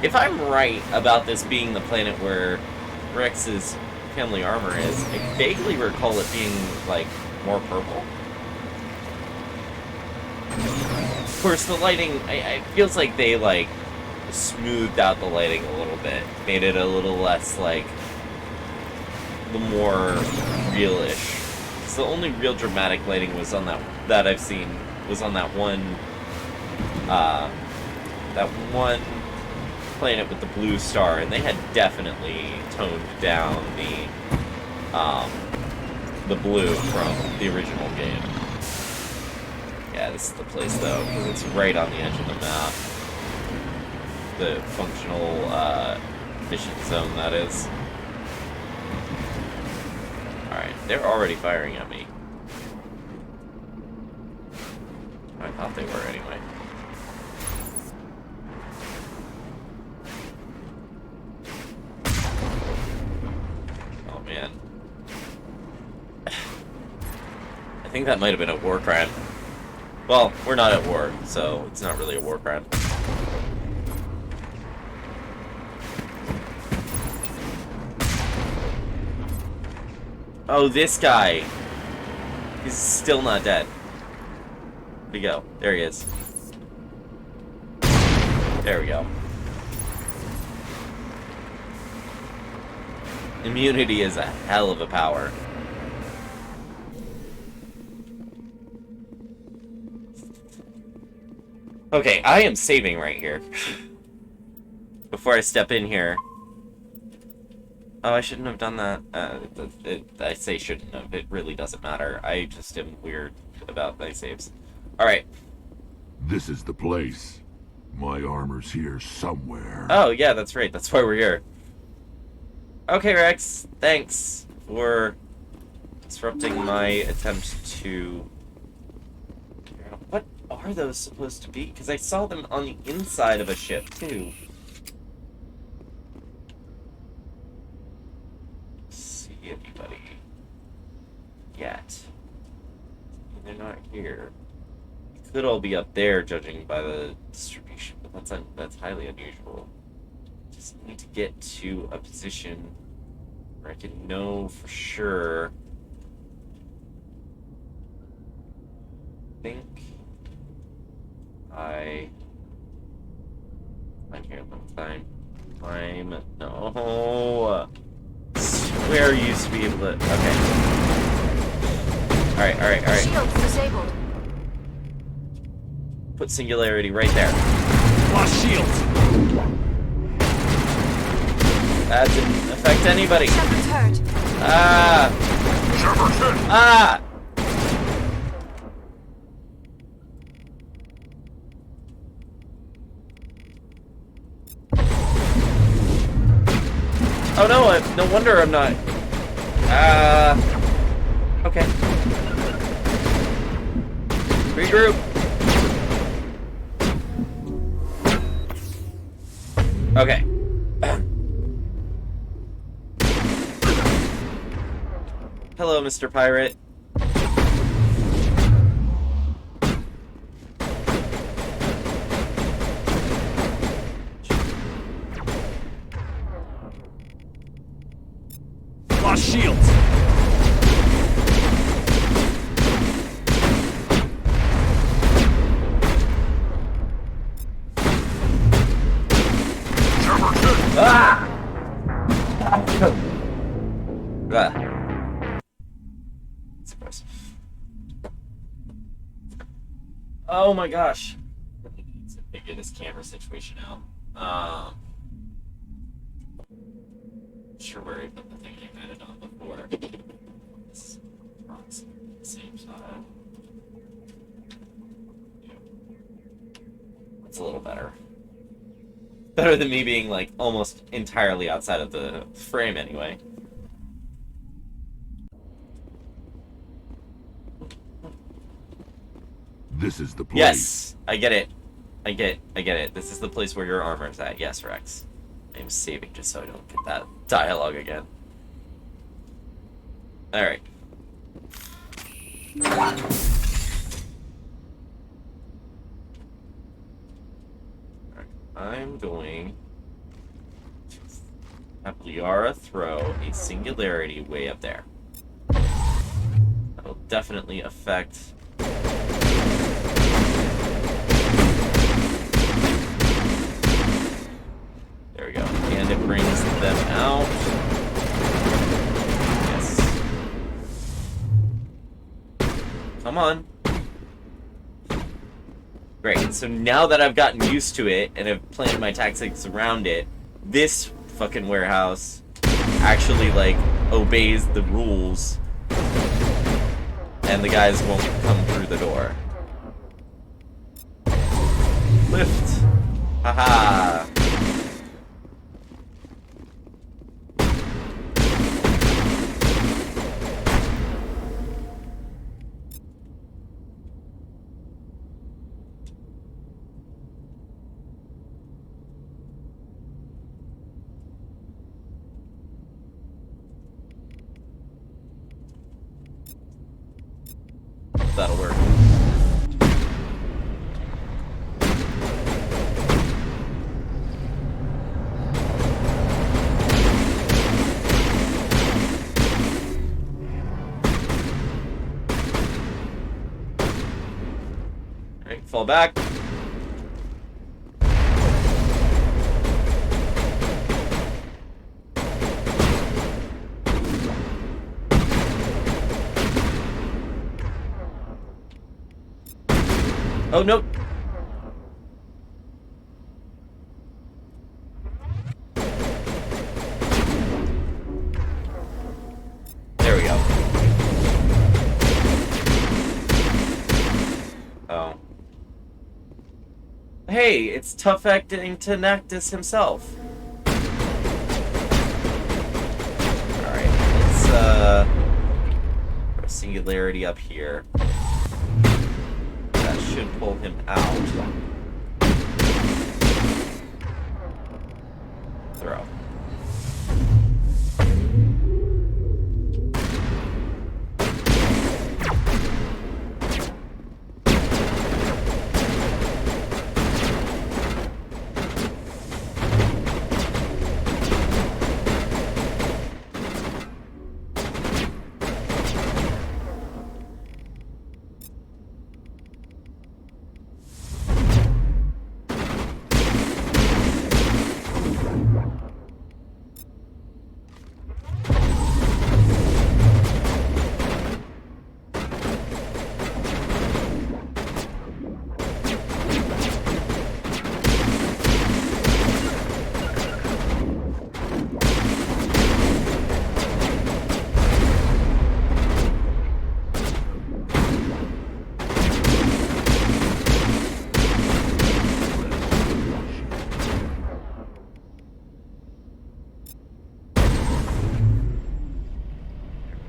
if I'm right about this being the planet where Wrex's family armor is, I vaguely recall it being, like, more purple. Of course, the lighting, it feels like they, like, smoothed out the lighting a little bit, made it a little less like the more realish. Because the only real dramatic lighting was on that I've seen was on that one planet with the blue star, and they had definitely toned down the blue from the original game. Yeah, this is the place though, because it's right on the edge of the map. The functional mission zone, that is. Alright, they're already firing at me. I thought they were anyway. Oh man. I think that might have been a war crime. Well, we're not at war, so it's not really a war crime. Oh, this guy! He's still not dead. Where'd he go? There he is. There we go. Immunity is a hell of a power. Okay, I am saving right here. Before I step in here. Oh, I shouldn't have done that. I say shouldn't have. It really doesn't matter. I just am weird about my saves. Alright. This is the place. My armor's here somewhere. Oh, yeah, that's right. That's why we're here. Okay, Wrex. Thanks for disrupting my attempt to... What are those supposed to be? Because I saw them on the inside of a ship, too. See anybody yet? They're not here. It could all be up there, judging by the distribution, but that's highly unusual. Just need to get to a position where I can know for sure. I think I'm here one time. No. Swear you used to be able to. Okay. Alright. Shields disabled. Put singularity right there. Lost shields. That didn't affect anybody. Shepard's hurt. Shepard's hit. Oh no, no wonder I'm not. Okay. Regroup. Okay. Hello, Mr. Pirate. Lost shields. Surprise. Oh my gosh. I need to figure this camera situation out. Sure where I put the thing I had it on before. This is approximately the same side. Yeah. That's a little better. Better than me being like almost entirely outside of the frame anyway. This is the place. Yes, I get it. I get it. This is the place where your armor's at. Yes, Wrex. I'm saving just so I don't get that dialogue again. Alright. I'm going to have Liara throw a singularity way up there. That'll definitely affect... Come on. Great, so now that I've gotten used to it and have planned my tactics around it, this fucking warehouse actually, like, obeys the rules and the guys won't come through the door. Lift. Haha. That'll work. Alright, fall back. Oh, nope. There we go. Oh. Hey, it's tough acting to Nactus himself. Alright, let's, put a singularity up here. That should pull him out. Throw.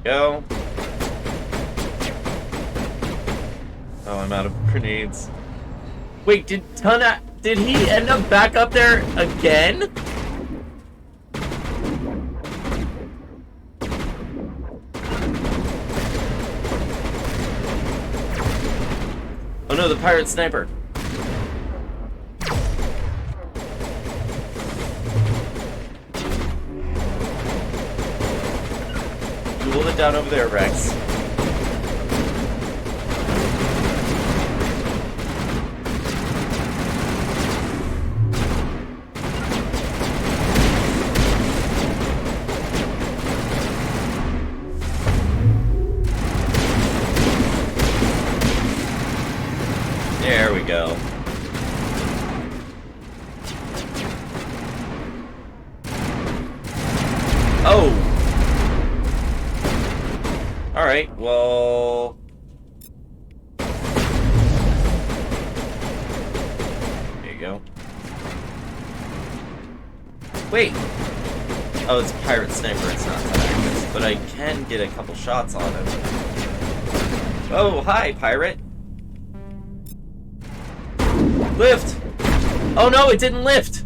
Go. Oh, I'm out of grenades. Wait, did he end up back up there again? Oh no, the pirate sniper. Hold it down over there, Wrex. There we go. Oh! Alright, well... There you go. Wait! Oh, it's pirate sniper, it's not Nactus, but I can get a couple shots on him. Oh, hi, pirate! Lift! Oh no, it didn't lift!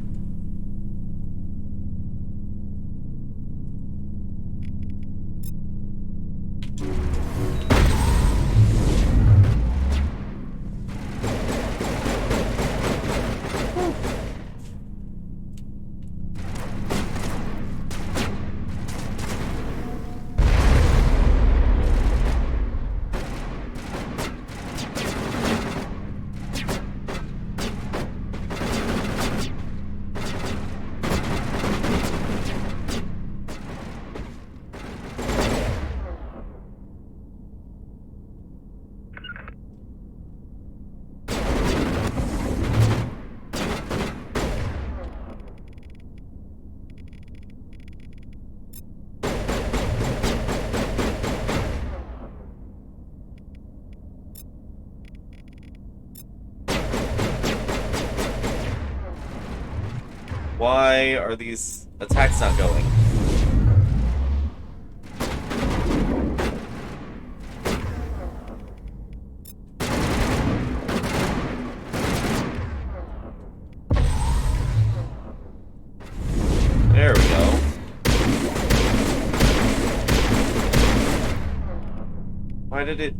Why are these attacks not going? There we go. Why did it...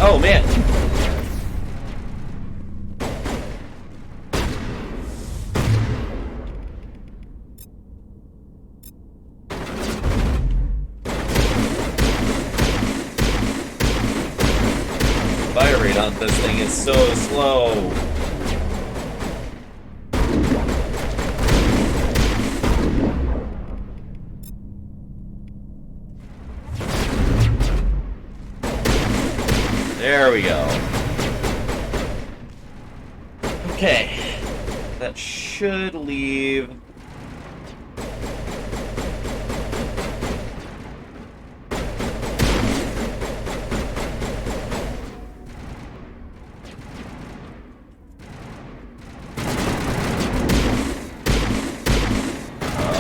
Oh, man. Fire rate on this thing is so slow. There we go. Okay. That should leave...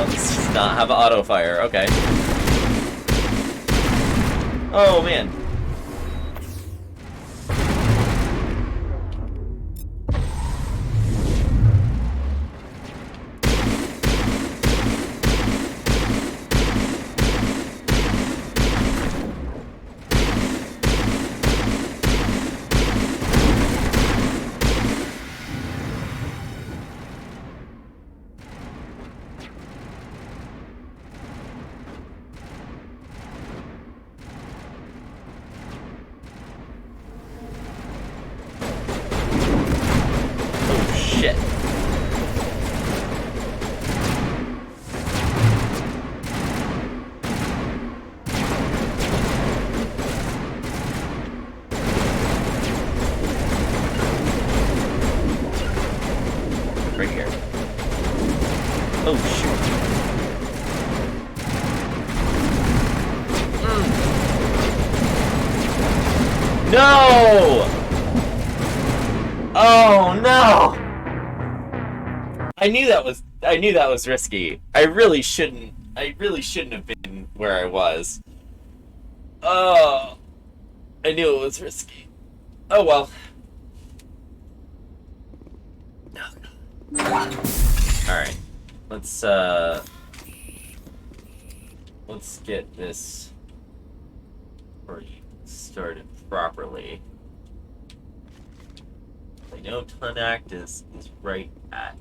This does not have auto fire. Okay. Oh, man. Shit. Right here. Oh, shoot. No! Oh, no! I knew that was risky. I really shouldn't have been where I was. Oh, I knew it was risky. Oh well. Alright. Let's get this started properly. I know Tunact is right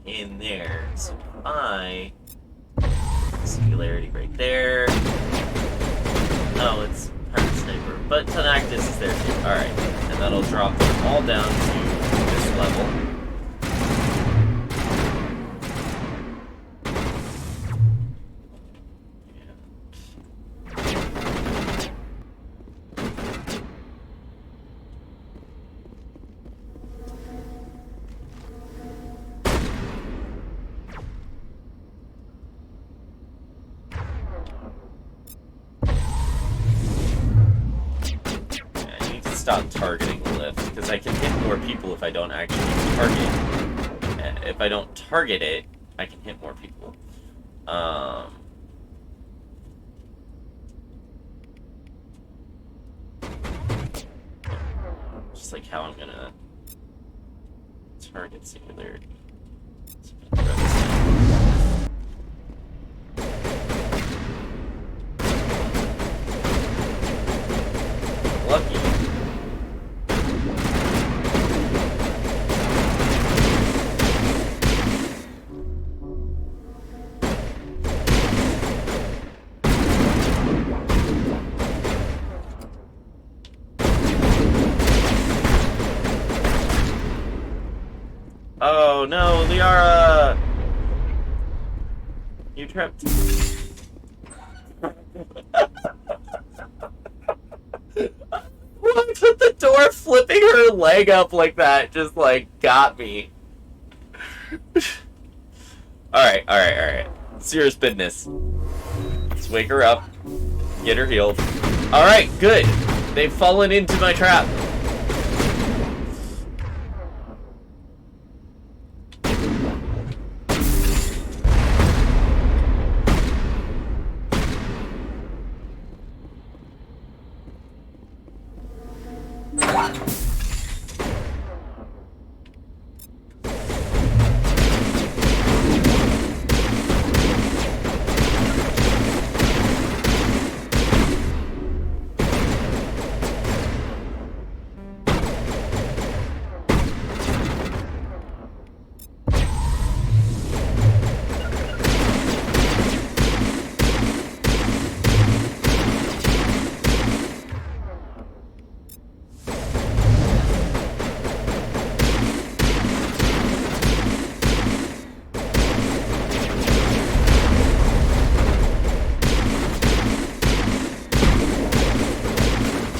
in there, so singularity right there. No, it's Pirate Sniper, but Tunact is there too. Alright, and that'll drop them all down to this level. Stop targeting the lift, because I can hit more people if I don't actually target. If I don't target it, I can hit more people. Just like how I'm gonna target singularity. Lucky. Oh no, Liara! You tripped. What with the door flipping her leg up like that just like got me. Alright. Serious business. Let's wake her up. Get her healed. Alright, good. They've fallen into my trap.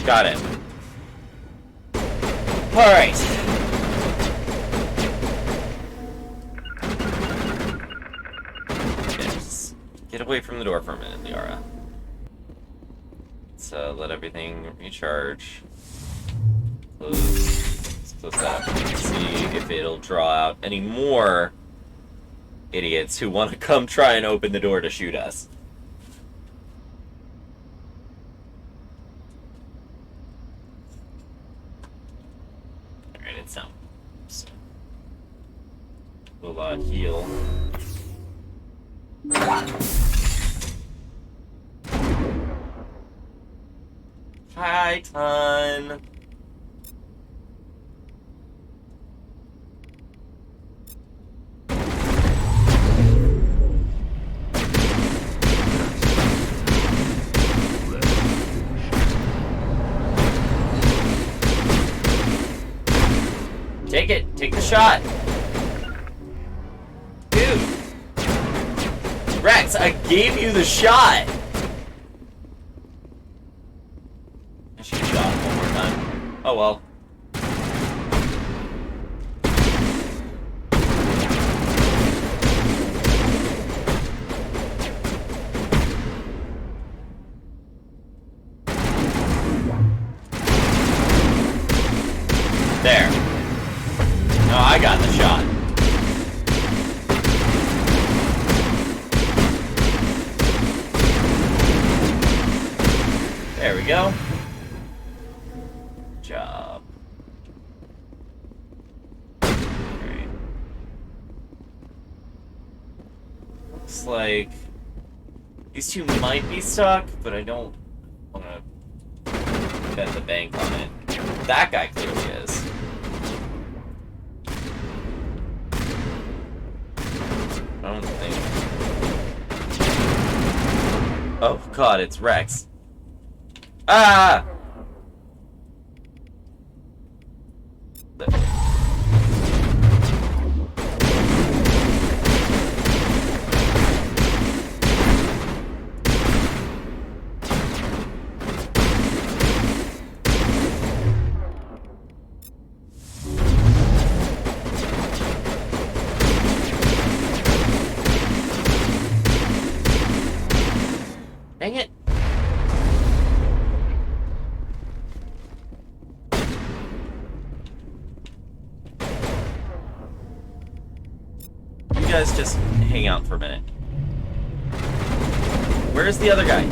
Got it. Alright. Yes. Get away from the door for a minute, Liara. Let's let everything recharge. Let's close that up. We can see if it'll draw out any more idiots who want to come try and open the door to shoot us. It's down. So we'll heal. Hi, ton. Take it. Take the shot. Dude. Wrex, I gave you the shot. I should shot one more time. Oh well. There. No, I got the shot. There we go. Good job. Alright. Looks like these two might be stuck, but I don't want to bet the bank on it. That guy clearly is. I don't think. Oh god, it's Wrex. Ah! Dang it. You guys just hang out for a minute. Where's the other guy?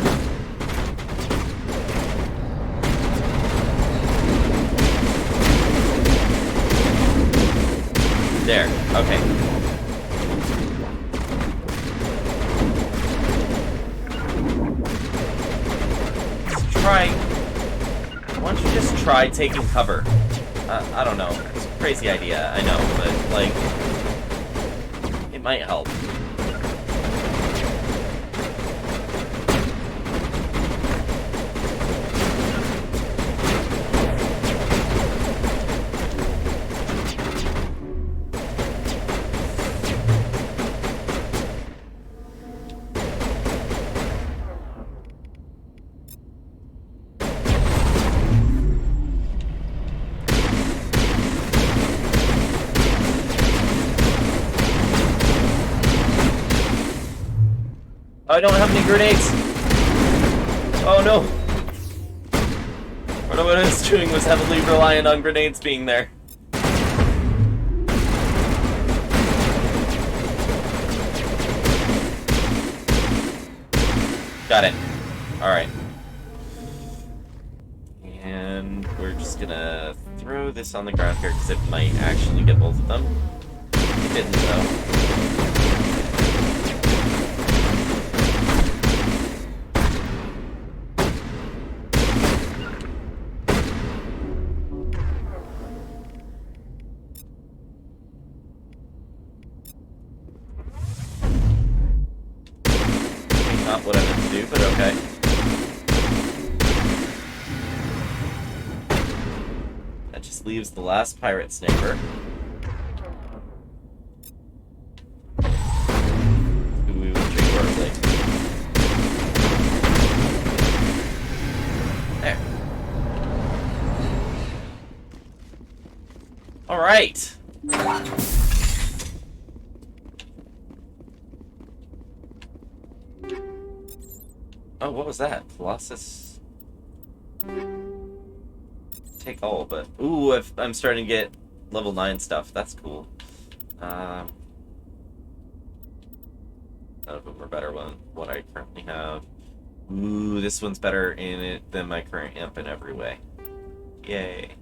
There. Okay. Why don't you just try taking cover? I don't know. It's a crazy idea, I know, but, like, it might help. I don't have any grenades. Oh no! What I was doing was heavily reliant on grenades being there. Got it. Alright. And we're just gonna throw this on the ground here because it might actually get both of them. It didn't though. Not what I meant to do, but okay. That just leaves the last pirate sniper. Who we will treat horribly. There. Alright. Oh, what was that? Colossus? Take all, but... Ooh, I'm starting to get level 9 stuff. That's cool. None of them are better than what I currently have. Ooh, this one's better in it than my current amp in every way. Yay.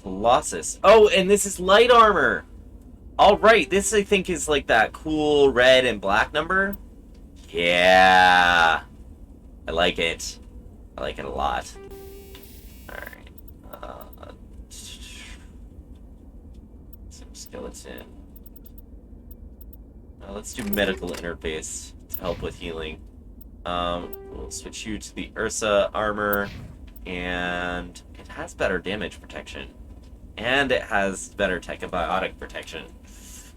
Colossus. Oh, and this is light armor! Alright, this I think is like that cool red and black number. Yeah, I like it. I like it a lot. Alright. Some skeleton. Let's do medical interface to help with healing. We'll switch you to the Ursa armor, and it has better damage protection. And it has better biotic protection.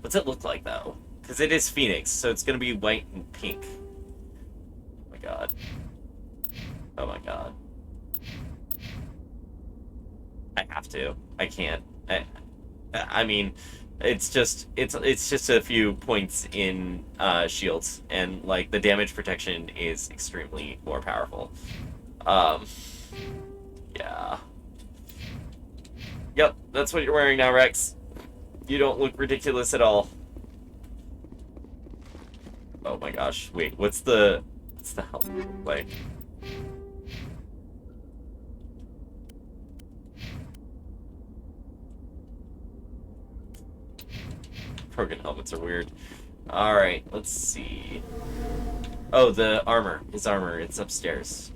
What's it look like, though? Because it is Phoenix, so it's going to be white and pink. Oh my god. Oh my god. I have to. I can't. I mean, it's just a few points in shields, and like the damage protection is extremely more powerful. Yeah. Yep, that's what you're wearing now, Wrex. You don't look ridiculous at all. Oh my gosh, wait, what's the help like? Broken helmets are weird. Alright, let's see. Oh, the armor. His armor, it's upstairs.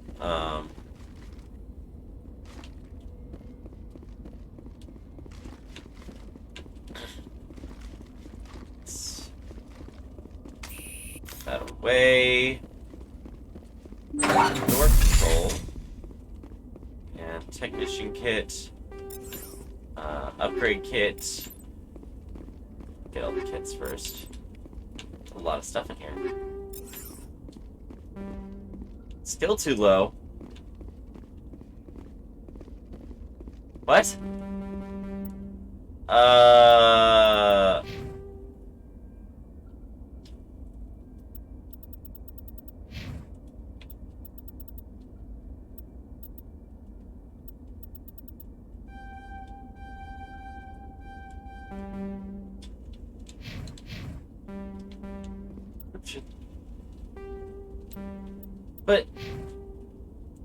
That away. Door control. And technician kit. Upgrade kit. Get all the kits first. A lot of stuff in here. Still too low. What?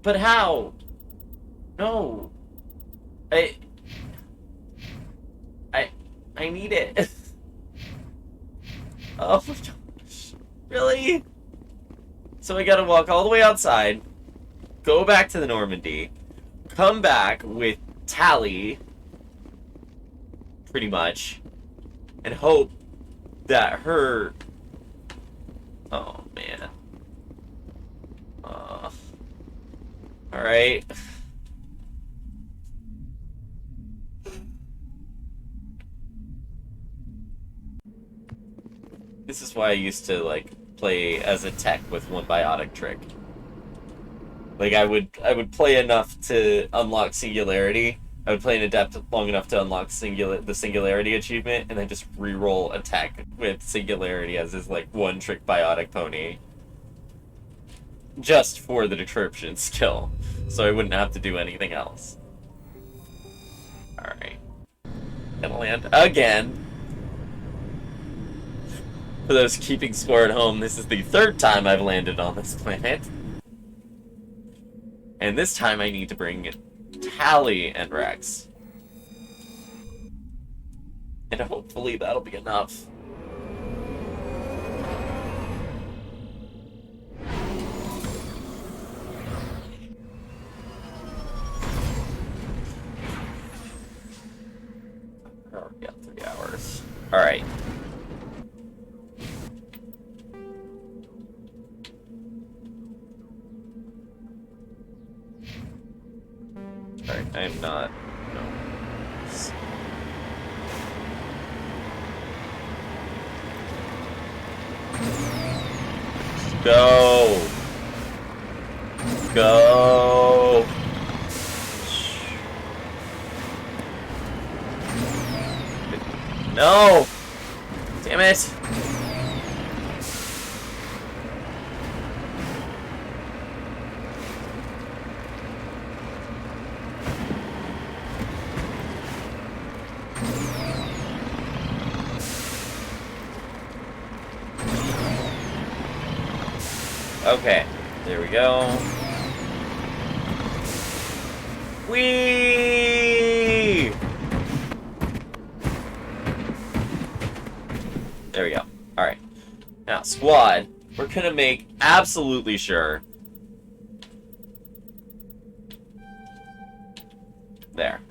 But how? No. I need it. Oh my gosh. Really? So I gotta walk all the way outside, go back to the Normandy, come back with Tally, pretty much, and hope that her... Oh, man. Alright. This is why I used to, like, play as a tech with one biotic trick. Like, I would play enough to unlock Singularity. I would play an Adept long enough to unlock the Singularity achievement, and then just re-roll a tech with Singularity as his, like, one-trick biotic pony. just for the decryption skill, so I wouldn't have to do anything else. Alright. Gonna land again. For those keeping score at home, this is the 3rd time I've landed on this planet. And this time I need to bring Tally and Wrex. And hopefully that'll be enough. Already got 3 hours. Alright. Alright, I am not. No. Go! Go! No! Damn it! Okay, there we go. Whee! There we go. Alright. Now, squad, we're gonna make absolutely sure. There.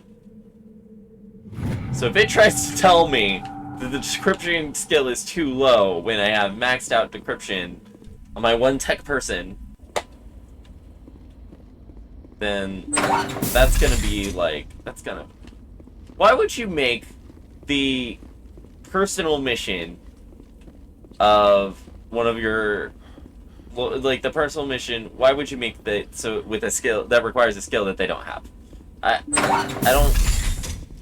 So if it tries to tell me that the decryption skill is too low when I have maxed out decryption on my one tech person, then that's gonna be like, that's gonna... Why would you make the personal mission of one of your, like the personal mission, why would you make that so with a skill that requires a skill that they don't have? I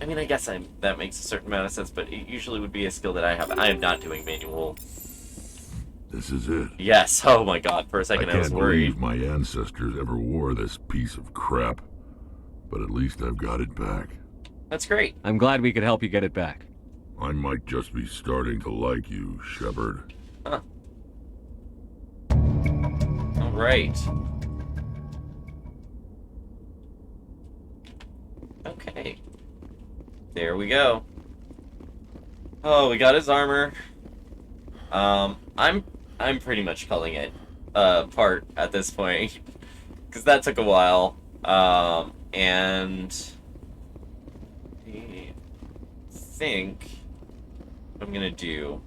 mean, I guess that makes a certain amount of sense, but it usually would be a skill that I have. I am not doing manual. This is it. Yes. Oh my god. For a second, I was worried. I can't believe my ancestors ever wore this piece of crap. But at least I've got it back. That's great. I'm glad we could help you get it back. I might just be starting to like you, Shepard. Huh. All right. Okay. There we go. Oh, we got his armor. I'm pretty much calling it part at this point, because that took a while. And I think what I'm gonna do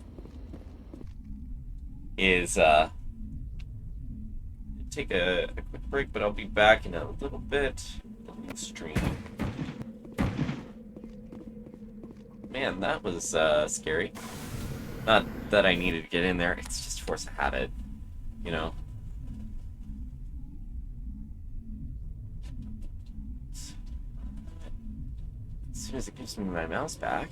is take a quick break, but I'll be back in a little bit. Stream. Man, that was scary. Not that I needed to get in there, it's just force of habit, you know? As soon as it gives me my mouse back.